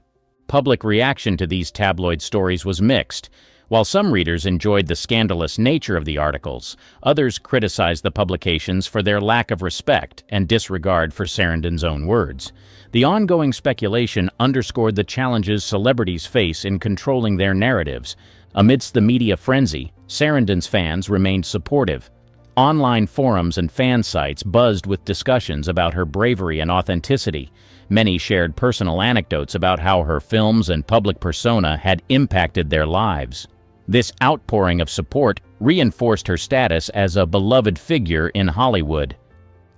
Public reaction to these tabloid stories was mixed. While some readers enjoyed the scandalous nature of the articles, others criticized the publications for their lack of respect and disregard for Sarandon's own words. The ongoing speculation underscored the challenges celebrities face in controlling their narratives. Amidst the media frenzy, Sarandon's fans remained supportive. Online forums and fan sites buzzed with discussions about her bravery and authenticity. Many shared personal anecdotes about how her films and public persona had impacted their lives. This outpouring of support reinforced her status as a beloved figure in Hollywood.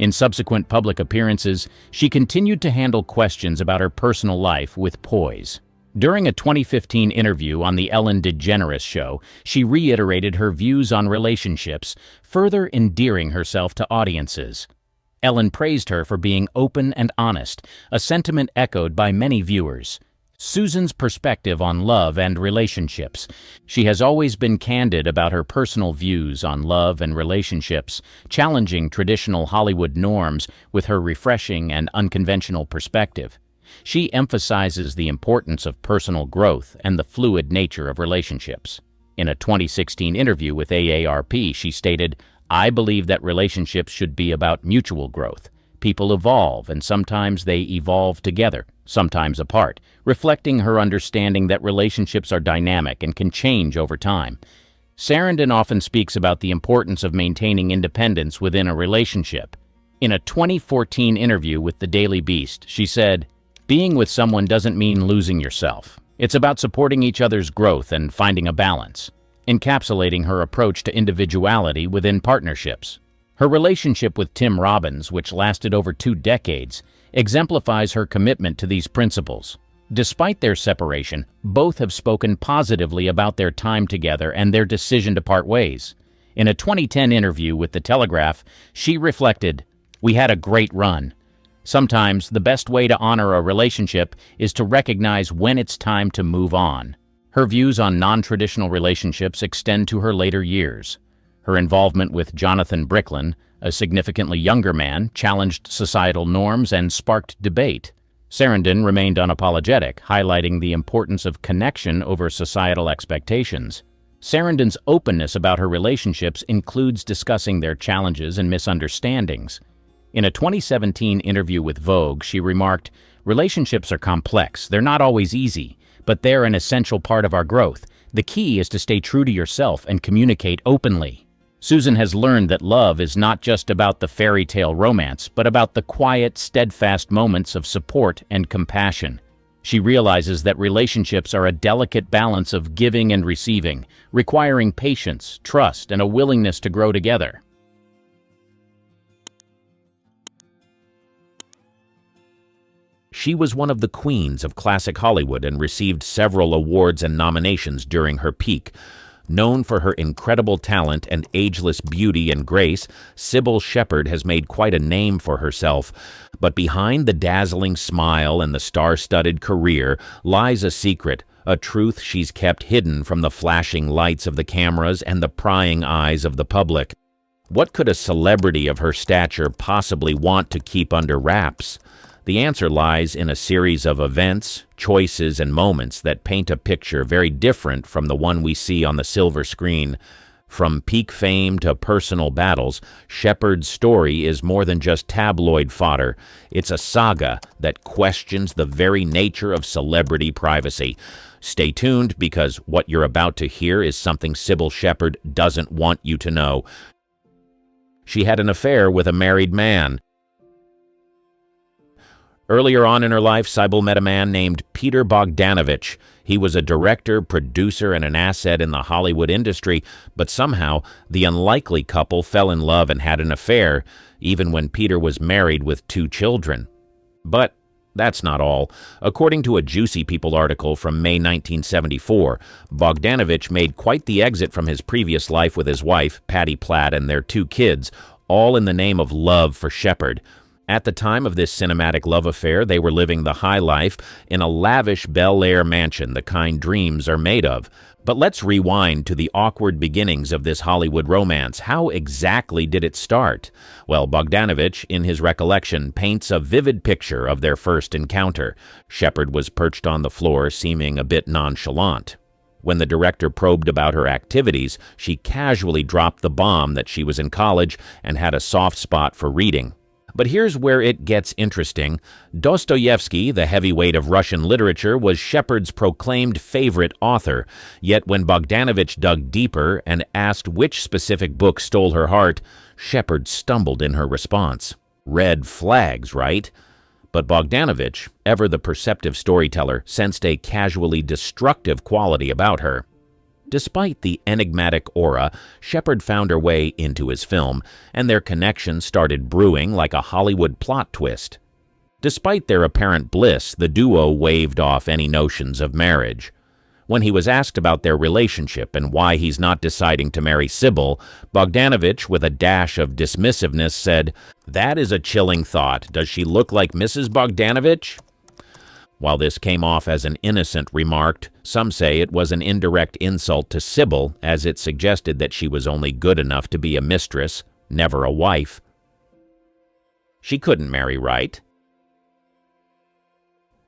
In subsequent public appearances, she continued to handle questions about her personal life with poise. During a 2015 interview on The Ellen DeGeneres Show, she reiterated her views on relationships, further endearing herself to audiences. Ellen praised her for being open and honest, a sentiment echoed by many viewers. Susan's perspective on love and relationships. She has always been candid about her personal views on love and relationships, challenging traditional Hollywood norms with her refreshing and unconventional perspective. She emphasizes the importance of personal growth and the fluid nature of relationships. In a 2016 interview with AARP, she stated, "I believe that relationships should be about mutual growth. People evolve, and sometimes they evolve together, sometimes apart," reflecting her understanding that relationships are dynamic and can change over time. Sarandon often speaks about the importance of maintaining independence within a relationship. In a 2014 interview with the Daily Beast, she said, "Being with someone doesn't mean losing yourself. It's about supporting each other's growth and finding a balance," encapsulating her approach to individuality within partnerships. Her relationship with Tim Robbins, which lasted over 2 decades, exemplifies her commitment to these principles. Despite their separation, both have spoken positively about their time together and their decision to part ways. In a 2010 interview with The Telegraph, she reflected, "We had a great run. Sometimes the best way to honor a relationship is to recognize when it's time to move on." Her views on non-traditional relationships extend to her later years. Her involvement with Jonathan Bricklin, A significantly younger man challenged societal norms and sparked debate. Sarandon remained unapologetic, highlighting the importance of connection over societal expectations. Sarandon's openness about her relationships includes discussing their challenges and misunderstandings. In a 2017 interview with Vogue, she remarked, "Relationships are complex. They're not always easy, but they're an essential part of our growth. The key is to stay true to yourself and communicate openly." Susan has learned that love is not just about the fairy tale romance, but about the quiet, steadfast moments of support and compassion. She realizes that relationships are a delicate balance of giving and receiving, requiring patience, trust, and a willingness to grow together. She was one of the queens of classic Hollywood and received several awards and nominations during her peak. Known for her incredible talent and ageless beauty and grace, Sybil Shepherd has made quite a name for herself. But behind the dazzling smile and the star-studded career lies a secret, a truth she's kept hidden from the flashing lights of the cameras and the prying eyes of the public. What could a celebrity of her stature possibly want to keep under wraps? The answer lies in a series of events, choices, and moments that paint a picture very different from the one we see on the silver screen. From peak fame to personal battles, Shepherd's story is more than just tabloid fodder. It's a saga that questions the very nature of celebrity privacy. Stay tuned, because what you're about to hear is something Sybil Shepherd doesn't want you to know. She had an affair with a married man. Earlier on in her life, Sybil met a man named Peter Bogdanovich. He was a director, producer, and an asset in the Hollywood industry, but somehow the unlikely couple fell in love and had an affair, even when Peter was married with 2 children. But that's not all. According to a Juicy People article from May 1974, Bogdanovich made quite the exit from his previous life with his wife, Patty Platt, and their 2 kids, all in the name of love for Shepherd. At the time of this cinematic love affair, they were living the high life in a lavish Bel Air mansion, the kind dreams are made of. But let's rewind to the awkward beginnings of this Hollywood romance. How exactly did it start? Well, Bogdanovich, in his recollection, paints a vivid picture of their first encounter. Shepherd was perched on the floor, seeming a bit nonchalant. When the director probed about her activities, she casually dropped the bomb that she was in college and had a soft spot for reading. But here's where it gets interesting. Dostoevsky, the heavyweight of Russian literature, was Shepherd's proclaimed favorite author. Yet when Bogdanovich dug deeper and asked which specific book stole her heart, Shepherd stumbled in her response. Red flags, right? But Bogdanovich, ever the perceptive storyteller, sensed a casually destructive quality about her. Despite the enigmatic aura, Shepherd found her way into his film, and their connection started brewing like a Hollywood plot twist. Despite their apparent bliss, the duo waved off any notions of marriage. When he was asked about their relationship and why he's not deciding to marry Sybil, Bogdanovich, with a dash of dismissiveness, said, "That is a chilling thought. Does she look like Mrs. Bogdanovich?" While this came off as an innocent remark, some say it was an indirect insult to Sybil, as it suggested that she was only good enough to be a mistress, never a wife. She couldn't marry right.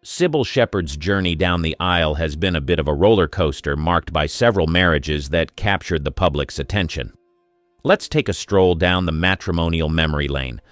Sybil Shepherd's journey down the aisle has been a bit of a roller coaster, marked by several marriages that captured the public's attention. Let's take a stroll down the matrimonial memory lane.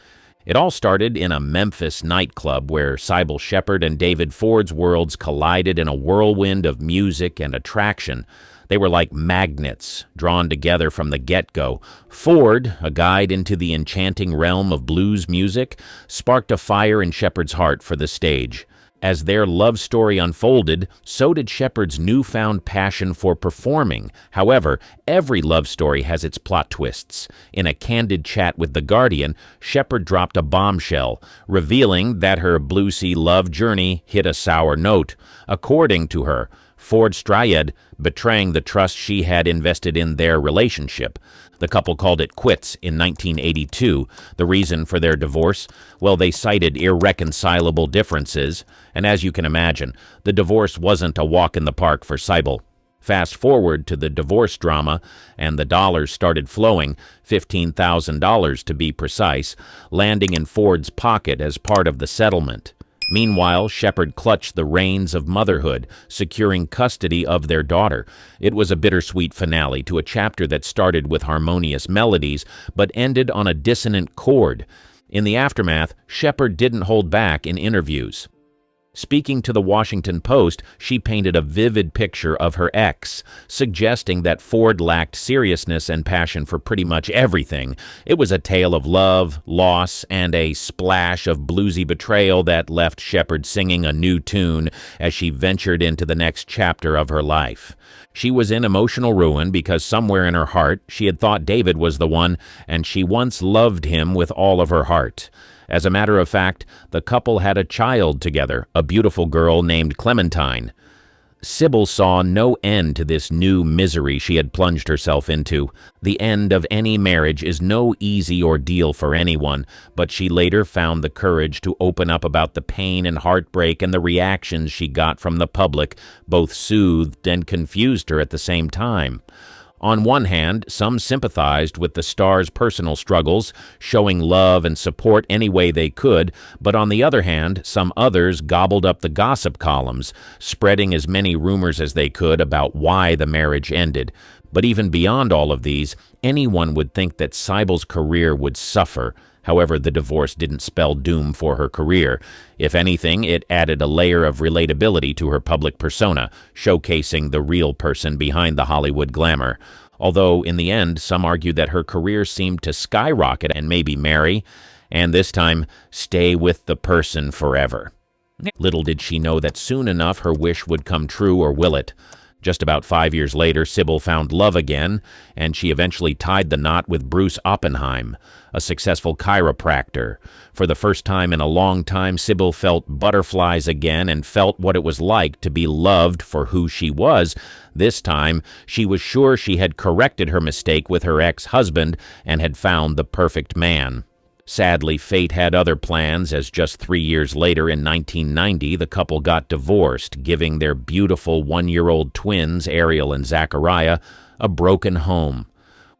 It all started in a Memphis nightclub where Sybil Shepherd and David Ford's worlds collided in a whirlwind of music and attraction. They were like magnets, drawn together from the get-go. Ford, a guide into the enchanting realm of blues music, sparked a fire in Shepherd's heart for the stage. As their love story unfolded, so did Shepherd's newfound passion for performing. However, every love story has its plot twists. In a candid chat with The Guardian, Shepherd dropped a bombshell, revealing that her bluesy love journey hit a sour note. According to her, Ford Strayed betraying the trust she had invested in their relationship. The couple called it quits in 1982. The reason for their divorce? Well, they cited irreconcilable differences, and as you can imagine, the divorce wasn't a walk in the park for Sybil. Fast forward to the divorce drama, and the dollars started flowing, $15,000 to be precise, landing in Ford's pocket as part of the settlement. Meanwhile, Shepard clutched the reins of motherhood, securing custody of their daughter. It was a bittersweet finale to a chapter that started with harmonious melodies, but ended on a dissonant chord. In the aftermath, Shepard didn't hold back in interviews. Speaking to the Washington Post, she painted a vivid picture of her ex, suggesting that Ford lacked seriousness and passion for pretty much everything. It was a tale of love, loss, and a splash of bluesy betrayal that left Shepard singing a new tune as she ventured into the next chapter of her life. She was in emotional ruin because somewhere in her heart she had thought David was the one, and she once loved him with all of her heart. As a matter of fact, the couple had a child together, a beautiful girl named Clementine. Sybil saw no end to this new misery she had plunged herself into. The end of any marriage is no easy ordeal for anyone, but she later found the courage to open up about the pain and heartbreak, and the reactions she got from the public both soothed and confused her at the same time. On one hand, some sympathized with the star's personal struggles, showing love and support any way they could, but on the other hand, some others gobbled up the gossip columns, spreading as many rumors as they could about why the marriage ended. But even beyond all of these, anyone would think that Sybel's career would suffer. However, the divorce didn't spell doom for her career. If anything, it added a layer of relatability to her public persona, showcasing the real person behind the Hollywood glamour. Although, in the end, some argued that her career seemed to skyrocket and maybe marry, and this time, stay with the person forever. Little did she know that soon enough her wish would come true, or will it? Just about 5 years later, Sybil found love again, and she eventually tied the knot with Bruce Oppenheim, a successful chiropractor. For the first time in a long time, Sybil felt butterflies again and felt what it was like to be loved for who she was. This time, she was sure she had corrected her mistake with her ex-husband and had found the perfect man. Sadly, fate had other plans, as just 3 years later, in 1990, the couple got divorced, giving their beautiful one-year-old twins, Ariel and Zachariah, a broken home.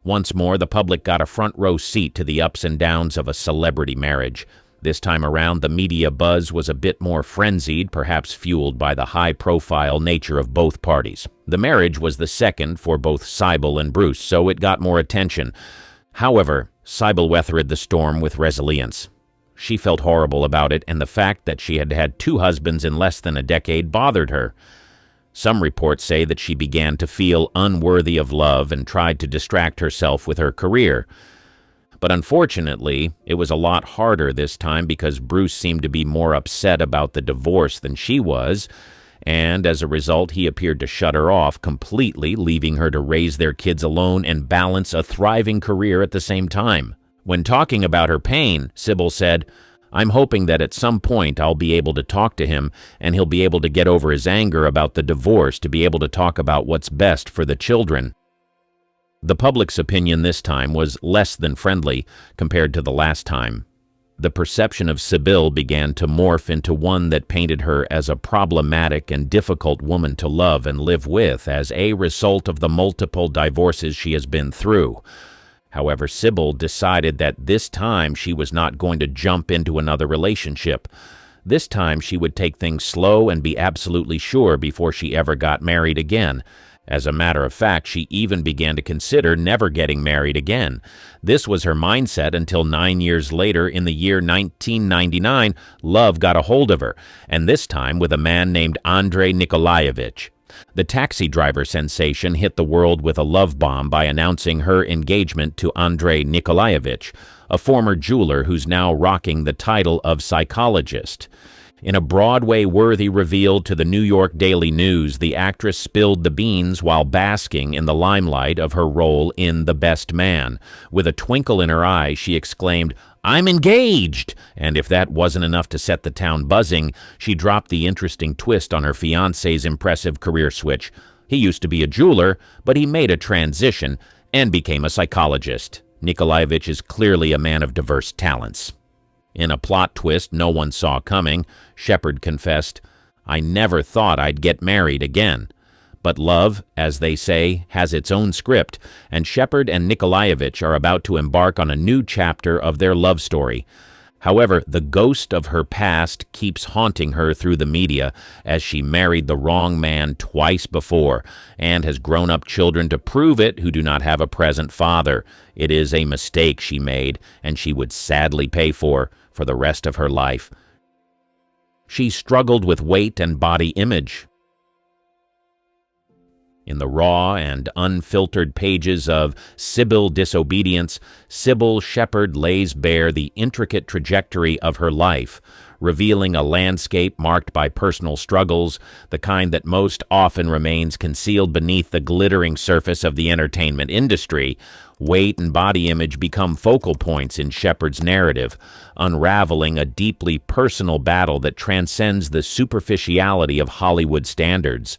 Once more, the public got a front-row seat to the ups and downs of a celebrity marriage. This time around, the media buzz was a bit more frenzied, perhaps fueled by the high-profile nature of both parties. The marriage was the second for both Sybel and Bruce, so it got more attention. However, Sybel weathered the storm with resilience. She felt horrible about it, and the fact that she had had 2 husbands in less than a decade bothered her. Some reports say that she began to feel unworthy of love and tried to distract herself with her career. But unfortunately, it was a lot harder this time because Bruce seemed to be more upset about the divorce than she was, and as a result, he appeared to shut her off completely, leaving her to raise their kids alone and balance a thriving career at the same time. When talking about her pain, Sybil said, "I'm hoping that at some point I'll be able to talk to him and he'll be able to get over his anger about the divorce, to be able to talk about what's best for the children." The public's opinion this time was less than friendly compared to the last time. The perception of Sybil began to morph into one that painted her as a problematic and difficult woman to love and live with as a result of the multiple divorces she has been through. However, Sybil decided that this time she was not going to jump into another relationship. This time she would take things slow and be absolutely sure before she ever got married again. As a matter of fact, she even began to consider never getting married again. This was her mindset until 9 years later, in the year 1999, love got a hold of her, and this time with a man named Andrei Nikolaevich. The taxi driver sensation hit the world with a love bomb by announcing her engagement to Andrei Nikolaevich, a former jeweler who's now rocking the title of psychologist. In a Broadway-worthy reveal to the New York Daily News, the actress spilled the beans while basking in the limelight of her role in The Best Man. With a twinkle in her eye, she exclaimed, "I'm engaged!" And if that wasn't enough to set the town buzzing, she dropped the interesting twist on her fiancé's impressive career switch. He used to be a jeweler, but he made a transition and became a psychologist. Nikolaevich is clearly a man of diverse talents. In a plot twist no one saw coming, Shepard confessed, "I never thought I'd get married again." But love, as they say, has its own script, and Shepard and Nikolaevich are about to embark on a new chapter of their love story. However, the ghost of her past keeps haunting her through the media, as she married the wrong man twice before and has grown up children to prove it who do not have a present father. It is a mistake she made, and she would sadly pay for the rest of her life. She struggled with weight and body image. In the raw and unfiltered pages of Sybil Disobedience, Sybil Shepard lays bare the intricate trajectory of her life, revealing a landscape marked by personal struggles, the kind that most often remains concealed beneath the glittering surface of the entertainment industry. Weight and body image become focal points in Shepard's narrative, unraveling a deeply personal battle that transcends the superficiality of Hollywood standards.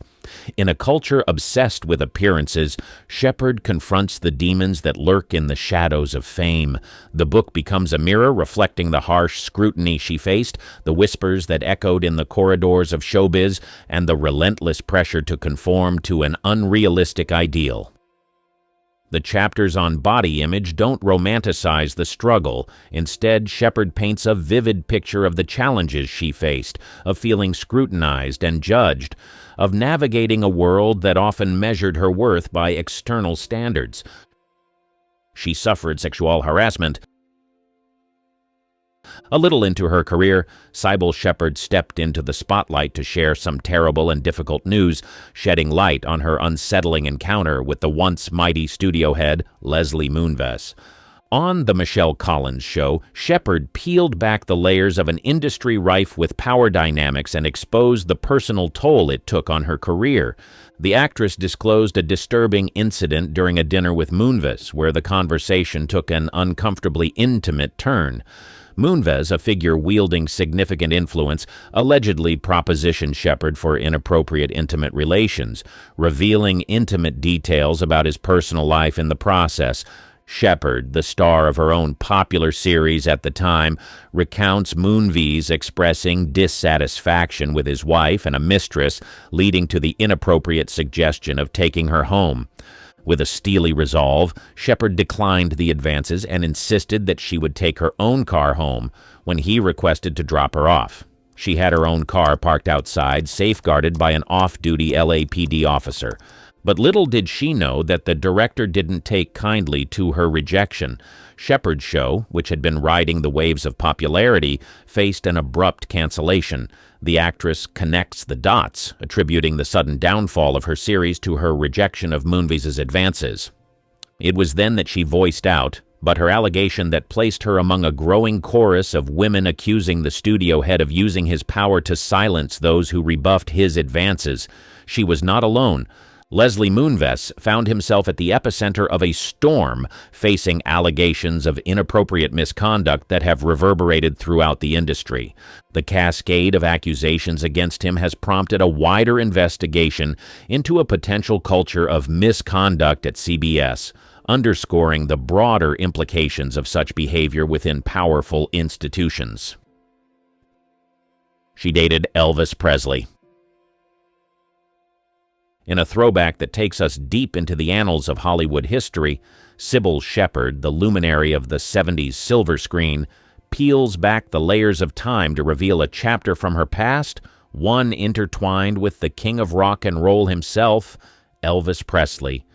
In a culture obsessed with appearances, Shepard confronts the demons that lurk in the shadows of fame. The book becomes a mirror reflecting the harsh scrutiny she faced, the whispers that echoed in the corridors of showbiz, and the relentless pressure to conform to an unrealistic ideal. The chapters on body image don't romanticize the struggle. Instead, Shepard paints a vivid picture of the challenges she faced, of feeling scrutinized and judged, of navigating a world that often measured her worth by external standards. She suffered sexual harassment. A little into her career, Sybil Shepard stepped into the spotlight to share some terrible and difficult news, shedding light on her unsettling encounter with the once mighty studio head, Leslie Moonves. On The Michelle Collins Show, Shepard peeled back the layers of an industry rife with power dynamics and exposed the personal toll it took on her career. The actress disclosed a disturbing incident during a dinner with Moonves, where the conversation took an uncomfortably intimate turn. Moonves, a figure wielding significant influence, allegedly propositioned Shepard for inappropriate intimate relations, revealing intimate details about his personal life in the process. Shepard, the star of her own popular series at the time, recounts Moonves expressing dissatisfaction with his wife and a mistress, leading to the inappropriate suggestion of taking her home. With a steely resolve, Shepard declined the advances and insisted that she would take her own car home when he requested to drop her off. She had her own car parked outside, safeguarded by an off-duty LAPD officer. But little did she know that the director didn't take kindly to her rejection. Shepard's show, which had been riding the waves of popularity, faced an abrupt cancellation. The actress connects the dots, attributing the sudden downfall of her series to her rejection of Moonves' advances. It was then that she voiced out, but her allegation that placed her among a growing chorus of women accusing the studio head of using his power to silence those who rebuffed his advances. She was not alone. Leslie Moonves found himself at the epicenter of a storm, facing allegations of inappropriate misconduct that have reverberated throughout the industry. The cascade of accusations against him has prompted a wider investigation into a potential culture of misconduct at CBS, underscoring the broader implications of such behavior within powerful institutions. She dated Elvis Presley. In a throwback that takes us deep into the annals of Hollywood history, Sybil Shepard, the luminary of the 70s silver screen, peels back the layers of time to reveal a chapter from her past, one intertwined with the king of rock and roll himself, Elvis Presley.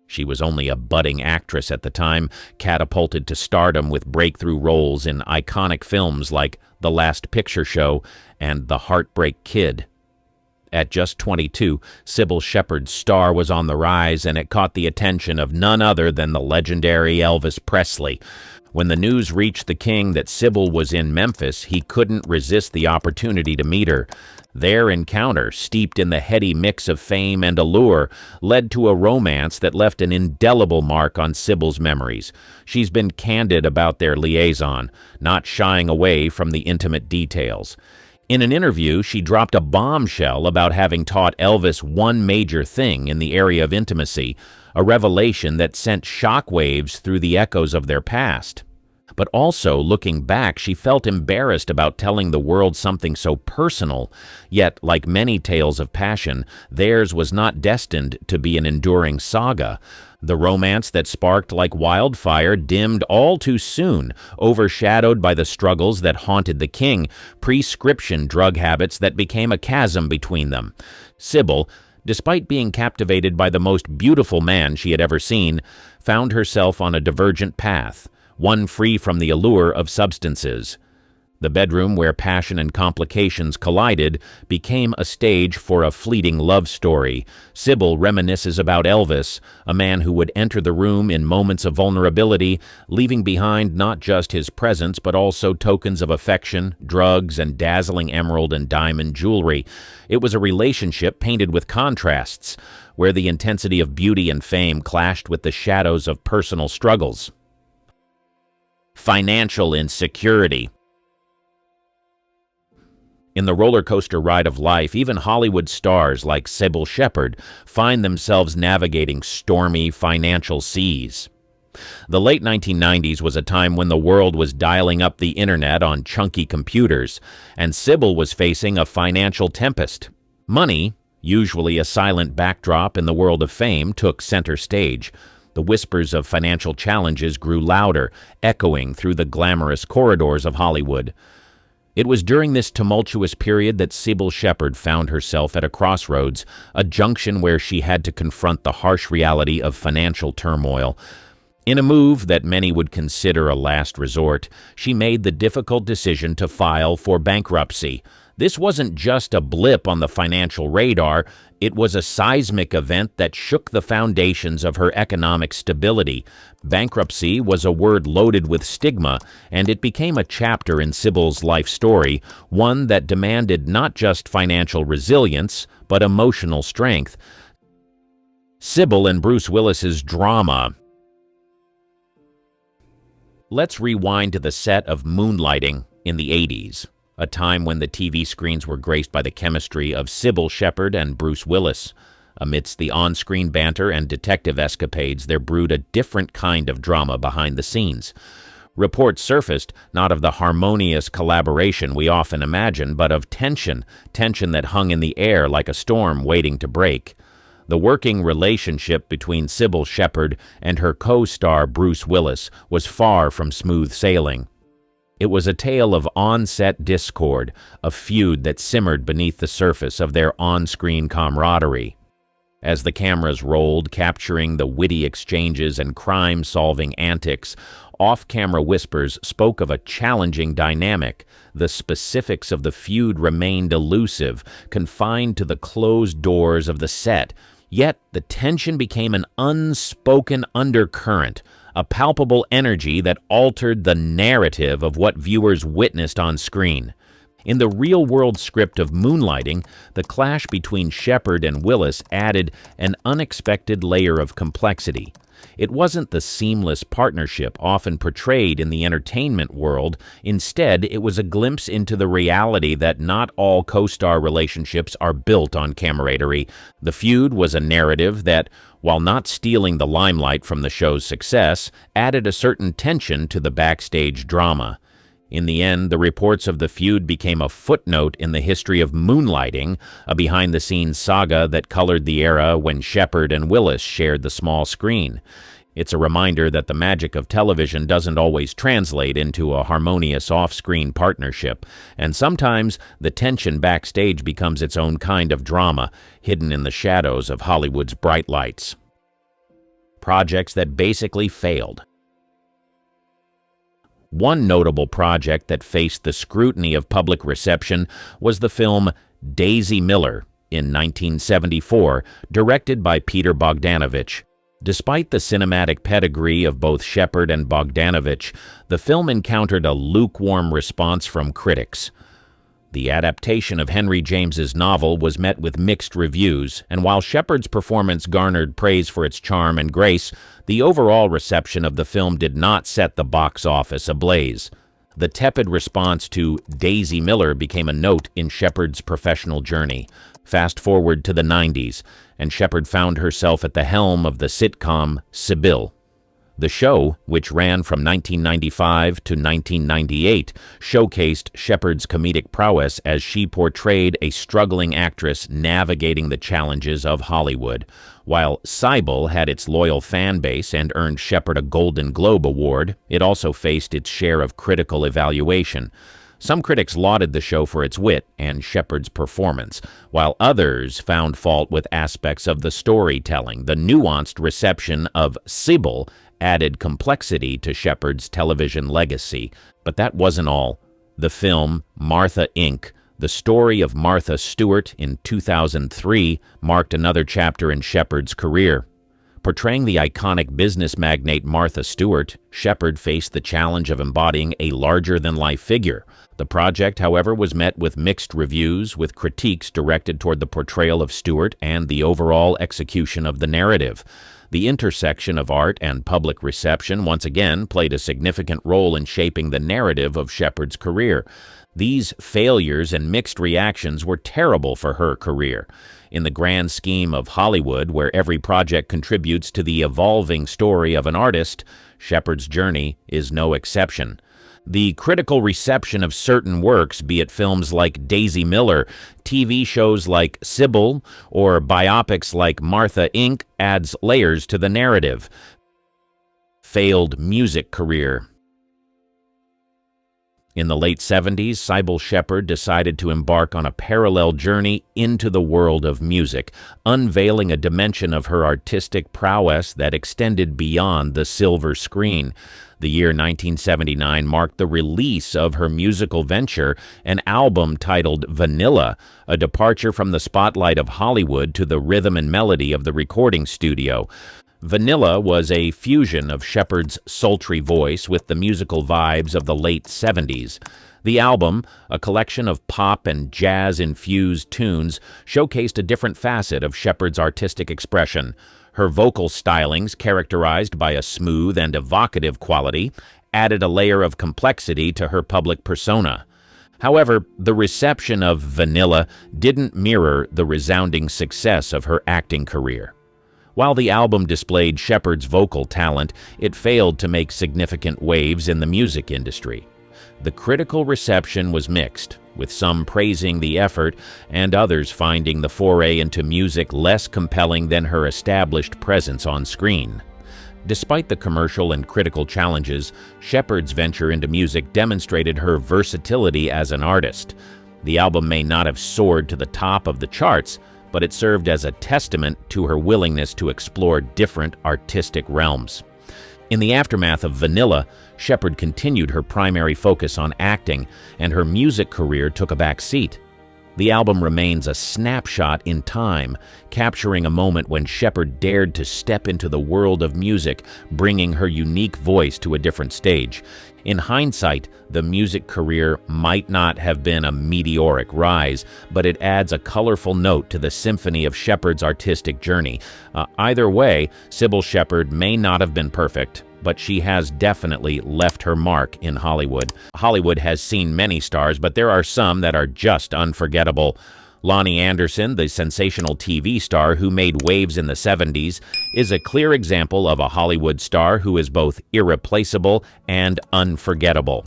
She was only a budding actress at the time, catapulted to stardom with breakthrough roles in iconic films like The Last Picture Show and The Heartbreak Kid. At just 22, Sybil Shepard's star was on the rise, and it caught the attention of none other than the legendary Elvis Presley. When the news reached the king that Sybil was in Memphis, he couldn't resist the opportunity to meet her. Their encounter, steeped in the heady mix of fame and allure, led to a romance that left an indelible mark on Sybil's memories. She's been candid about their liaison, not shying away from the intimate details. In an interview, she dropped a bombshell about having taught Elvis one major thing in the area of intimacy, a revelation that sent shockwaves through the echoes of their past. But also, looking back, she felt embarrassed about telling the world something so personal. Yet, like many tales of passion, theirs was not destined to be an enduring saga. The romance that sparked like wildfire dimmed all too soon, overshadowed by the struggles that haunted the king, prescription drug habits that became a chasm between them. Sybil, despite being captivated by the most beautiful man she had ever seen, found herself on a divergent path, one free from the allure of substances. The bedroom where passion and complications collided became a stage for a fleeting love story. Sybil reminisces about Elvis, a man who would enter the room in moments of vulnerability, leaving behind not just his presence but also tokens of affection, drugs, and dazzling emerald and diamond jewelry. It was a relationship painted with contrasts, where the intensity of beauty and fame clashed with the shadows of personal struggles. Financial insecurity. In the roller coaster ride of life, even Hollywood stars like Sybil Shepherd find themselves navigating stormy financial seas. The late 1990s was a time when the world was dialing up the internet on chunky computers, and Sybil was facing a financial tempest. Money, usually a silent backdrop in the world of fame, took center stage. The whispers of financial challenges grew louder, echoing through the glamorous corridors of Hollywood. It was during this tumultuous period that Sybil Shepherd found herself at a crossroads, a junction where she had to confront the harsh reality of financial turmoil. In a move that many would consider a last resort, she made the difficult decision to file for bankruptcy. This wasn't just a blip on the financial radar, it was a seismic event that shook the foundations of her economic stability. Bankruptcy was a word loaded with stigma, and it became a chapter in Sybil's life story, one that demanded not just financial resilience, but emotional strength. Sybil and Bruce Willis's drama. Let's rewind to the set of Moonlighting in the 80s. A time when the TV screens were graced by the chemistry of Sybil Shepherd and Bruce Willis. Amidst the on-screen banter and detective escapades, there brewed a different kind of drama behind the scenes. Reports surfaced not of the harmonious collaboration we often imagine, but of tension that hung in the air like a storm waiting to break. The working relationship between Sybil Shepherd and her co-star Bruce Willis was far from smooth sailing. It was a tale of on-set discord, a feud that simmered beneath the surface of their on-screen camaraderie. As the cameras rolled, capturing the witty exchanges and crime-solving antics, off-camera whispers spoke of a challenging dynamic. The specifics of the feud remained elusive, confined to the closed doors of the set. Yet the tension became an unspoken undercurrent, a palpable energy that altered the narrative of what viewers witnessed on screen. In the real-world script of Moonlighting, the clash between Shepherd and Willis added an unexpected layer of complexity. It wasn't the seamless partnership often portrayed in the entertainment world. Instead, it was a glimpse into the reality that not all co-star relationships are built on camaraderie. The feud was a narrative that, while not stealing the limelight from the show's success, added a certain tension to the backstage drama. In the end, the reports of the feud became a footnote in the history of Moonlighting, a behind-the-scenes saga that colored the era when Shepherd and Willis shared the small screen. It's a reminder that the magic of television doesn't always translate into a harmonious off-screen partnership, and sometimes the tension backstage becomes its own kind of drama, hidden in the shadows of Hollywood's bright lights. Projects that basically failed. One notable project that faced the scrutiny of public reception was the film Daisy Miller in 1974, directed by Peter Bogdanovich. Despite the cinematic pedigree of both Shepherd and Bogdanovich, the film encountered a lukewarm response from critics. The adaptation of Henry James's novel was met with mixed reviews, and while Shepherd's performance garnered praise for its charm and grace, the overall reception of the film did not set the box office ablaze. The tepid response to Daisy Miller became a note in Shepherd's professional journey. Fast forward to the 90s, and Shepherd found herself at the helm of the sitcom Sybil. The show, which ran from 1995 to 1998, showcased Shepard's comedic prowess as she portrayed a struggling actress navigating the challenges of Hollywood. While Sybil had its loyal fan base and earned Shepard a Golden Globe Award, it also faced its share of critical evaluation. Some critics lauded the show for its wit and Shepard's performance, while others found fault with aspects of the storytelling. The nuanced reception of Sybil added complexity to Shepard's television legacy. But that wasn't all. The film Martha, Inc., the story of Martha Stewart in 2003, marked another chapter in Shepard's career. Portraying the iconic business magnate Martha Stewart, Shepard faced the challenge of embodying a larger-than-life figure. The project, however, was met with mixed reviews, with critiques directed toward the portrayal of Stewart and the overall execution of the narrative. The intersection of art and public reception once again played a significant role in shaping the narrative of Shepard's career. These failures and mixed reactions were terrible for her career. In the grand scheme of Hollywood, where every project contributes to the evolving story of an artist, Shepard's journey is no exception. The critical reception of certain works, be it films like Daisy Miller, TV shows like Sybil, or biopics like Martha, Inc., adds layers to the narrative. Failed music career. In the late 70s, Sybil Shepard decided to embark on a parallel journey into the world of music, unveiling a dimension of her artistic prowess that extended beyond the silver screen. The year 1979 marked the release of her musical venture, an album titled Vanilla, a departure from the spotlight of Hollywood to the rhythm and melody of the recording studio. Vanilla was a fusion of Shepard's sultry voice with the musical vibes of the late 70s. The album, a collection of pop and jazz-infused tunes, showcased a different facet of Shepard's artistic expression. Her vocal stylings, characterized by a smooth and evocative quality, added a layer of complexity to her public persona. However, the reception of Vanilla didn't mirror the resounding success of her acting career. While the album displayed Shepard's vocal talent, it failed to make significant waves in the music industry. The critical reception was mixed, with some praising the effort and others finding the foray into music less compelling than her established presence on screen. Despite the commercial and critical challenges, Shepard's venture into music demonstrated her versatility as an artist. The album may not have soared to the top of the charts, but it served as a testament to her willingness to explore different artistic realms. In the aftermath of Vanilla, Shepard continued her primary focus on acting, and her music career took a back seat. The album remains a snapshot in time, capturing a moment when Shepard dared to step into the world of music, bringing her unique voice to a different stage. In hindsight, the music career might not have been a meteoric rise, but it adds a colorful note to the symphony of Shepard's artistic journey. Either way, Sybil Shepard may not have been perfect, but she has definitely left her mark in Hollywood. Hollywood has seen many stars, but there are some that are just unforgettable. Lonnie Anderson, the sensational TV star who made waves in the 70s, is a clear example of a Hollywood star who is both irreplaceable and unforgettable.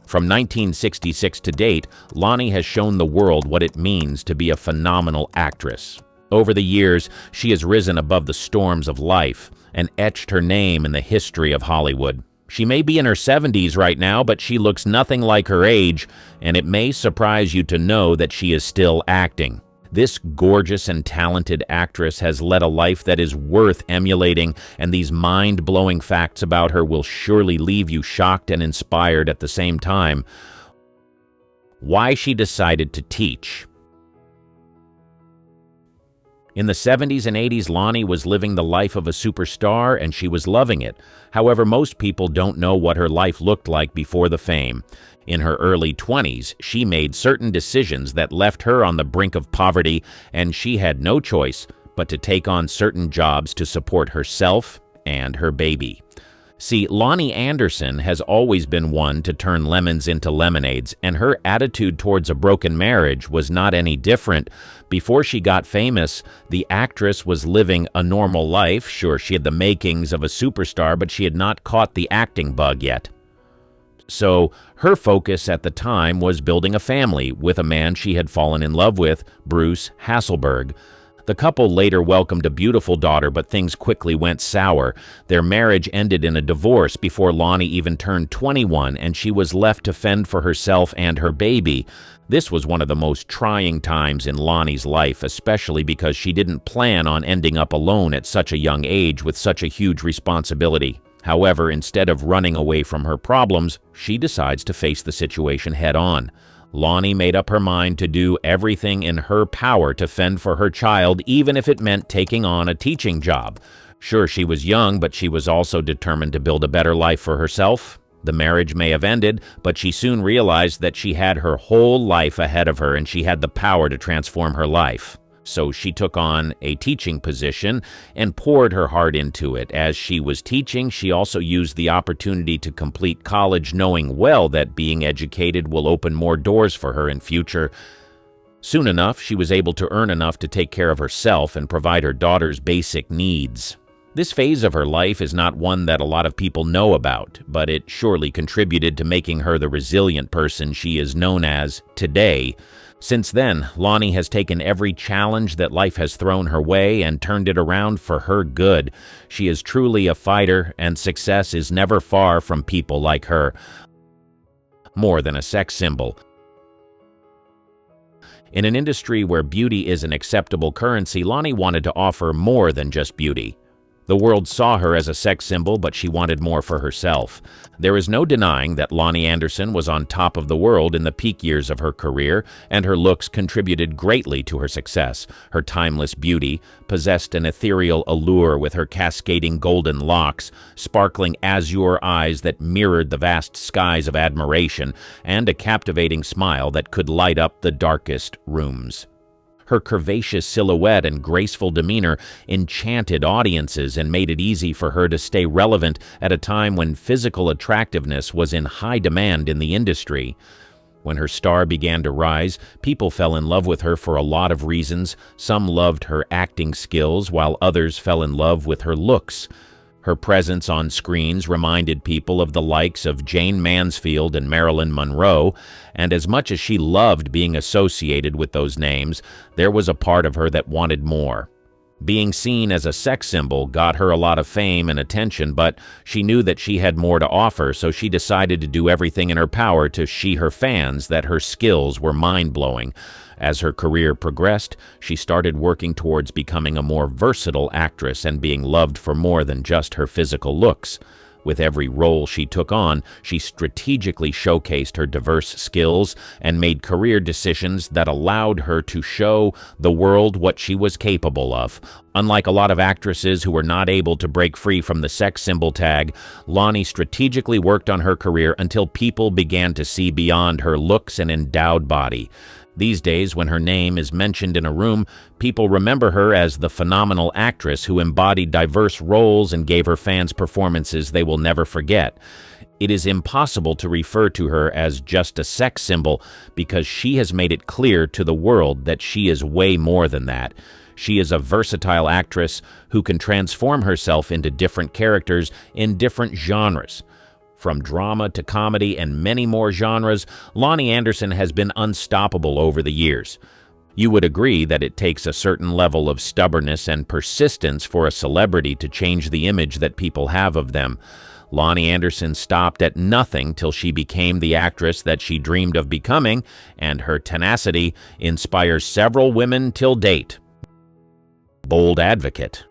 From 1966 to date, Lonnie has shown the world what it means to be a phenomenal actress. Over the years, she has risen above the storms of life and etched her name in the history of Hollywood. She may be in her 70s right now, but she looks nothing like her age, and it may surprise you to know that she is still acting. This gorgeous and talented actress has led a life that is worth emulating, and these mind-blowing facts about her will surely leave you shocked and inspired at the same time. Why she decided to teach. In the 70s and 80s, Lonnie was living the life of a superstar, and she was loving it. However, most people don't know what her life looked like before the fame. In her early 20s, she made certain decisions that left her on the brink of poverty, and she had no choice but to take on certain jobs to support herself and her baby. See, Lonnie Anderson has always been one to turn lemons into lemonades, and her attitude towards a broken marriage was not any different. Before she got famous, the actress was living a normal life. Sure, she had the makings of a superstar, but she had not caught the acting bug yet. So her focus at the time was building a family with a man she had fallen in love with, Bruce Hasselberg. The couple later welcomed a beautiful daughter, but things quickly went sour. Their marriage ended in a divorce before Lonnie even turned 21, and she was left to fend for herself and her baby. This was one of the most trying times in Lonnie's life, especially because she didn't plan on ending up alone at such a young age with such a huge responsibility. However, instead of running away from her problems, she decides to face the situation head-on. Lonnie made up her mind to do everything in her power to fend for her child, even if it meant taking on a teaching job. Sure, she was young, but she was also determined to build a better life for herself. The marriage may have ended, but she soon realized that she had her whole life ahead of her and she had the power to transform her life. So she took on a teaching position and poured her heart into it. As she was teaching, she also used the opportunity to complete college, knowing well that being educated will open more doors for her in future. Soon enough, she was able to earn enough to take care of herself and provide her daughter's basic needs. This phase of her life is not one that a lot of people know about, but it surely contributed to making her the resilient person she is known as today. Since then, Lonnie has taken every challenge that life has thrown her way and turned it around for her good. She is truly a fighter, and success is never far from people like her. More than a sex symbol. In an industry where beauty is an acceptable currency, Lonnie wanted to offer more than just beauty. The world saw her as a sex symbol, but she wanted more for herself. There is no denying that Lonnie Anderson was on top of the world in the peak years of her career, and her looks contributed greatly to her success. Her timeless beauty possessed an ethereal allure with her cascading golden locks, sparkling azure eyes that mirrored the vast skies of admiration, and a captivating smile that could light up the darkest rooms. Her curvaceous silhouette and graceful demeanor enchanted audiences and made it easy for her to stay relevant at a time when physical attractiveness was in high demand in the industry. When her star began to rise, people fell in love with her for a lot of reasons. Some loved her acting skills, while others fell in love with her looks. Her presence on screens reminded people of the likes of Jane Mansfield and Marilyn Monroe, and as much as she loved being associated with those names, there was a part of her that wanted more. Being seen as a sex symbol got her a lot of fame and attention, but she knew that she had more to offer, so she decided to do everything in her power to show her fans that her skills were mind-blowing. As her career progressed, she started working towards becoming a more versatile actress and being loved for more than just her physical looks. With every role she took on, she strategically showcased her diverse skills and made career decisions that allowed her to show the world what she was capable of. Unlike a lot of actresses who were not able to break free from the sex symbol tag, Lonnie strategically worked on her career until people began to see beyond her looks and endowed body. These days, when her name is mentioned in a room, people remember her as the phenomenal actress who embodied diverse roles and gave her fans performances they will never forget. It is impossible to refer to her as just a sex symbol because she has made it clear to the world that she is way more than that. She is a versatile actress who can transform herself into different characters in different genres. From drama to comedy and many more genres, Lonnie Anderson has been unstoppable over the years. You would agree that it takes a certain level of stubbornness and persistence for a celebrity to change the image that people have of them. Lonnie Anderson stopped at nothing till she became the actress that she dreamed of becoming, and her tenacity inspires several women till date. Bold advocate.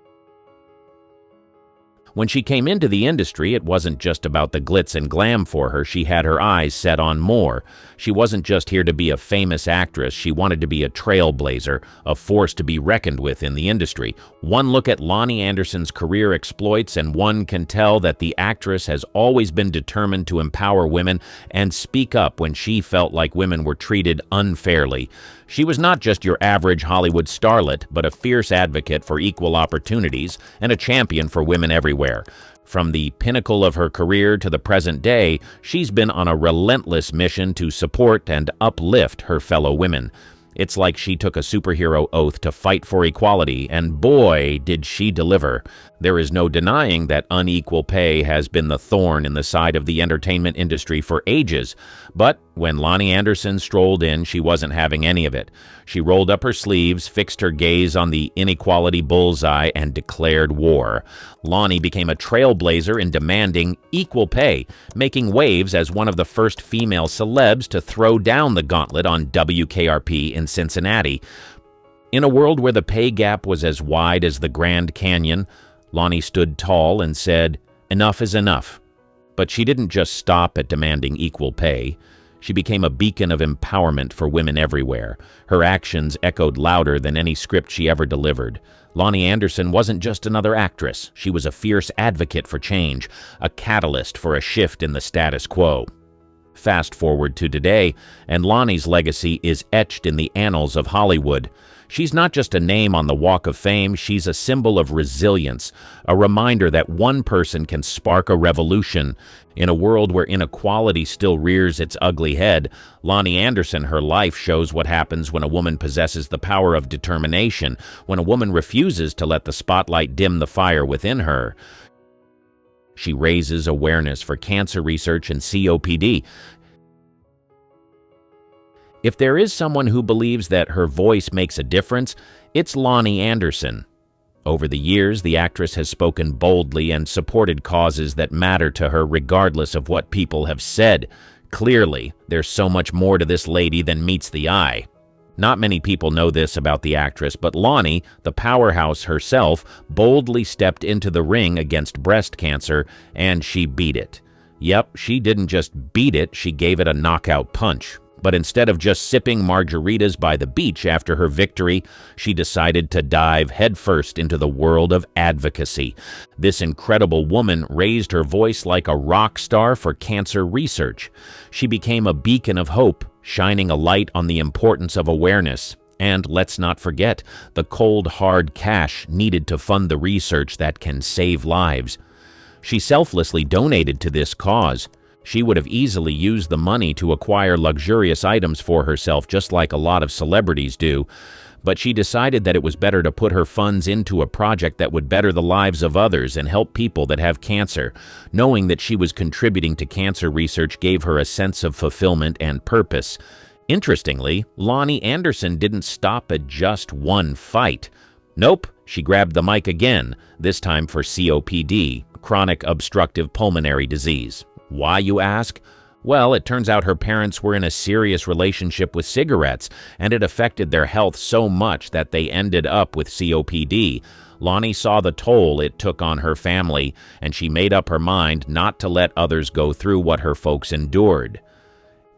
When she came into the industry, it wasn't just about the glitz and glam for her. She had her eyes set on more. She wasn't just here to be a famous actress. She wanted to be a trailblazer, a force to be reckoned with in the industry. One look at Lonnie Anderson's career exploits, and one can tell that the actress has always been determined to empower women and speak up when she felt like women were treated unfairly. She was not just your average Hollywood starlet, but a fierce advocate for equal opportunities and a champion for women everywhere. From the pinnacle of her career to the present day, she's been on a relentless mission to support and uplift her fellow women. It's like she took a superhero oath to fight for equality, and boy, did she deliver. There is no denying that unequal pay has been the thorn in the side of the entertainment industry for ages. But when Lonnie Anderson strolled in, she wasn't having any of it. She rolled up her sleeves, fixed her gaze on the inequality bullseye, and declared war. Lonnie became a trailblazer in demanding equal pay, making waves as one of the first female celebs to throw down the gauntlet on WKRP in Cincinnati. In a world where the pay gap was as wide as the Grand Canyon, Lonnie stood tall and said, "Enough is enough." But she didn't just stop at demanding equal pay. She became a beacon of empowerment for women everywhere. Her actions echoed louder than any script she ever delivered. Lonnie Anderson wasn't just another actress. She was a fierce advocate for change, a catalyst for a shift in the status quo. Fast forward to today, and Lonnie's legacy is etched in the annals of Hollywood. She's not just a name on the Walk of Fame, she's a symbol of resilience, a reminder that one person can spark a revolution. In a world where inequality still rears its ugly head, Lonnie Anderson, her life shows what happens when a woman possesses the power of determination, when a woman refuses to let the spotlight dim the fire within her. She raises awareness for cancer research and COPD. If there is someone who believes that her voice makes a difference, it's Lonnie Anderson. Over the years, the actress has spoken boldly and supported causes that matter to her regardless of what people have said. Clearly, there's so much more to this lady than meets the eye. Not many people know this about the actress, but Lonnie, the powerhouse herself, boldly stepped into the ring against breast cancer, and she beat it. Yep, she didn't just beat it, she gave it a knockout punch. But instead of just sipping margaritas by the beach after her victory, she decided to dive headfirst into the world of advocacy. This incredible woman raised her voice like a rock star for cancer research. She became a beacon of hope, shining a light on the importance of awareness. And let's not forget the cold, hard cash needed to fund the research that can save lives. She selflessly donated to this cause. She would have easily used the money to acquire luxurious items for herself, just like a lot of celebrities do, but she decided that it was better to put her funds into a project that would better the lives of others and help people that have cancer. Knowing that she was contributing to cancer research gave her a sense of fulfillment and purpose. Interestingly, Lonnie Anderson didn't stop at just one fight. Nope, she grabbed the mic again, this time for COPD, chronic obstructive pulmonary disease. Why, you ask? Well, it turns out her parents were in a serious relationship with cigarettes, and it affected their health so much that they ended up with COPD. Lonnie saw the toll it took on her family, and she made up her mind not to let others go through what her folks endured.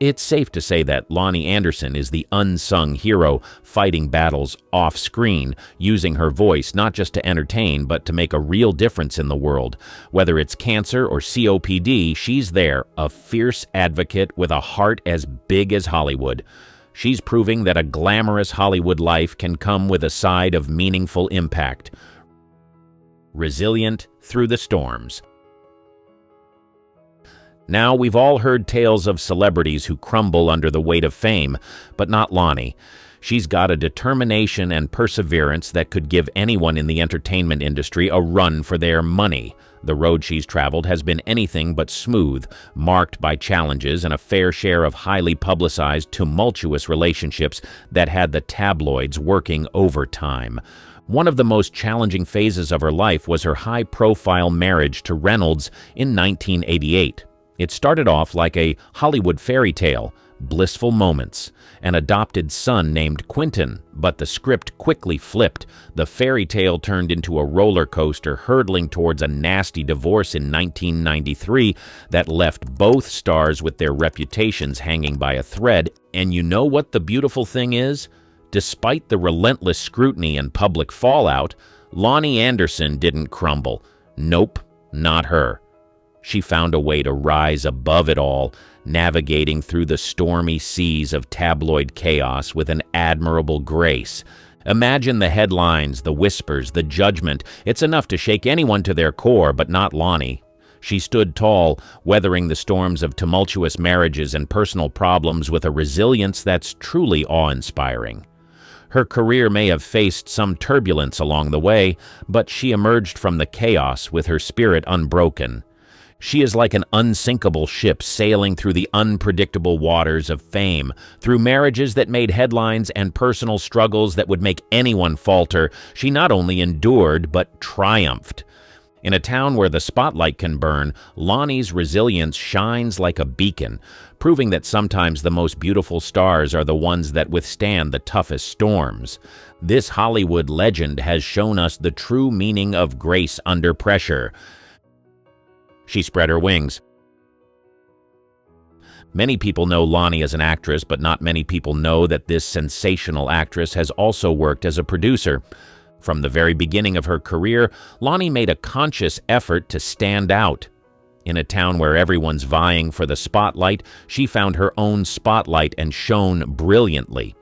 It's safe to say that Lonnie Anderson is the unsung hero, fighting battles off-screen, using her voice not just to entertain, but to make a real difference in the world. Whether it's cancer or COPD, she's there, a fierce advocate with a heart as big as Hollywood. She's proving that a glamorous Hollywood life can come with a side of meaningful impact. Resilient through the storms. Now, we've all heard tales of celebrities who crumble under the weight of fame, but not Lonnie. She's got a determination and perseverance that could give anyone in the entertainment industry a run for their money. The road she's traveled has been anything but smooth, marked by challenges and a fair share of highly publicized, tumultuous relationships that had the tabloids working overtime. One of the most challenging phases of her life was her high-profile marriage to Reynolds in 1988. It started off like a Hollywood fairy tale, blissful moments, an adopted son named Quentin, but the script quickly flipped. The fairy tale turned into a roller coaster hurtling towards a nasty divorce in 1993 that left both stars with their reputations hanging by a thread. And you know what the beautiful thing is? Despite the relentless scrutiny and public fallout, Lonnie Anderson didn't crumble. Nope, not her. She found a way to rise above it all, navigating through the stormy seas of tabloid chaos with an admirable grace. Imagine the headlines, the whispers, the judgment. It's enough to shake anyone to their core, but not Lonnie. She stood tall, weathering the storms of tumultuous marriages and personal problems with a resilience that's truly awe-inspiring. Her career may have faced some turbulence along the way, but she emerged from the chaos with her spirit unbroken. She is like an unsinkable ship sailing through the unpredictable waters of fame, through marriages that made headlines and personal struggles that would make anyone falter. She not only endured, but triumphed. In a town where the spotlight can burn, Lonnie's resilience shines like a beacon, proving that sometimes the most beautiful stars are the ones that withstand the toughest storms. This Hollywood legend has shown us the true meaning of grace under pressure. She spread her wings. Many people know Lonnie as an actress, but not many people know that this sensational actress has also worked as a producer. From the very beginning of her career, Lonnie made a conscious effort to stand out. In a town where everyone's vying for the spotlight, she found her own spotlight and shone brilliantly.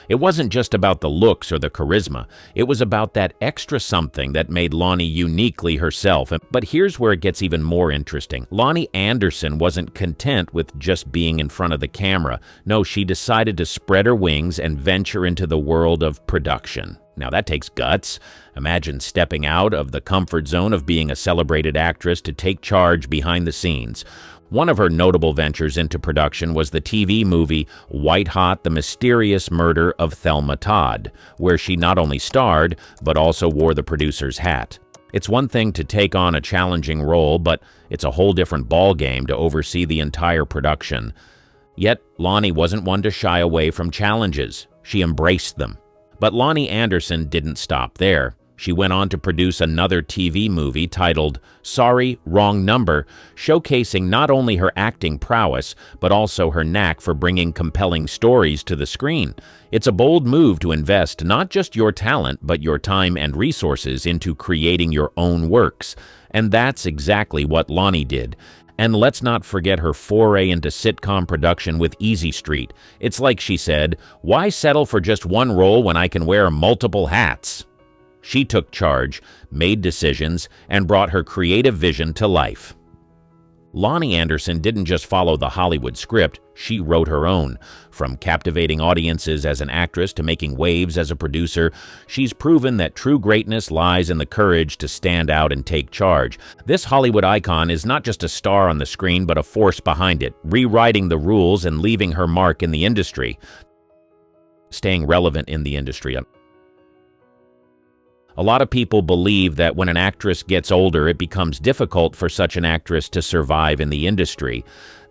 It wasn't just about the looks or the charisma. It was about that extra something that made Lonnie uniquely herself. But here's where it gets even more interesting. Lonnie Anderson wasn't content with just being in front of the camera. No, she decided to spread her wings and venture into the world of production. Now that takes guts. Imagine stepping out of the comfort zone of being a celebrated actress to take charge behind the scenes. One of her notable ventures into production was the TV movie White Hot: The Mysterious Murder of Thelma Todd, where she not only starred, but also wore the producer's hat. It's one thing to take on a challenging role, but it's a whole different ballgame to oversee the entire production. Yet, Lonnie wasn't one to shy away from challenges. She embraced them. But Lonnie Anderson didn't stop there. She went on to produce another TV movie titled Sorry, Wrong Number, showcasing not only her acting prowess, but also her knack for bringing compelling stories to the screen. It's a bold move to invest not just your talent, but your time and resources into creating your own works. And that's exactly what Lonnie did. And let's not forget her foray into sitcom production with Easy Street. It's like she said, "Why settle for just one role when I can wear multiple hats?" She took charge, made decisions, and brought her creative vision to life. Lonnie Anderson didn't just follow the Hollywood script, she wrote her own. From captivating audiences as an actress to making waves as a producer, she's proven that true greatness lies in the courage to stand out and take charge. This Hollywood icon is not just a star on the screen, but a force behind it, rewriting the rules and leaving her mark in the industry. Staying relevant in the industry. A lot of people believe that when an actress gets older, it becomes difficult for such an actress to survive in the industry.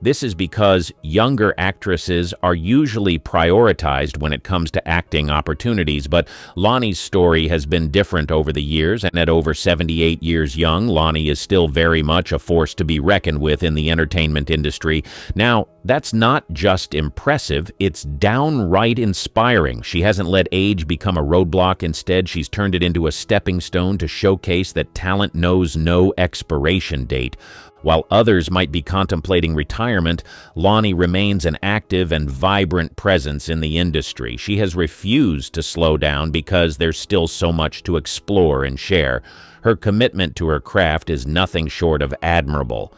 This is because younger actresses are usually prioritized when it comes to acting opportunities, but Lonnie's story has been different over the years, and at over 78 years young, Lonnie is still very much a force to be reckoned with in the entertainment industry. Now, that's not just impressive, it's downright inspiring. She hasn't let age become a roadblock. Instead, she's turned it into a stepping stone to showcase that talent knows no expiration date. While others might be contemplating retirement, Lonnie remains an active and vibrant presence in the industry. She has refused to slow down because there's still so much to explore and share. Her commitment to her craft is nothing short of admirable.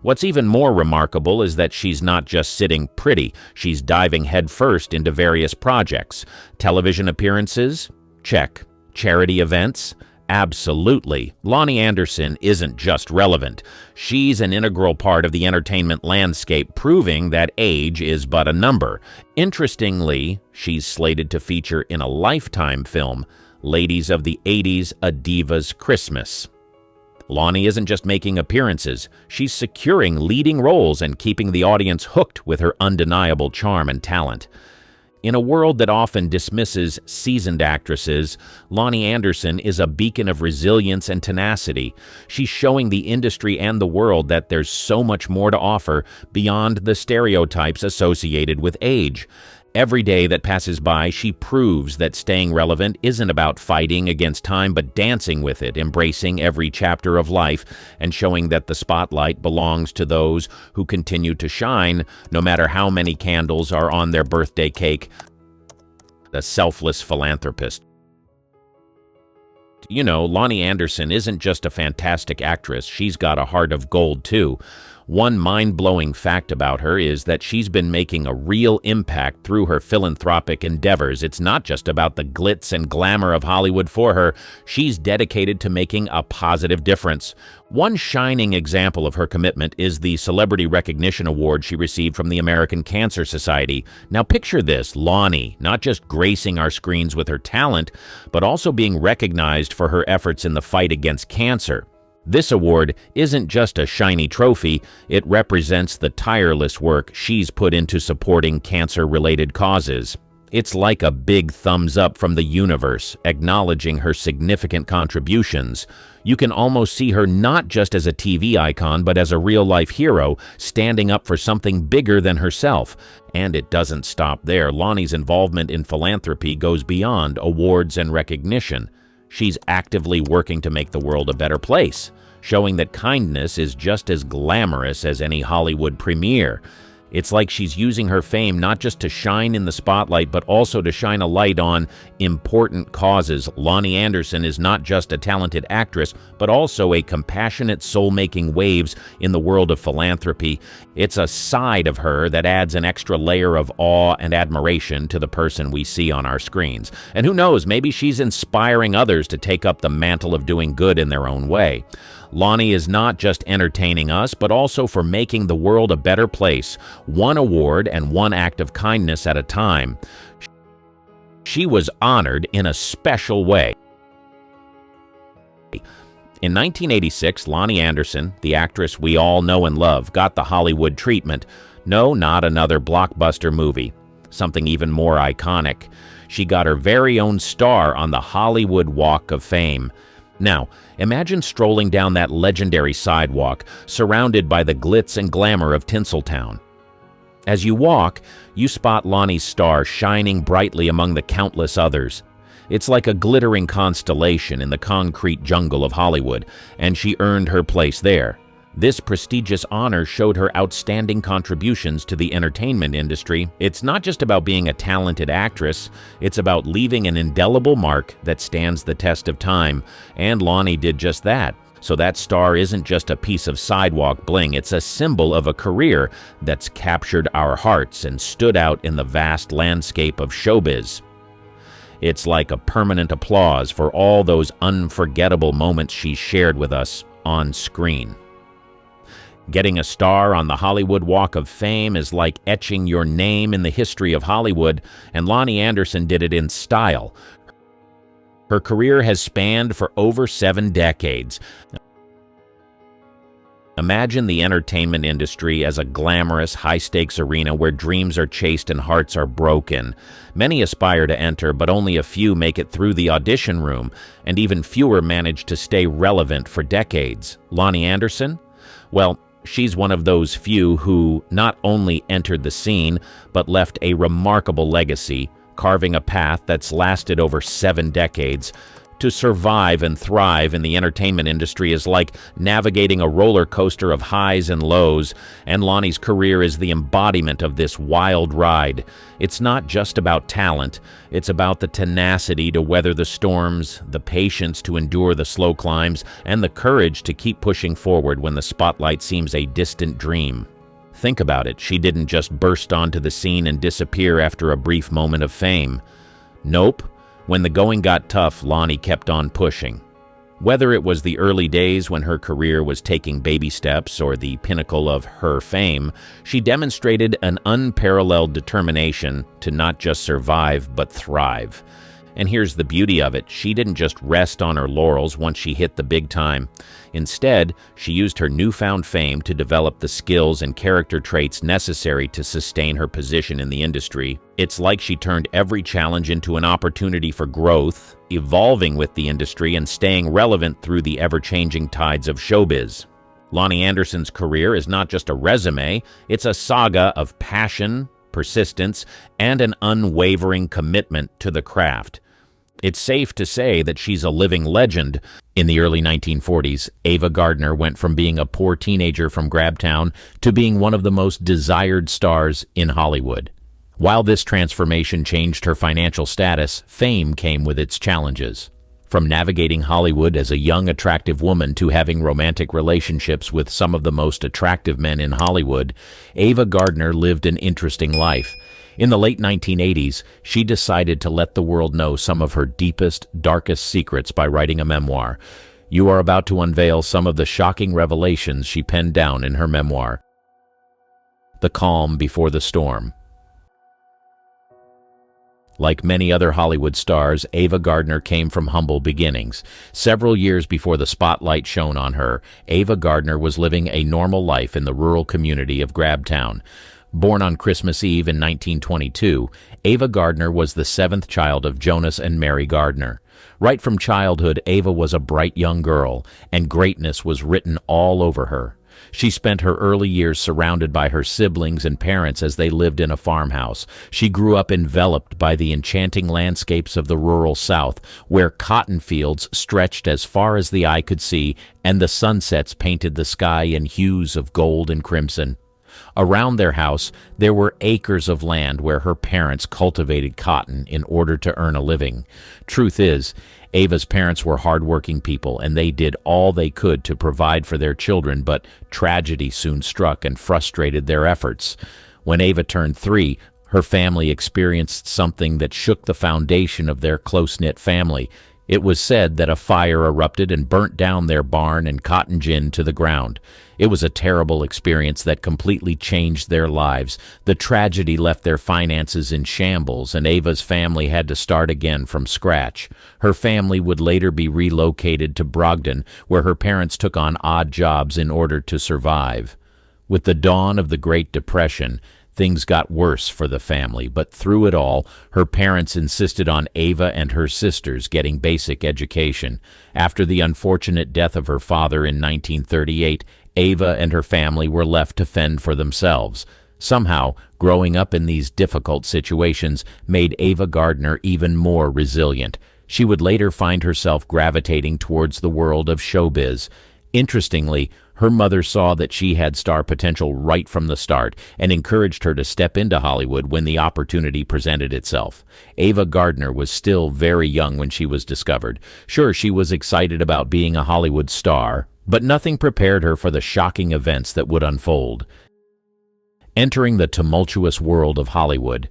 What's even more remarkable is that she's not just sitting pretty, she's diving headfirst into various projects. Television appearances? Check. Charity events? Absolutely. Lonnie Anderson isn't just relevant. She's an integral part of the entertainment landscape, proving that age is but a number. Interestingly, she's slated to feature in a Lifetime film, Ladies of the 80s: A Diva's Christmas. Lonnie isn't just making appearances, she's securing leading roles and keeping the audience hooked with her undeniable charm and talent. In a world that often dismisses seasoned actresses, Lonnie Anderson is a beacon of resilience and tenacity. She's showing the industry and the world that there's so much more to offer beyond the stereotypes associated with age. Every day that passes by, she proves that staying relevant isn't about fighting against time, but dancing with it, embracing every chapter of life, and showing that the spotlight belongs to those who continue to shine, no matter how many candles are on their birthday cake. A selfless philanthropist. You know, Lonnie Anderson isn't just a fantastic actress, she's got a heart of gold too. One mind-blowing fact about her is that she's been making a real impact through her philanthropic endeavors. It's not just about the glitz and glamour of Hollywood for her. She's dedicated to making a positive difference. One shining example of her commitment is the Celebrity Recognition Award she received from the American Cancer Society. Now picture this, Lonnie, not just gracing our screens with her talent, but also being recognized for her efforts in the fight against cancer. This award isn't just a shiny trophy, it represents the tireless work she's put into supporting cancer-related causes. It's like a big thumbs up from the universe, acknowledging her significant contributions. You can almost see her not just as a TV icon, but as a real-life hero, standing up for something bigger than herself. And it doesn't stop there. Lonnie's involvement in philanthropy goes beyond awards and recognition. She's actively working to make the world a better place, showing that kindness is just as glamorous as any Hollywood premiere. It's like she's using her fame not just to shine in the spotlight, but also to shine a light on important causes. Lonnie Anderson is not just a talented actress, but also a compassionate soul making waves in the world of philanthropy. It's a side of her that adds an extra layer of awe and admiration to the person we see on our screens. And who knows, maybe she's inspiring others to take up the mantle of doing good in their own way. Lonnie is not just entertaining us, but also for making the world a better place, one award and one act of kindness at a time. She was honored in a special way. In 1986, Lonnie Anderson, the actress we all know and love, got the Hollywood treatment. No, not another blockbuster movie. Something even more iconic. She got her very own star on the Hollywood Walk of Fame. Now, imagine strolling down that legendary sidewalk, surrounded by the glitz and glamour of Tinseltown. As you walk, you spot Lonnie's star shining brightly among the countless others. It's like a glittering constellation in the concrete jungle of Hollywood, and she earned her place there. This prestigious honor showed her outstanding contributions to the entertainment industry. It's not just about being a talented actress, it's about leaving an indelible mark that stands the test of time, and Lonnie did just that. So that star isn't just a piece of sidewalk bling, it's a symbol of a career that's captured our hearts and stood out in the vast landscape of showbiz. It's like a permanent applause for all those unforgettable moments she shared with us on screen. Getting a star on the Hollywood Walk of Fame is like etching your name in the history of Hollywood, and Lonnie Anderson did it in style. Her career has spanned for over 7 decades. Imagine the entertainment industry as a glamorous, high-stakes arena where dreams are chased and hearts are broken. Many aspire to enter, but only a few make it through the audition room, and even fewer manage to stay relevant for decades. Lonnie Anderson? Well, she's one of those few who not only entered the scene, but left a remarkable legacy, carving a path that's lasted over 7 decades. To survive and thrive in the entertainment industry is like navigating a roller coaster of highs and lows, and Lonnie's career is the embodiment of this wild ride. It's not just about talent, it's about the tenacity to weather the storms, the patience to endure the slow climbs, and the courage to keep pushing forward when the spotlight seems a distant dream. Think about it, she didn't just burst onto the scene and disappear after a brief moment of fame. Nope. When the going got tough, Lonnie kept on pushing. Whether it was the early days when her career was taking baby steps or the pinnacle of her fame, she demonstrated an unparalleled determination to not just survive but thrive. And here's the beauty of it, she didn't just rest on her laurels once she hit the big time. Instead, she used her newfound fame to develop the skills and character traits necessary to sustain her position in the industry. It's like she turned every challenge into an opportunity for growth, evolving with the industry and staying relevant through the ever-changing tides of showbiz. Lonnie Anderson's career is not just a resume, it's a saga of passion, persistence, and an unwavering commitment to the craft. It's safe to say that she's a living legend. In the early 1940s, Ava Gardner went from being a poor teenager from Grabtown to being one of the most desired stars in Hollywood. While this transformation changed her financial status, fame came with its challenges. From navigating Hollywood as a young, attractive woman to having romantic relationships with some of the most attractive men in Hollywood, Ava Gardner lived an interesting life. In the late 1980s, she decided to let the world know some of her deepest, darkest secrets by writing a memoir. You are about to unveil some of the shocking revelations she penned down in her memoir. The Calm Before the Storm. Like many other Hollywood stars, Ava Gardner came from humble beginnings. Several years before the spotlight shone on her, Ava Gardner was living a normal life in the rural community of Grabtown. Born on Christmas Eve in 1922, Ava Gardner was the seventh child of Jonas and Mary Gardner. Right from childhood, Ava was a bright young girl, and greatness was written all over her. She spent her early years surrounded by her siblings and parents as they lived in a farmhouse. She grew up enveloped by the enchanting landscapes of the rural South, where cotton fields stretched as far as the eye could see, and the sunsets painted the sky in hues of gold and crimson. Around their house, there were acres of land where her parents cultivated cotton in order to earn a living. Truth is, Ava's parents were hardworking people, and they did all they could to provide for their children, but tragedy soon struck and frustrated their efforts. When Ava turned 3, her family experienced something that shook the foundation of their close-knit family. It was said that a fire erupted and burnt down their barn and cotton gin to the ground. It was a terrible experience that completely changed their lives. The tragedy left their finances in shambles, and Ava's family had to start again from scratch. Her family would later be relocated to Brogden, where her parents took on odd jobs in order to survive. With the dawn of the Great Depression, things got worse for the family, but through it all, her parents insisted on Ava and her sisters getting basic education. After the unfortunate death of her father in 1938, Ava and her family were left to fend for themselves. Somehow, growing up in these difficult situations made Ava Gardner even more resilient. She would later find herself gravitating towards the world of showbiz. Interestingly, her mother saw that she had star potential right from the start and encouraged her to step into Hollywood when the opportunity presented itself. Ava Gardner was still very young when she was discovered. Sure, she was excited about being a Hollywood star, but nothing prepared her for the shocking events that would unfold. Entering the tumultuous world of Hollywood,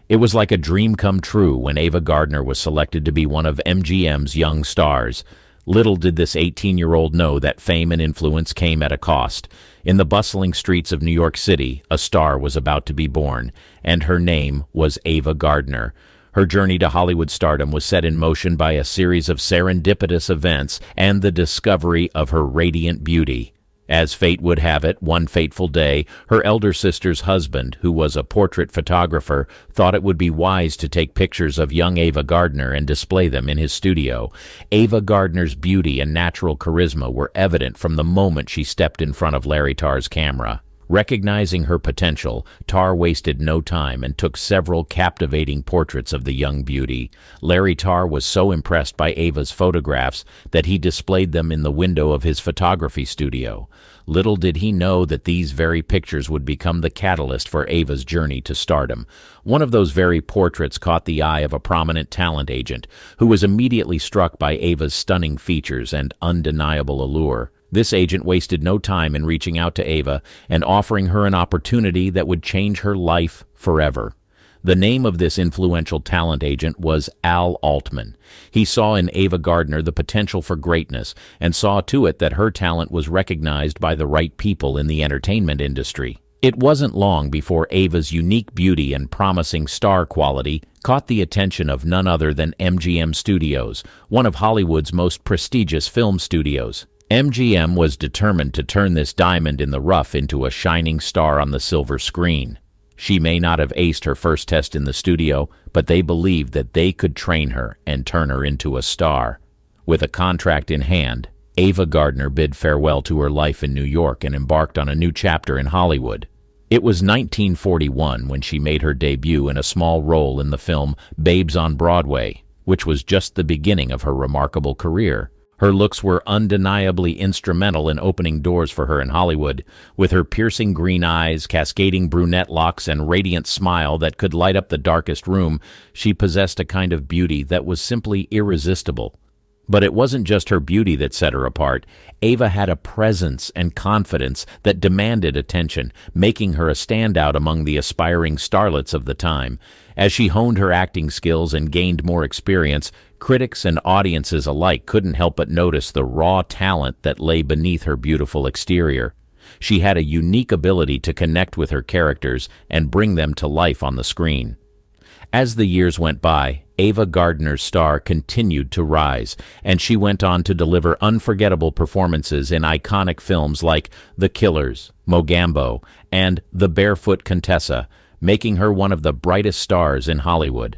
it was like a dream come true when Ava Gardner was selected to be one of MGM's young stars. Little did this 18-year-old know that fame and influence came at a cost. In the bustling streets of New York City, a star was about to be born, and her name was Ava Gardner. Her journey to Hollywood stardom was set in motion by a series of serendipitous events and the discovery of her radiant beauty. As fate would have it, one fateful day, her elder sister's husband, who was a portrait photographer, thought it would be wise to take pictures of young Ava Gardner and display them in his studio. Ava Gardner's beauty and natural charisma were evident from the moment she stepped in front of Larry Tarr's camera. Recognizing her potential, Tarr wasted no time and took several captivating portraits of the young beauty. Larry Tarr was so impressed by Ava's photographs that he displayed them in the window of his photography studio. Little did he know that these very pictures would become the catalyst for Ava's journey to stardom. One of those very portraits caught the eye of a prominent talent agent, who was immediately struck by Ava's stunning features and undeniable allure. This agent wasted no time in reaching out to Ava and offering her an opportunity that would change her life forever. The name of this influential talent agent was Al Altman. He saw in Ava Gardner the potential for greatness and saw to it that her talent was recognized by the right people in the entertainment industry. It wasn't long before Ava's unique beauty and promising star quality caught the attention of none other than MGM Studios, one of Hollywood's most prestigious film studios. MGM was determined to turn this diamond in the rough into a shining star on the silver screen. She may not have aced her first test in the studio, but they believed that they could train her and turn her into a star. With a contract in hand, Ava Gardner bid farewell to her life in New York and embarked on a new chapter in Hollywood. It was 1941 when she made her debut in a small role in the film Babes on Broadway, which was just the beginning of her remarkable career. Her looks were undeniably instrumental in opening doors for her in Hollywood. With her piercing green eyes, cascading brunette locks, and radiant smile that could light up the darkest room, she possessed a kind of beauty that was simply irresistible. But it wasn't just her beauty that set her apart. Ava had a presence and confidence that demanded attention, making her a standout among the aspiring starlets of the time. As she honed her acting skills and gained more experience, critics and audiences alike couldn't help but notice the raw talent that lay beneath her beautiful exterior. She had a unique ability to connect with her characters and bring them to life on the screen. As the years went by, Ava Gardner's star continued to rise, and she went on to deliver unforgettable performances in iconic films like The Killers, Mogambo, and The Barefoot Contessa, making her one of the brightest stars in Hollywood.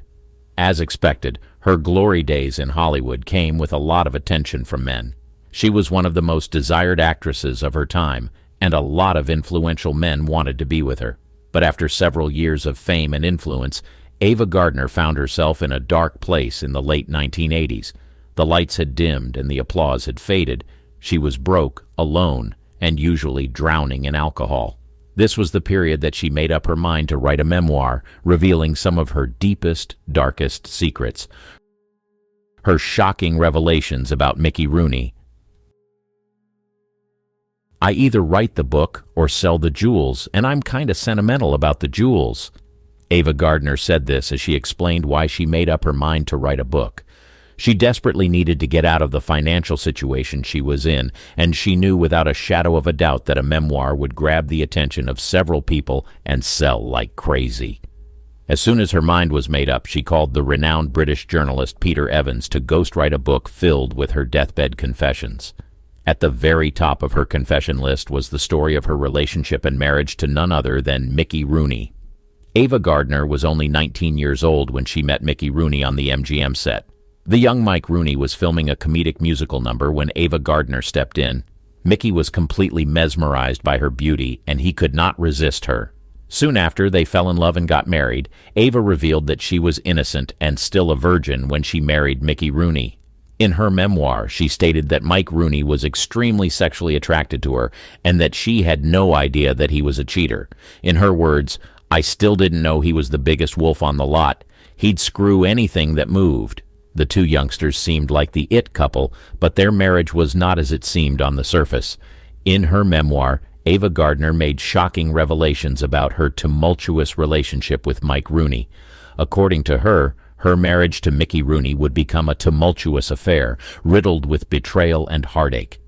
As expected, her glory days in Hollywood came with a lot of attention from men. She was one of the most desired actresses of her time, and a lot of influential men wanted to be with her. But after several years of fame and influence, Ava Gardner found herself in a dark place in the late 1980s. The lights had dimmed and the applause had faded. She was broke, alone, and usually drowning in alcohol. This was the period that she made up her mind to write a memoir, revealing some of her deepest, darkest secrets. Her shocking revelations about Mickey Rooney. I either write the book or sell the jewels, and I'm kinda sentimental about the jewels. Ava Gardner said this as she explained why she made up her mind to write a book. She desperately needed to get out of the financial situation she was in, and she knew without a shadow of a doubt that a memoir would grab the attention of several people and sell like crazy. As soon as her mind was made up, she called the renowned British journalist Peter Evans to ghostwrite a book filled with her deathbed confessions. At the very top of her confession list was the story of her relationship and marriage to none other than Mickey Rooney. Ava Gardner was only 19 years old when she met Mickey Rooney on the MGM set. The young Mike Rooney was filming a comedic musical number when Ava Gardner stepped in. Mickey was completely mesmerized by her beauty, and he could not resist her. Soon after, they fell in love and got married. Ava revealed that she was innocent and still a virgin when she married Mickey Rooney. In her memoir, she stated that Mike Rooney was extremely sexually attracted to her and that she had no idea that he was a cheater. In her words, "I still didn't know he was the biggest wolf on the lot. He'd screw anything that moved." The two youngsters seemed like the it couple, but their marriage was not as it seemed on the surface. In her memoir, Ava Gardner made shocking revelations about her tumultuous relationship with Mike Rooney. According to her, her marriage to Mickey Rooney would become a tumultuous affair, riddled with betrayal and heartache.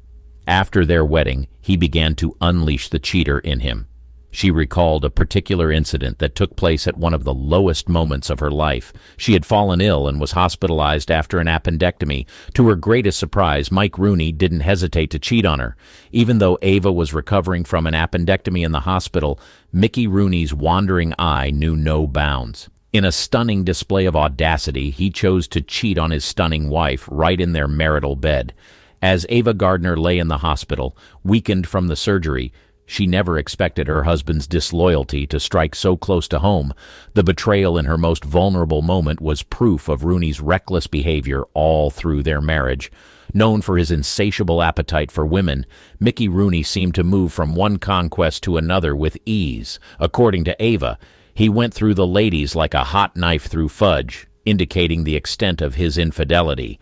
After their wedding, he began to unleash the cheater in him. She recalled a particular incident that took place at one of the lowest moments of her life. She had fallen ill and was hospitalized after an appendectomy. To her greatest surprise, Mike Rooney didn't hesitate to cheat on her. Even though Ava was recovering from an appendectomy in the hospital, Mickey Rooney's wandering eye knew no bounds. In a stunning display of audacity, he chose to cheat on his stunning wife right in their marital bed. As Ava Gardner lay in the hospital, weakened from the surgery, she never expected her husband's disloyalty to strike so close to home. The betrayal in her most vulnerable moment was proof of Rooney's reckless behavior all through their marriage. Known for his insatiable appetite for women, Mickey Rooney seemed to move from one conquest to another with ease. According to Ava, he went through the ladies like a hot knife through fudge, indicating the extent of his infidelity.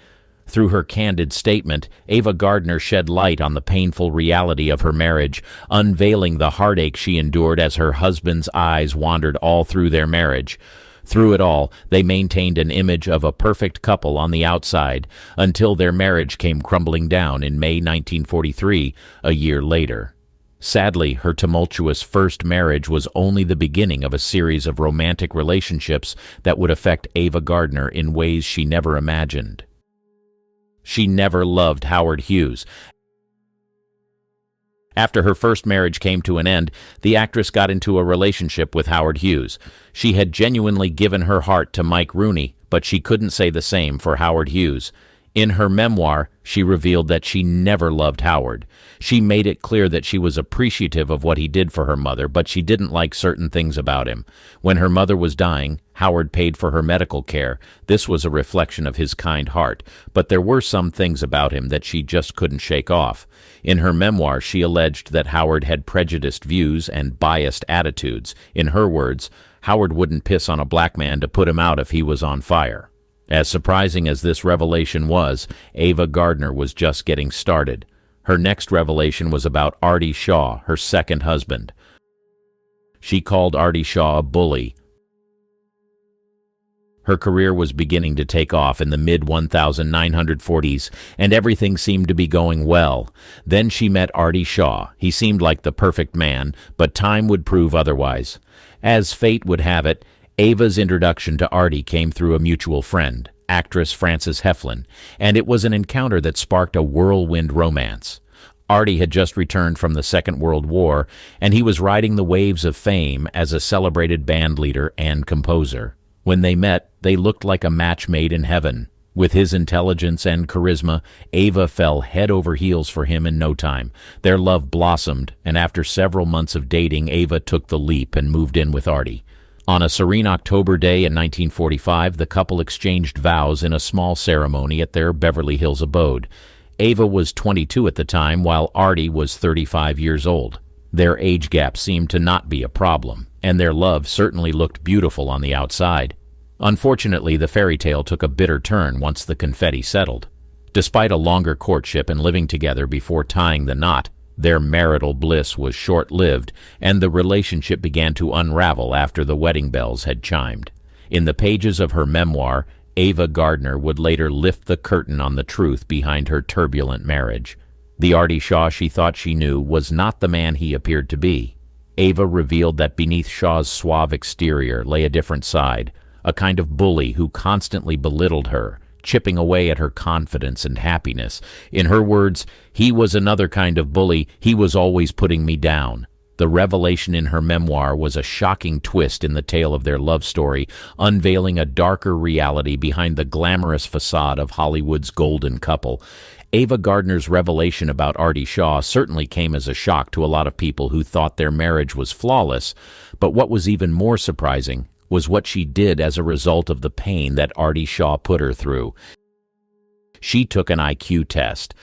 Through her candid statement, Ava Gardner shed light on the painful reality of her marriage, unveiling the heartache she endured as her husband's eyes wandered all through their marriage. Through it all, they maintained an image of a perfect couple on the outside, until their marriage came crumbling down in May 1943, a year later. Sadly, her tumultuous first marriage was only the beginning of a series of romantic relationships that would affect Ava Gardner in ways she never imagined. She never loved Howard Hughes. After her first marriage came to an end, the actress got into a relationship with Howard Hughes. She had genuinely given her heart to Mike Rooney, but she couldn't say the same for Howard Hughes. In her memoir, she revealed that she never loved Howard. She made it clear that she was appreciative of what he did for her mother, but she didn't like certain things about him. When her mother was dying, Howard paid for her medical care. This was a reflection of his kind heart, but there were some things about him that she just couldn't shake off. In her memoir, she alleged that Howard had prejudiced views and biased attitudes. In her words, Howard wouldn't piss on a black man to put him out if he was on fire. As surprising as this revelation was, Ava Gardner was just getting started. Her next revelation was about Artie Shaw, her second husband. She called Artie Shaw a bully. Her career was beginning to take off in the mid-1940s, and everything seemed to be going well. Then she met Artie Shaw. He seemed like the perfect man, but time would prove otherwise. As fate would have it, Ava's introduction to Artie came through a mutual friend, actress Frances Heflin, and it was an encounter that sparked a whirlwind romance. Artie had just returned from the Second World War, and he was riding the waves of fame as a celebrated band leader and composer. When they met, they looked like a match made in heaven. With his intelligence and charisma, Ava fell head over heels for him in no time. Their love blossomed, and after several months of dating, Ava took the leap and moved in with Artie. On a serene October day in 1945, the couple exchanged vows in a small ceremony at their Beverly Hills abode. Ava was 22 at the time, while Artie was 35 years old. Their age gap seemed to not be a problem, and their love certainly looked beautiful on the outside. Unfortunately, the fairy tale took a bitter turn once the confetti settled. Despite a longer courtship and living together before tying the knot, their marital bliss was short-lived, and the relationship began to unravel after the wedding bells had chimed. In the pages of her memoir, Ava Gardner would later lift the curtain on the truth behind her turbulent marriage. The Artie Shaw she thought she knew was not the man he appeared to be. Ava revealed that beneath Shaw's suave exterior lay a different side, a kind of bully who constantly belittled her, chipping away at her confidence and happiness. In her words, he was another kind of bully. He was always putting me down. The revelation in her memoir was a shocking twist in the tale of their love story, unveiling a darker reality behind the glamorous facade of Hollywood's golden couple. Ava Gardner's revelation about Artie Shaw certainly came as a shock to a lot of people who thought their marriage was flawless, but what was even more surprising was what she did as a result of the pain that Artie Shaw put her through. She took an IQ test.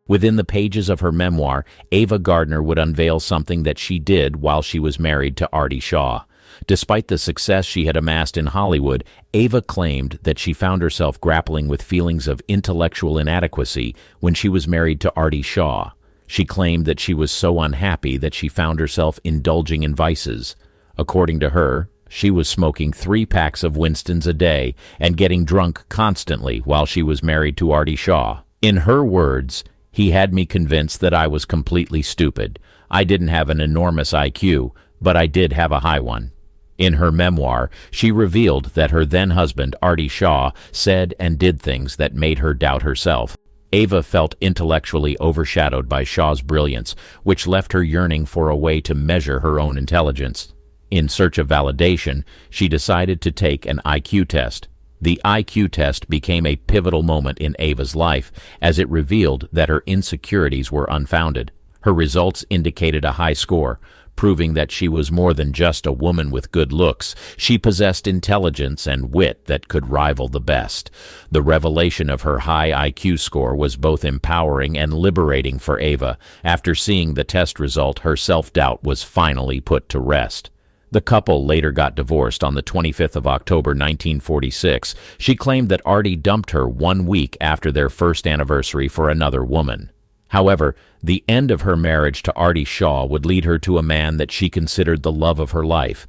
Within the pages of her memoir, Ava Gardner would unveil something that she did while she was married to Artie Shaw. Despite the success she had amassed in Hollywood, Ava claimed that she found herself grappling with feelings of intellectual inadequacy when she was married to Artie Shaw. She claimed that she was so unhappy that she found herself indulging in vices. According to her, she was smoking 3 packs of Winston's a day and getting drunk constantly while she was married to Artie Shaw. In her words, he had me convinced that I was completely stupid. I didn't have an enormous IQ, but I did have a high one. In her memoir, she revealed that her then-husband, Artie Shaw, said and did things that made her doubt herself. Ava felt intellectually overshadowed by Shaw's brilliance, which left her yearning for a way to measure her own intelligence. In search of validation, she decided to take an IQ test. The IQ test became a pivotal moment in Ava's life, as it revealed that her insecurities were unfounded. Her results indicated a high score, proving that she was more than just a woman with good looks. She possessed intelligence and wit that could rival the best. The revelation of her high IQ score was both empowering and liberating for Ava. After seeing the test result, her self-doubt was finally put to rest. The couple later got divorced on the 25th of October 1946. She claimed that Artie dumped her 1 week after their first anniversary for another woman. However, the end of her marriage to Artie Shaw would lead her to a man that she considered the love of her life,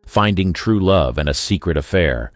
finding true love and a secret affair.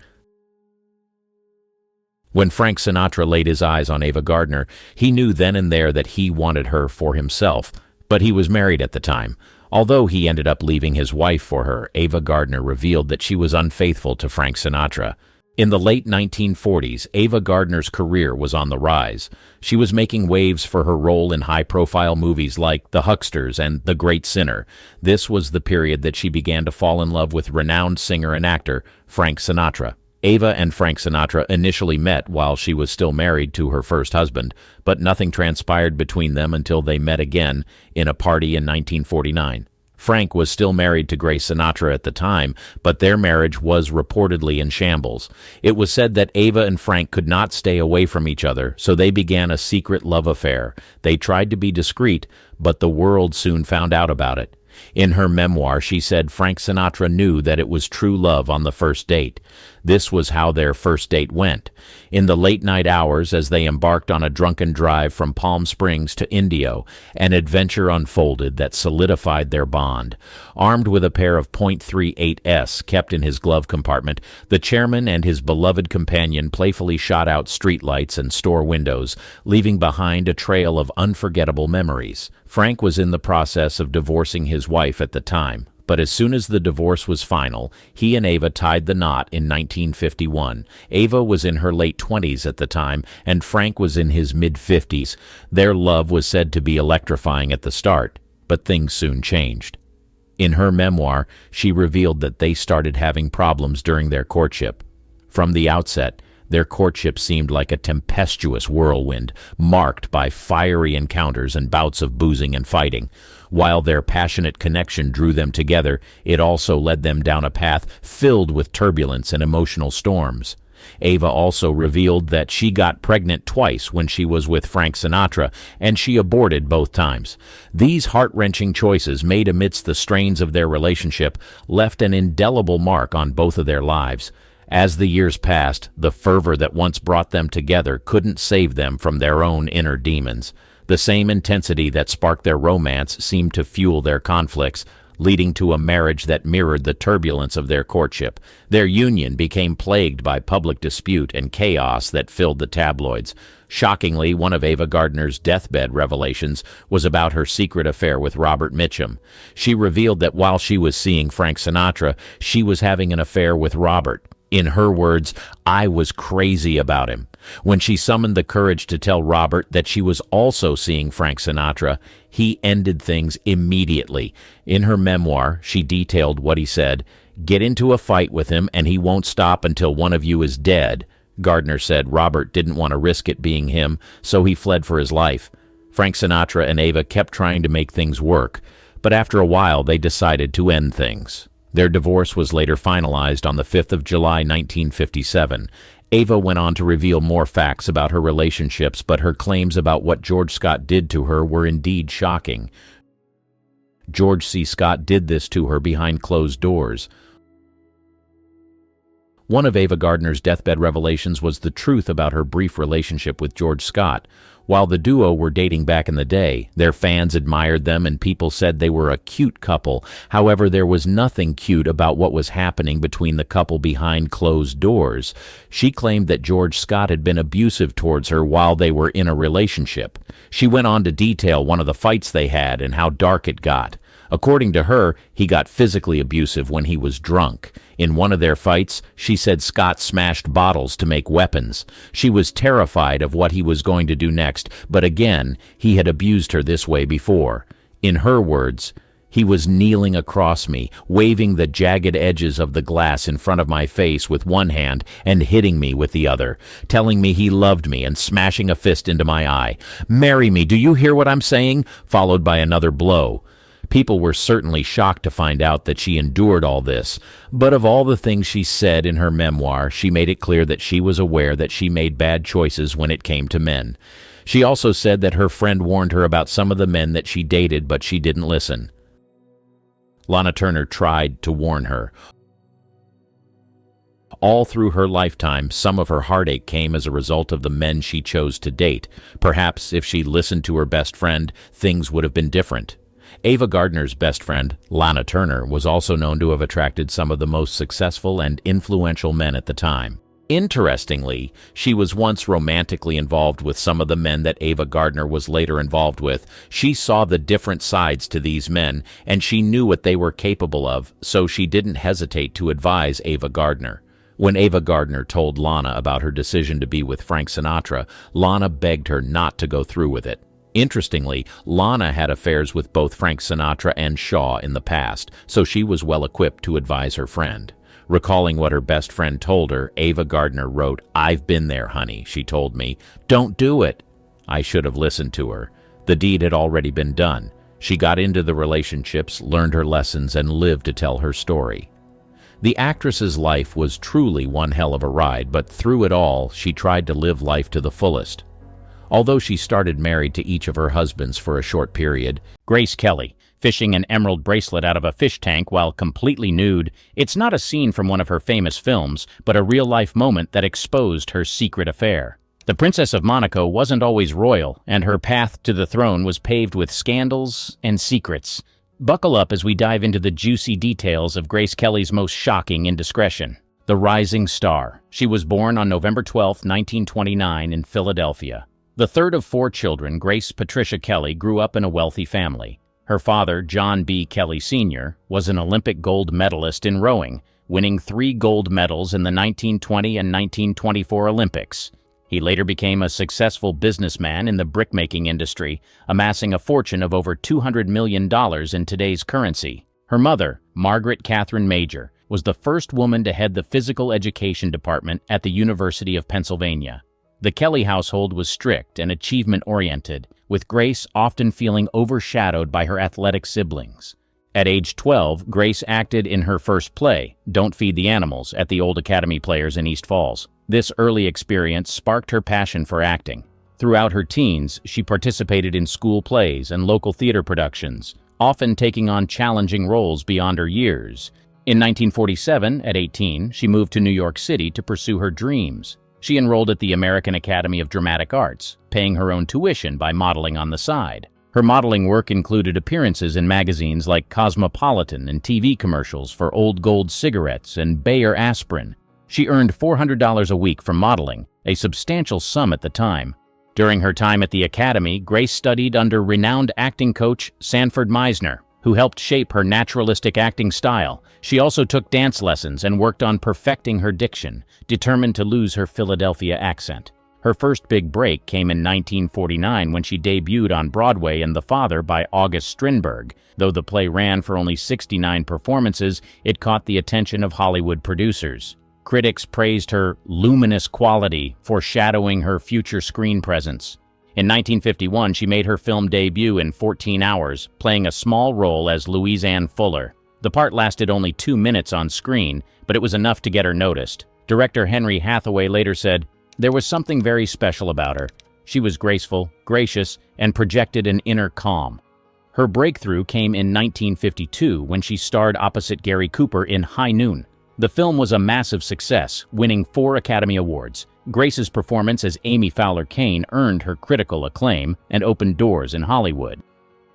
When Frank Sinatra laid his eyes on Ava Gardner, he knew then and there that he wanted her for himself, but he was married at the time. Although he ended up leaving his wife for her, Ava Gardner revealed that she was unfaithful to Frank Sinatra. In the late 1940s, Ava Gardner's career was on the rise. She was making waves for her role in high-profile movies like The Hucksters and The Great Sinner. This was the period that she began to fall in love with renowned singer and actor Frank Sinatra. Ava and Frank Sinatra initially met while she was still married to her first husband, but nothing transpired between them until they met again in a party in 1949. Frank was still married to Grace Sinatra at the time, but their marriage was reportedly in shambles. It was said that Ava and Frank could not stay away from each other, so they began a secret love affair. They tried to be discreet, but the world soon found out about it. In her memoir, she said Frank Sinatra knew that it was true love on the first date. This was how their first date went. In the late-night hours, as they embarked on a drunken drive from Palm Springs to Indio, an adventure unfolded that solidified their bond. Armed with a pair of .38s kept in his glove compartment, the chairman and his beloved companion playfully shot out streetlights and store windows, leaving behind a trail of unforgettable memories. Frank was in the process of divorcing his wife at the time, but as soon as the divorce was final, he and Ava tied the knot in 1951. Ava was in her late 20s at the time, and Frank was in his mid-50s. Their love was said to be electrifying at the start, but things soon changed. In her memoir, she revealed that they started having problems during their courtship. From the outset, their courtship seemed like a tempestuous whirlwind, marked by fiery encounters and bouts of boozing and fighting. While their passionate connection drew them together, it also led them down a path filled with turbulence and emotional storms. Ava also revealed that she got pregnant twice when she was with Frank Sinatra, and she aborted both times. These heart-wrenching choices made amidst the strains of their relationship left an indelible mark on both of their lives. As the years passed, the fervor that once brought them together couldn't save them from their own inner demons. The same intensity that sparked their romance seemed to fuel their conflicts, leading to a marriage that mirrored the turbulence of their courtship. Their union became plagued by public dispute and chaos that filled the tabloids. Shockingly, one of Ava Gardner's deathbed revelations was about her secret affair with Robert Mitchum. She revealed that while she was seeing Frank Sinatra, she was having an affair with Robert. In her words, "I was crazy about him." When she summoned the courage to tell Robert that she was also seeing Frank Sinatra, he ended things immediately. In her memoir, she detailed what he said: "Get into a fight with him and he won't stop until one of you is dead." Gardner said Robert didn't want to risk it being him, so he fled for his life. Frank Sinatra and Ava kept trying to make things work, but after a while they decided to end things. Their divorce was later finalized on the 5th of July, 1957. Ava went on to reveal more facts about her relationships, but her claims about what George Scott did to her were indeed shocking. George C. Scott did this to her behind closed doors. One of Ava Gardner's deathbed revelations was the truth about her brief relationship with George Scott. While the duo were dating back in the day, their fans admired them and people said they were a cute couple. However, there was nothing cute about what was happening between the couple behind closed doors. She claimed that George Scott had been abusive towards her while they were in a relationship. She went on to detail one of the fights they had and how dark it got. According to her, he got physically abusive when he was drunk. In one of their fights, she said Scott smashed bottles to make weapons. She was terrified of what he was going to do next, but again, he had abused her this way before. In her words, "He was kneeling across me, waving the jagged edges of the glass in front of my face with one hand and hitting me with the other, telling me he loved me and smashing a fist into my eye. 'Marry me, do you hear what I'm saying?' followed by another blow." People were certainly shocked to find out that she endured all this, but of all the things she said in her memoir, she made it clear that she was aware that she made bad choices when it came to men. She also said that her friend warned her about some of the men that she dated, but she didn't listen. Lana Turner tried to warn her. All through her lifetime, some of her heartache came as a result of the men she chose to date. Perhaps if she listened to her best friend, things would have been different. Ava Gardner's best friend, Lana Turner, was also known to have attracted some of the most successful and influential men at the time. Interestingly, she was once romantically involved with some of the men that Ava Gardner was later involved with. She saw the different sides to these men, and she knew what they were capable of, so she didn't hesitate to advise Ava Gardner. When Ava Gardner told Lana about her decision to be with Frank Sinatra, Lana begged her not to go through with it. Interestingly, Lana had affairs with both Frank Sinatra and Shaw in the past, so she was well equipped to advise her friend. Recalling what her best friend told her, Ava Gardner wrote, "I've been there, honey," she told me. "Don't do it." I should have listened to her. The deed had already been done. She got into the relationships, learned her lessons, and lived to tell her story. The actress's life was truly one hell of a ride, but through it all, she tried to live life to the fullest. Although she started married to each of her husbands for a short period, Grace Kelly, fishing an emerald bracelet out of a fish tank while completely nude, it's not a scene from one of her famous films, but a real-life moment that exposed her secret affair. The Princess of Monaco wasn't always royal, and her path to the throne was paved with scandals and secrets. Buckle up as we dive into the juicy details of Grace Kelly's most shocking indiscretion. The rising star. She was born on November 12, 1929 in Philadelphia. The third of 4 children, Grace Patricia Kelly grew up in a wealthy family. Her father, John B. Kelly Sr., was an Olympic gold medalist in rowing, winning 3 gold medals in the 1920 and 1924 Olympics. He later became a successful businessman in the brickmaking industry, amassing a fortune of over $200 million in today's currency. Her mother, Margaret Catherine Major, was the first woman to head the physical education department at the University of Pennsylvania. The Kelly household was strict and achievement-oriented, with Grace often feeling overshadowed by her athletic siblings. At age 12, Grace acted in her first play, Don't Feed the Animals, at the Old Academy Players in East Falls. This early experience sparked her passion for acting. Throughout her teens, she participated in school plays and local theater productions, often taking on challenging roles beyond her years. In 1947, at 18, she moved to New York City to pursue her dreams. She enrolled at the American Academy of Dramatic Arts, paying her own tuition by modeling on the side. Her modeling work included appearances in magazines like Cosmopolitan and TV commercials for Old Gold cigarettes and Bayer aspirin. She earned $400 a week from modeling, a substantial sum at the time. During her time at the Academy, Grace studied under renowned acting coach Sanford Meisner, who helped shape her naturalistic acting style. She also took dance lessons and worked on perfecting her diction, determined to lose her Philadelphia accent. Her first big break came in 1949 when she debuted on Broadway in The Father by August Strindberg. Though the play ran for only 69 performances, it caught the attention of Hollywood producers. Critics praised her luminous quality, foreshadowing her future screen presence. In 1951, she made her film debut in 14 Hours, playing a small role as Louise Ann Fuller. The part lasted only 2 minutes on screen, but it was enough to get her noticed. Director Henry Hathaway later said, "There was something very special about her. She was graceful, gracious, and projected an inner calm." Her breakthrough came in 1952 when she starred opposite Gary Cooper in High Noon. The film was a massive success, winning 4 Academy Awards. Grace's performance as Amy Fowler Kane earned her critical acclaim and opened doors in Hollywood.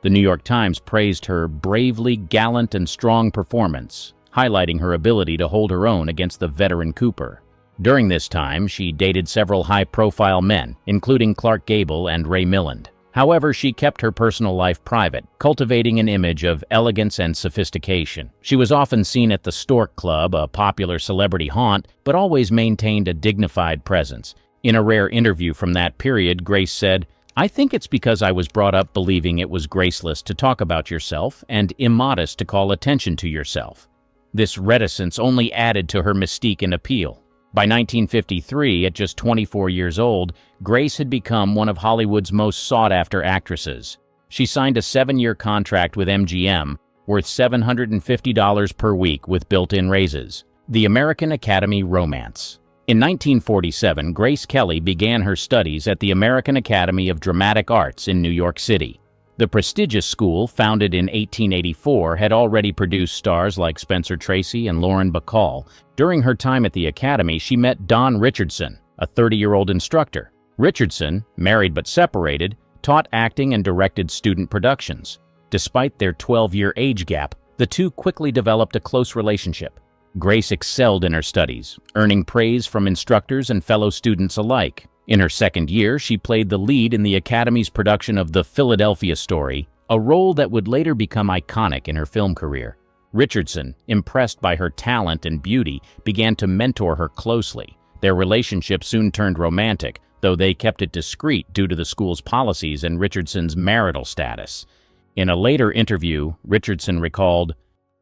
The New York Times praised her bravely gallant and strong performance, highlighting her ability to hold her own against the veteran Cooper. During this time, she dated several high-profile men, including Clark Gable and Ray Milland. However, she kept her personal life private, cultivating an image of elegance and sophistication. She was often seen at the Stork Club, a popular celebrity haunt, but always maintained a dignified presence. In a rare interview from that period, Grace said, "I think it's because I was brought up believing it was graceless to talk about yourself and immodest to call attention to yourself." This reticence only added to her mystique and appeal. By 1953, at just 24 years old, Grace had become one of Hollywood's most sought-after actresses. She signed a 7-year contract with MGM, worth $750 per week with built-in raises. The American Academy Romance. In 1947, Grace Kelly began her studies at the American Academy of Dramatic Arts in New York City. The prestigious school, founded in 1884, had already produced stars like Spencer Tracy and Lauren Bacall. During her time at the Academy, she met Don Richardson, a 30-year-old instructor. Richardson, married but separated, taught acting and directed student productions. Despite their 12-year age gap, the two quickly developed a close relationship. Grace excelled in her studies, earning praise from instructors and fellow students alike. In her second year, she played the lead in the Academy's production of The Philadelphia Story, a role that would later become iconic in her film career. Richardson, impressed by her talent and beauty, began to mentor her closely. Their relationship soon turned romantic, though they kept it discreet due to the school's policies and Richardson's marital status. In a later interview, Richardson recalled,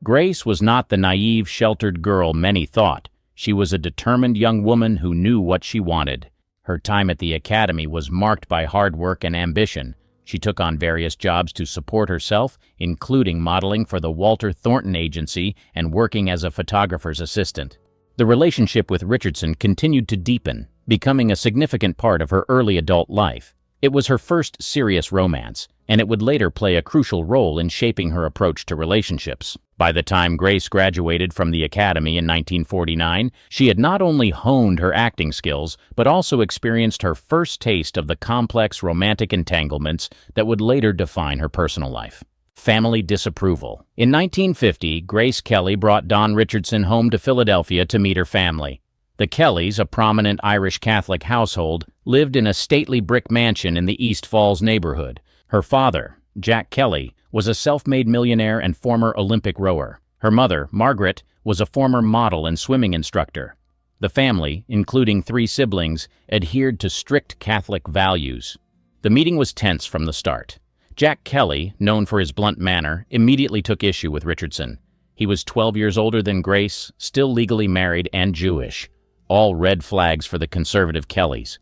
Grace was not the naive, sheltered girl many thought. She was a determined young woman who knew what she wanted. Her time at the academy was marked by hard work and ambition. She took on various jobs to support herself, including modeling for the Walter Thornton Agency and working as a photographer's assistant. The relationship with Richardson continued to deepen, becoming a significant part of her early adult life. It was her first serious romance, and it would later play a crucial role in shaping her approach to relationships. By the time Grace graduated from the Academy in 1949, she had not only honed her acting skills, but also experienced her first taste of the complex romantic entanglements that would later define her personal life. Family disapproval. In 1950, Grace Kelly brought Don Richardson home to Philadelphia to meet her family. The Kellys, a prominent Irish Catholic household, lived in a stately brick mansion in the East Falls neighborhood. Her father, Jack Kelly, was a self-made millionaire and former Olympic rower. Her mother, Margaret, was a former model and swimming instructor. The family, including 3 siblings, adhered to strict Catholic values. The meeting was tense from the start. Jack Kelly, known for his blunt manner, immediately took issue with Richardson. He was 12 years older than Grace, still legally married and Jewish. All red flags for the conservative Kellys.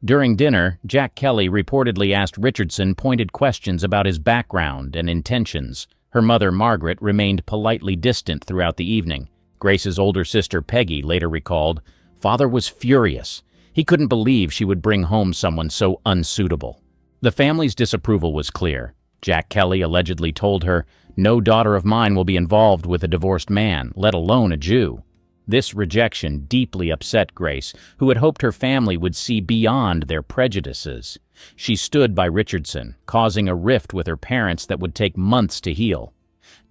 During dinner, Jack Kelly reportedly asked Richardson pointed questions about his background and intentions. Her mother, Margaret, remained politely distant throughout the evening. Grace's older sister, Peggy, later recalled, "Father was furious. He couldn't believe she would bring home someone so unsuitable." The family's disapproval was clear. Jack Kelly allegedly told her, "No daughter of mine will be involved with a divorced man, let alone a Jew." This rejection deeply upset Grace, who had hoped her family would see beyond their prejudices. She stood by Richardson, causing a rift with her parents that would take months to heal.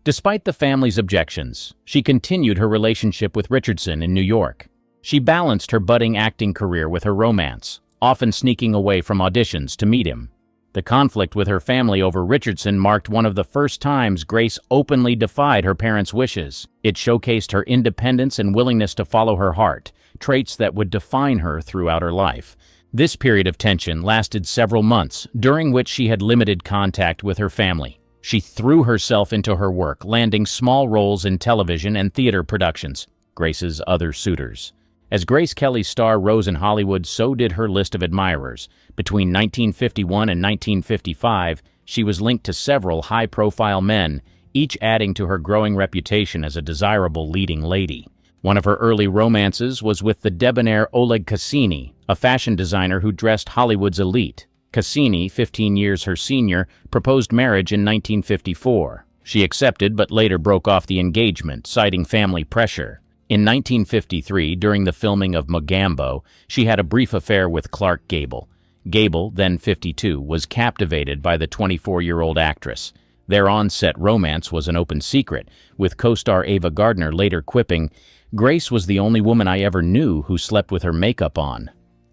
Despite the family's objections, she continued her relationship with Richardson in New York. She balanced her budding acting career with her romance, often sneaking away from auditions to meet him. The conflict with her family over Richardson marked one of the first times Grace openly defied her parents' wishes. It showcased her independence and willingness to follow her heart, traits that would define her throughout her life. This period of tension lasted several months, during which she had limited contact with her family. She threw herself into her work, landing small roles in television and theater productions. Grace's other suitors. As Grace Kelly's star rose in Hollywood, so did her list of admirers. Between 1951 and 1955, she was linked to several high-profile men, each adding to her growing reputation as a desirable leading lady. One of her early romances was with the debonair Oleg Cassini, a fashion designer who dressed Hollywood's elite. Cassini, 15 years her senior, proposed marriage in 1954. She accepted but later broke off the engagement, citing family pressure. In 1953, during the filming of Mogambo, she had a brief affair with Clark Gable. Gable, then 52, was captivated by the 24-year-old actress. Their on-set romance was an open secret, with co-star Ava Gardner later quipping, "Grace was the only woman I ever knew who slept with her makeup on."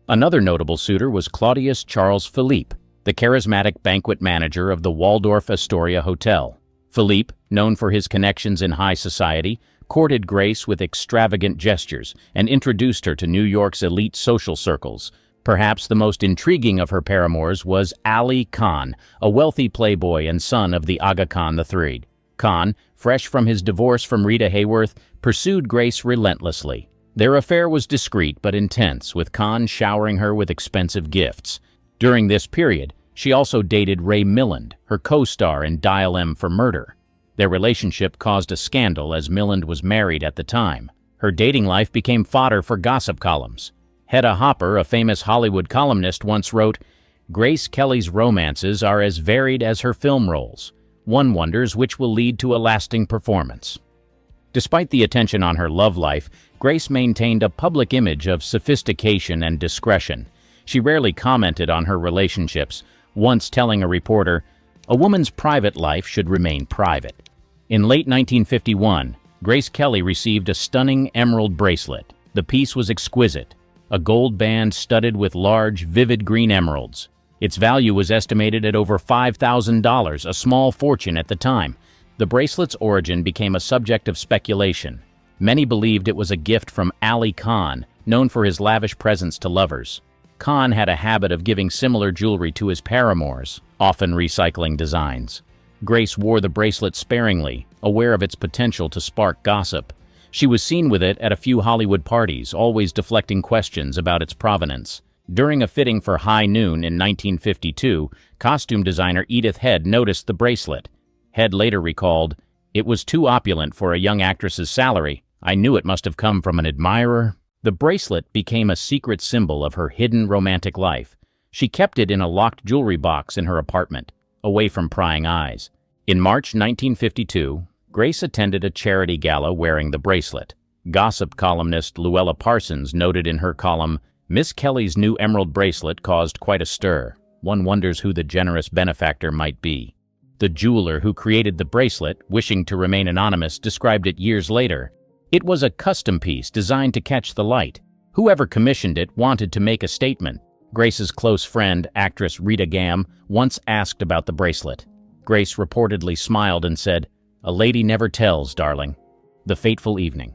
Another notable suitor was Claudius Charles Philippe, the charismatic banquet manager of the Waldorf Astoria Hotel. Philippe, known for his connections in high society, courted Grace with extravagant gestures and introduced her to New York's elite social circles. Perhaps the most intriguing of her paramours was Ali Khan, a wealthy playboy and son of the Aga Khan III. Khan, fresh from his divorce from Rita Hayworth, pursued Grace relentlessly. Their affair was discreet but intense, with Khan showering her with expensive gifts. During this period, she also dated Ray Milland, her co-star in Dial M for Murder. Their relationship caused a scandal as Milland was married at the time. Her dating life became fodder for gossip columns. Hedda Hopper, a famous Hollywood columnist, once wrote, "Grace Kelly's romances are as varied as her film roles. One wonders which will lead to a lasting performance." Despite the attention on her love life, Grace maintained a public image of sophistication and discretion. She rarely commented on her relationships, once telling a reporter, "A woman's private life should remain private." In late 1951, Grace Kelly received a stunning emerald bracelet. The piece was exquisite, a gold band studded with large, vivid green emeralds. Its value was estimated at over $5,000, a small fortune at the time. The bracelet's origin became a subject of speculation. Many believed it was a gift from Ali Khan, known for his lavish presents to lovers. Khan had a habit of giving similar jewelry to his paramours, often recycling designs. Grace wore the bracelet sparingly, aware of its potential to spark gossip. She was seen with it at a few Hollywood parties, always deflecting questions about its provenance. During a fitting for High Noon in 1952, costume designer Edith Head noticed the bracelet. Head later recalled, "It was too opulent for a young actress's salary. I knew it must have come from an admirer." The bracelet became a secret symbol of her hidden romantic life. She kept it in a locked jewelry box in her apartment, away from prying eyes. In March 1952, Grace attended a charity gala wearing the bracelet. Gossip columnist Luella Parsons noted in her column, "Miss Kelly's new emerald bracelet caused quite a stir. One wonders who the generous benefactor might be." The jeweler who created the bracelet, wishing to remain anonymous, described it years later. "It was a custom piece designed to catch the light. Whoever commissioned it wanted to make a statement." Grace's close friend, actress Rita Gam, once asked about the bracelet. Grace reportedly smiled and said, "A lady never tells, darling." The fateful evening.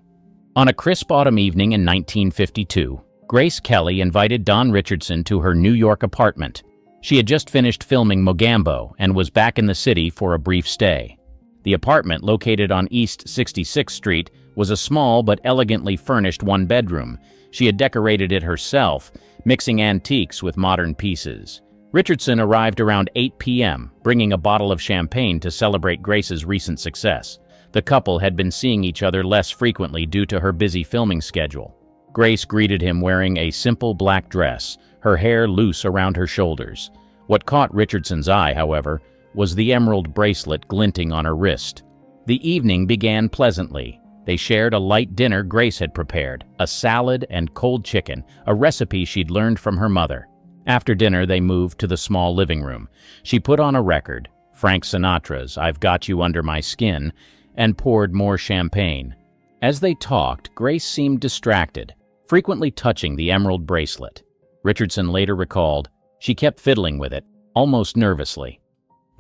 On a crisp autumn evening in 1952, Grace Kelly invited Don Richardson to her New York apartment. She had just finished filming Mogambo and was back in the city for a brief stay. The apartment, located on East 66th Street, was a small but elegantly furnished one-bedroom. She had decorated it herself, mixing antiques with modern pieces. Richardson arrived around 8 p.m., bringing a bottle of champagne to celebrate Grace's recent success. The couple had been seeing each other less frequently due to her busy filming schedule. Grace greeted him wearing a simple black dress, her hair loose around her shoulders. What caught Richardson's eye, however, was the emerald bracelet glinting on her wrist. The evening began pleasantly. They shared a light dinner Grace had prepared, a salad and cold chicken, a recipe she'd learned from her mother. After dinner, they moved to the small living room. She put on a record, Frank Sinatra's "I've Got You Under My Skin," and poured more champagne. As they talked, Grace seemed distracted, frequently touching the emerald bracelet. Richardson later recalled, "She kept fiddling with it, almost nervously."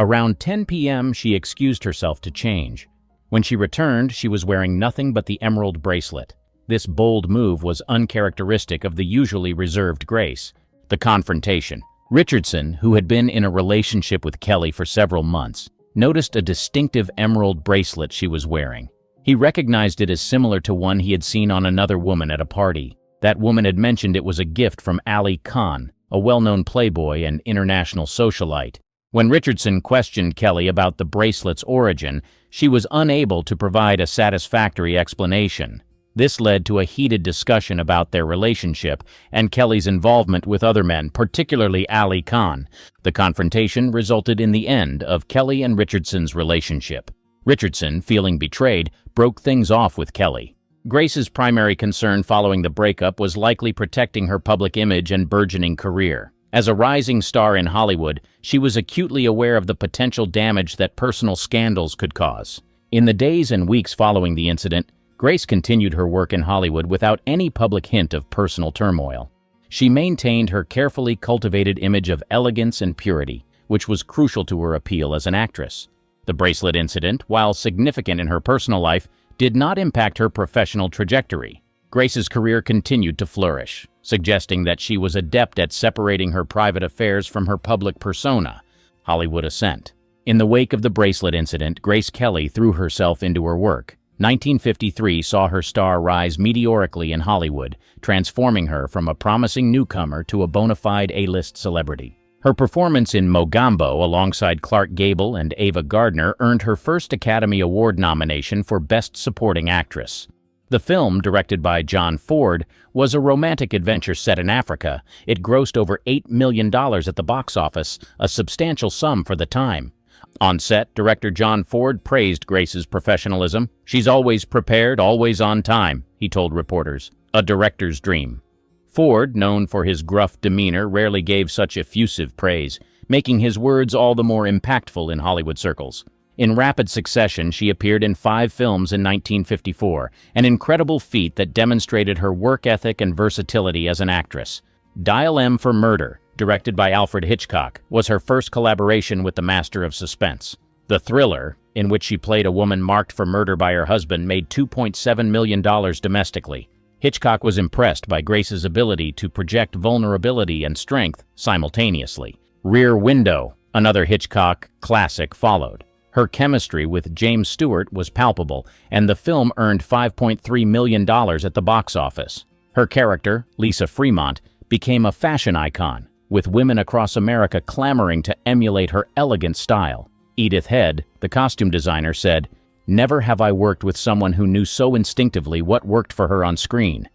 Around 10 p.m., she excused herself to change. When she returned, she was wearing nothing but the emerald bracelet. This bold move was uncharacteristic of the usually reserved Grace. The confrontation. Richardson, who had been in a relationship with Kelly for several months, noticed a distinctive emerald bracelet she was wearing. He recognized it as similar to one he had seen on another woman at a party. That woman had mentioned it was a gift from Ali Khan, a well-known playboy and international socialite. When Richardson questioned Kelly about the bracelet's origin, she was unable to provide a satisfactory explanation. This led to a heated discussion about their relationship and Kelly's involvement with other men, particularly Ali Khan. The confrontation resulted in the end of Kelly and Richardson's relationship. Richardson, feeling betrayed, broke things off with Kelly. Grace's primary concern following the breakup was likely protecting her public image and burgeoning career. As a rising star in Hollywood, she was acutely aware of the potential damage that personal scandals could cause. In the days and weeks following the incident, Grace continued her work in Hollywood without any public hint of personal turmoil. She maintained her carefully cultivated image of elegance and purity, which was crucial to her appeal as an actress. The bracelet incident, while significant in her personal life, did not impact her professional trajectory. Grace's career continued to flourish, suggesting that she was adept at separating her private affairs from her public persona. Hollywood ascent. In the wake of the bracelet incident, Grace Kelly threw herself into her work. 1953 saw her star rise meteorically in Hollywood, transforming her from a promising newcomer to a bona fide A-list celebrity. Her performance in Mogambo alongside Clark Gable and Ava Gardner earned her first Academy Award nomination for Best Supporting Actress. The film, directed by John Ford, was a romantic adventure set in Africa. It grossed over $8 million at the box office, a substantial sum for the time. On set, director John Ford praised Grace's professionalism. "She's always prepared, always on time," he told reporters. A director's dream. Ford, known for his gruff demeanor, rarely gave such effusive praise, making his words all the more impactful in Hollywood circles. In rapid succession, she appeared in 5 films in 1954, an incredible feat that demonstrated her work ethic and versatility as an actress. Dial M for Murder, directed by Alfred Hitchcock, was her first collaboration with the master of suspense. The Thriller, in which she played a woman marked for murder by her husband, made $2.7 million domestically. Hitchcock was impressed by Grace's ability to project vulnerability and strength simultaneously. Rear Window, another Hitchcock classic, followed. Her chemistry with James Stewart was palpable, and the film earned $5.3 million at the box office. Her character, Lisa Fremont, became a fashion icon, with women across America clamoring to emulate her elegant style. Edith Head, the costume designer, said, "Never have I worked with someone who knew so instinctively what worked for her on screen."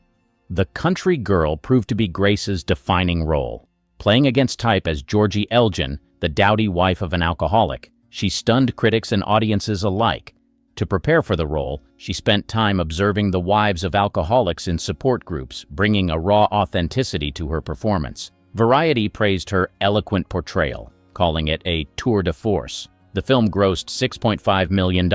The country girl proved to be Grace's defining role. Playing against type as Georgie Elgin, the dowdy wife of an alcoholic, she stunned critics and audiences alike. To prepare for the role, she spent time observing the wives of alcoholics in support groups, bringing a raw authenticity to her performance. Variety praised her eloquent portrayal, calling it a tour de force. The film grossed $6.5 million,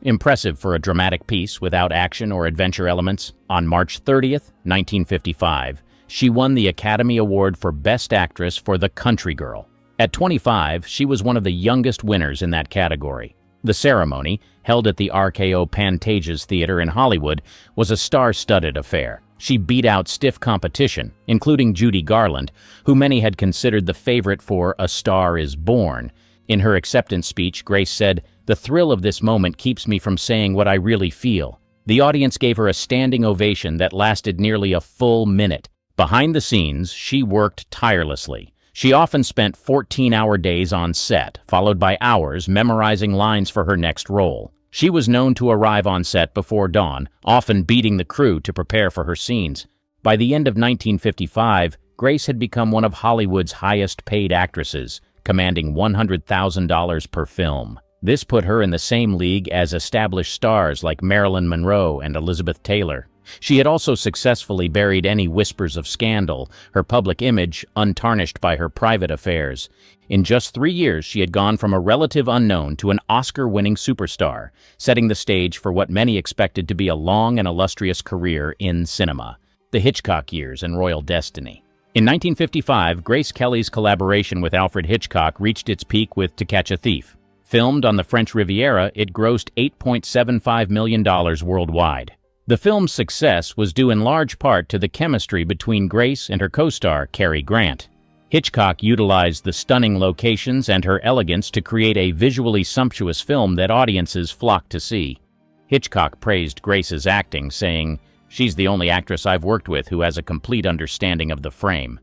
impressive for a dramatic piece without action or adventure elements. On March 30th, 1955, she won the Academy Award for Best Actress for The Country Girl. At 25, she was one of the youngest winners in that category. The ceremony, held at the RKO Pantages Theater in Hollywood, was a star-studded affair. She beat out stiff competition, including Judy Garland, who many had considered the favorite for A Star is Born. In her acceptance speech, Grace said, "The thrill of this moment keeps me from saying what I really feel." The audience gave her a standing ovation that lasted nearly a full minute. Behind the scenes, she worked tirelessly. She often spent 14-hour days on set, followed by hours memorizing lines for her next role. She was known to arrive on set before dawn, often beating the crew to prepare for her scenes. By the end of 1955, Grace had become one of Hollywood's highest-paid actresses, commanding $100,000 per film. This put her in the same league as established stars like Marilyn Monroe and Elizabeth Taylor. She had also successfully buried any whispers of scandal, her public image untarnished by her private affairs. In just 3 years, she had gone from a relative unknown to an Oscar-winning superstar, setting the stage for what many expected to be a long and illustrious career in cinema. The Hitchcock years and royal destiny. In 1955, Grace Kelly's collaboration with Alfred Hitchcock reached its peak with To Catch a Thief. Filmed on the French Riviera, it grossed $8.75 million worldwide. The film's success was due in large part to the chemistry between Grace and her co-star, Cary Grant. Hitchcock utilized the stunning locations and her elegance to create a visually sumptuous film that audiences flocked to see. Hitchcock praised Grace's acting, saying, "She's the only actress I've worked with who has a complete understanding of the frame."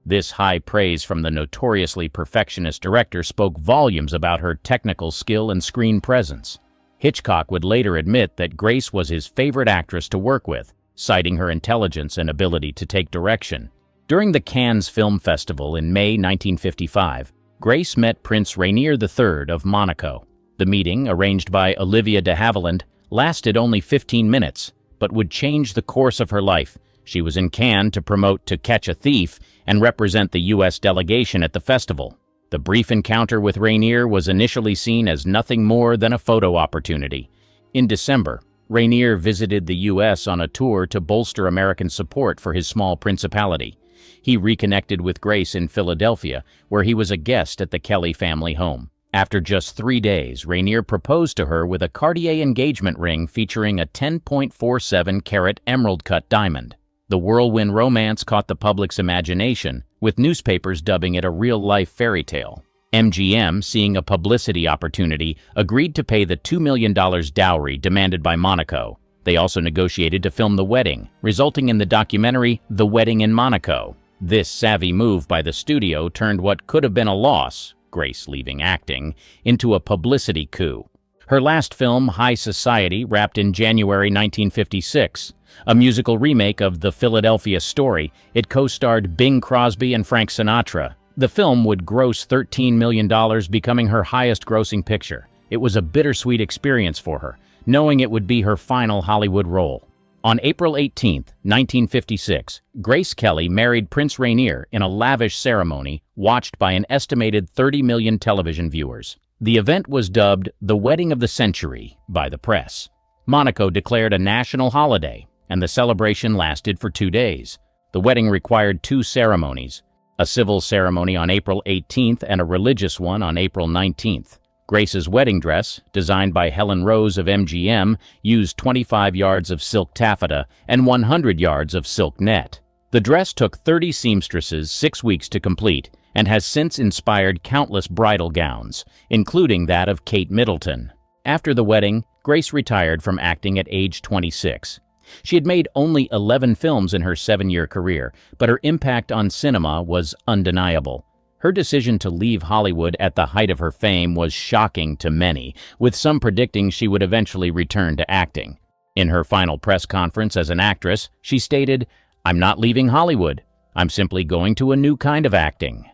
This high praise from the notoriously perfectionist director spoke volumes about her technical skill and screen presence. Hitchcock would later admit that Grace was his favorite actress to work with, citing her intelligence and ability to take direction. During the Cannes Film Festival in May 1955, Grace met Prince Rainier III of Monaco. The meeting, arranged by Olivia de Havilland, lasted only 15 minutes, but would change the course of her life. She was in Cannes to promote To Catch a Thief and represent the U.S. delegation at the festival. The brief encounter with Rainier was initially seen as nothing more than a photo opportunity. In December, Rainier visited the U.S. on a tour to bolster American support for his small principality. He reconnected with Grace in Philadelphia, where he was a guest at the Kelly family home. After just 3 days, Rainier proposed to her with a Cartier engagement ring featuring a 10.47-carat emerald-cut diamond. The whirlwind romance caught the public's imagination, with newspapers dubbing it a real-life fairy tale. MGM, seeing a publicity opportunity, agreed to pay the $2 million dowry demanded by Monaco. They also negotiated to film the wedding, resulting in the documentary The Wedding in Monaco. This savvy move by the studio turned what could have been a loss, Grace leaving acting, into a publicity coup. Her last film, High Society, wrapped in January 1956. A musical remake of The Philadelphia Story, it co-starred Bing Crosby and Frank Sinatra. The film would gross $13 million, becoming her highest-grossing picture. It was a bittersweet experience for her, knowing it would be her final Hollywood role. On April 18, 1956, Grace Kelly married Prince Rainier in a lavish ceremony watched by an estimated 30 million television viewers. The event was dubbed the Wedding of the Century by the press. Monaco declared a national holiday, and the celebration lasted for 2 days. The wedding required 2 ceremonies, a civil ceremony on April 18th and a religious one on April 19th. Grace's wedding dress, designed by Helen Rose of MGM, used 25 yards of silk taffeta and 100 yards of silk net. The dress took 30 seamstresses 6 weeks to complete, and has since inspired countless bridal gowns, including that of Kate Middleton. After the wedding, Grace retired from acting at age 26. She had made only 11 films in her 7-year career, but her impact on cinema was undeniable. Her decision to leave Hollywood at the height of her fame was shocking to many, with some predicting she would eventually return to acting. In her final press conference as an actress, she stated, "I'm not leaving Hollywood. I'm simply going to a new kind of acting."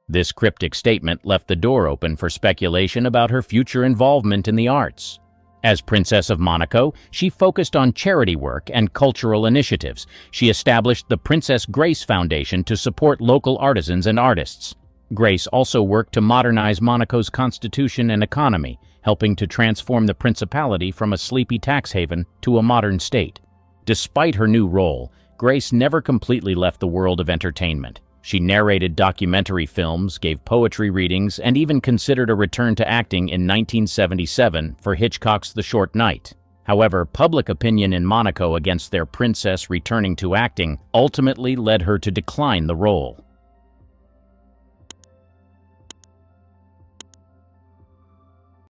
This cryptic statement left the door open for speculation about her future involvement in the arts. As Princess of Monaco, she focused on charity work and cultural initiatives. She established the Princess Grace Foundation to support local artisans and artists. Grace also worked to modernize Monaco's constitution and economy, helping to transform the principality from a sleepy tax haven to a modern state. Despite her new role, Grace never completely left the world of entertainment. She narrated documentary films, gave poetry readings, and even considered a return to acting in 1977 for Hitchcock's The Short Night. However, public opinion in Monaco against their princess returning to acting ultimately led her to decline the role.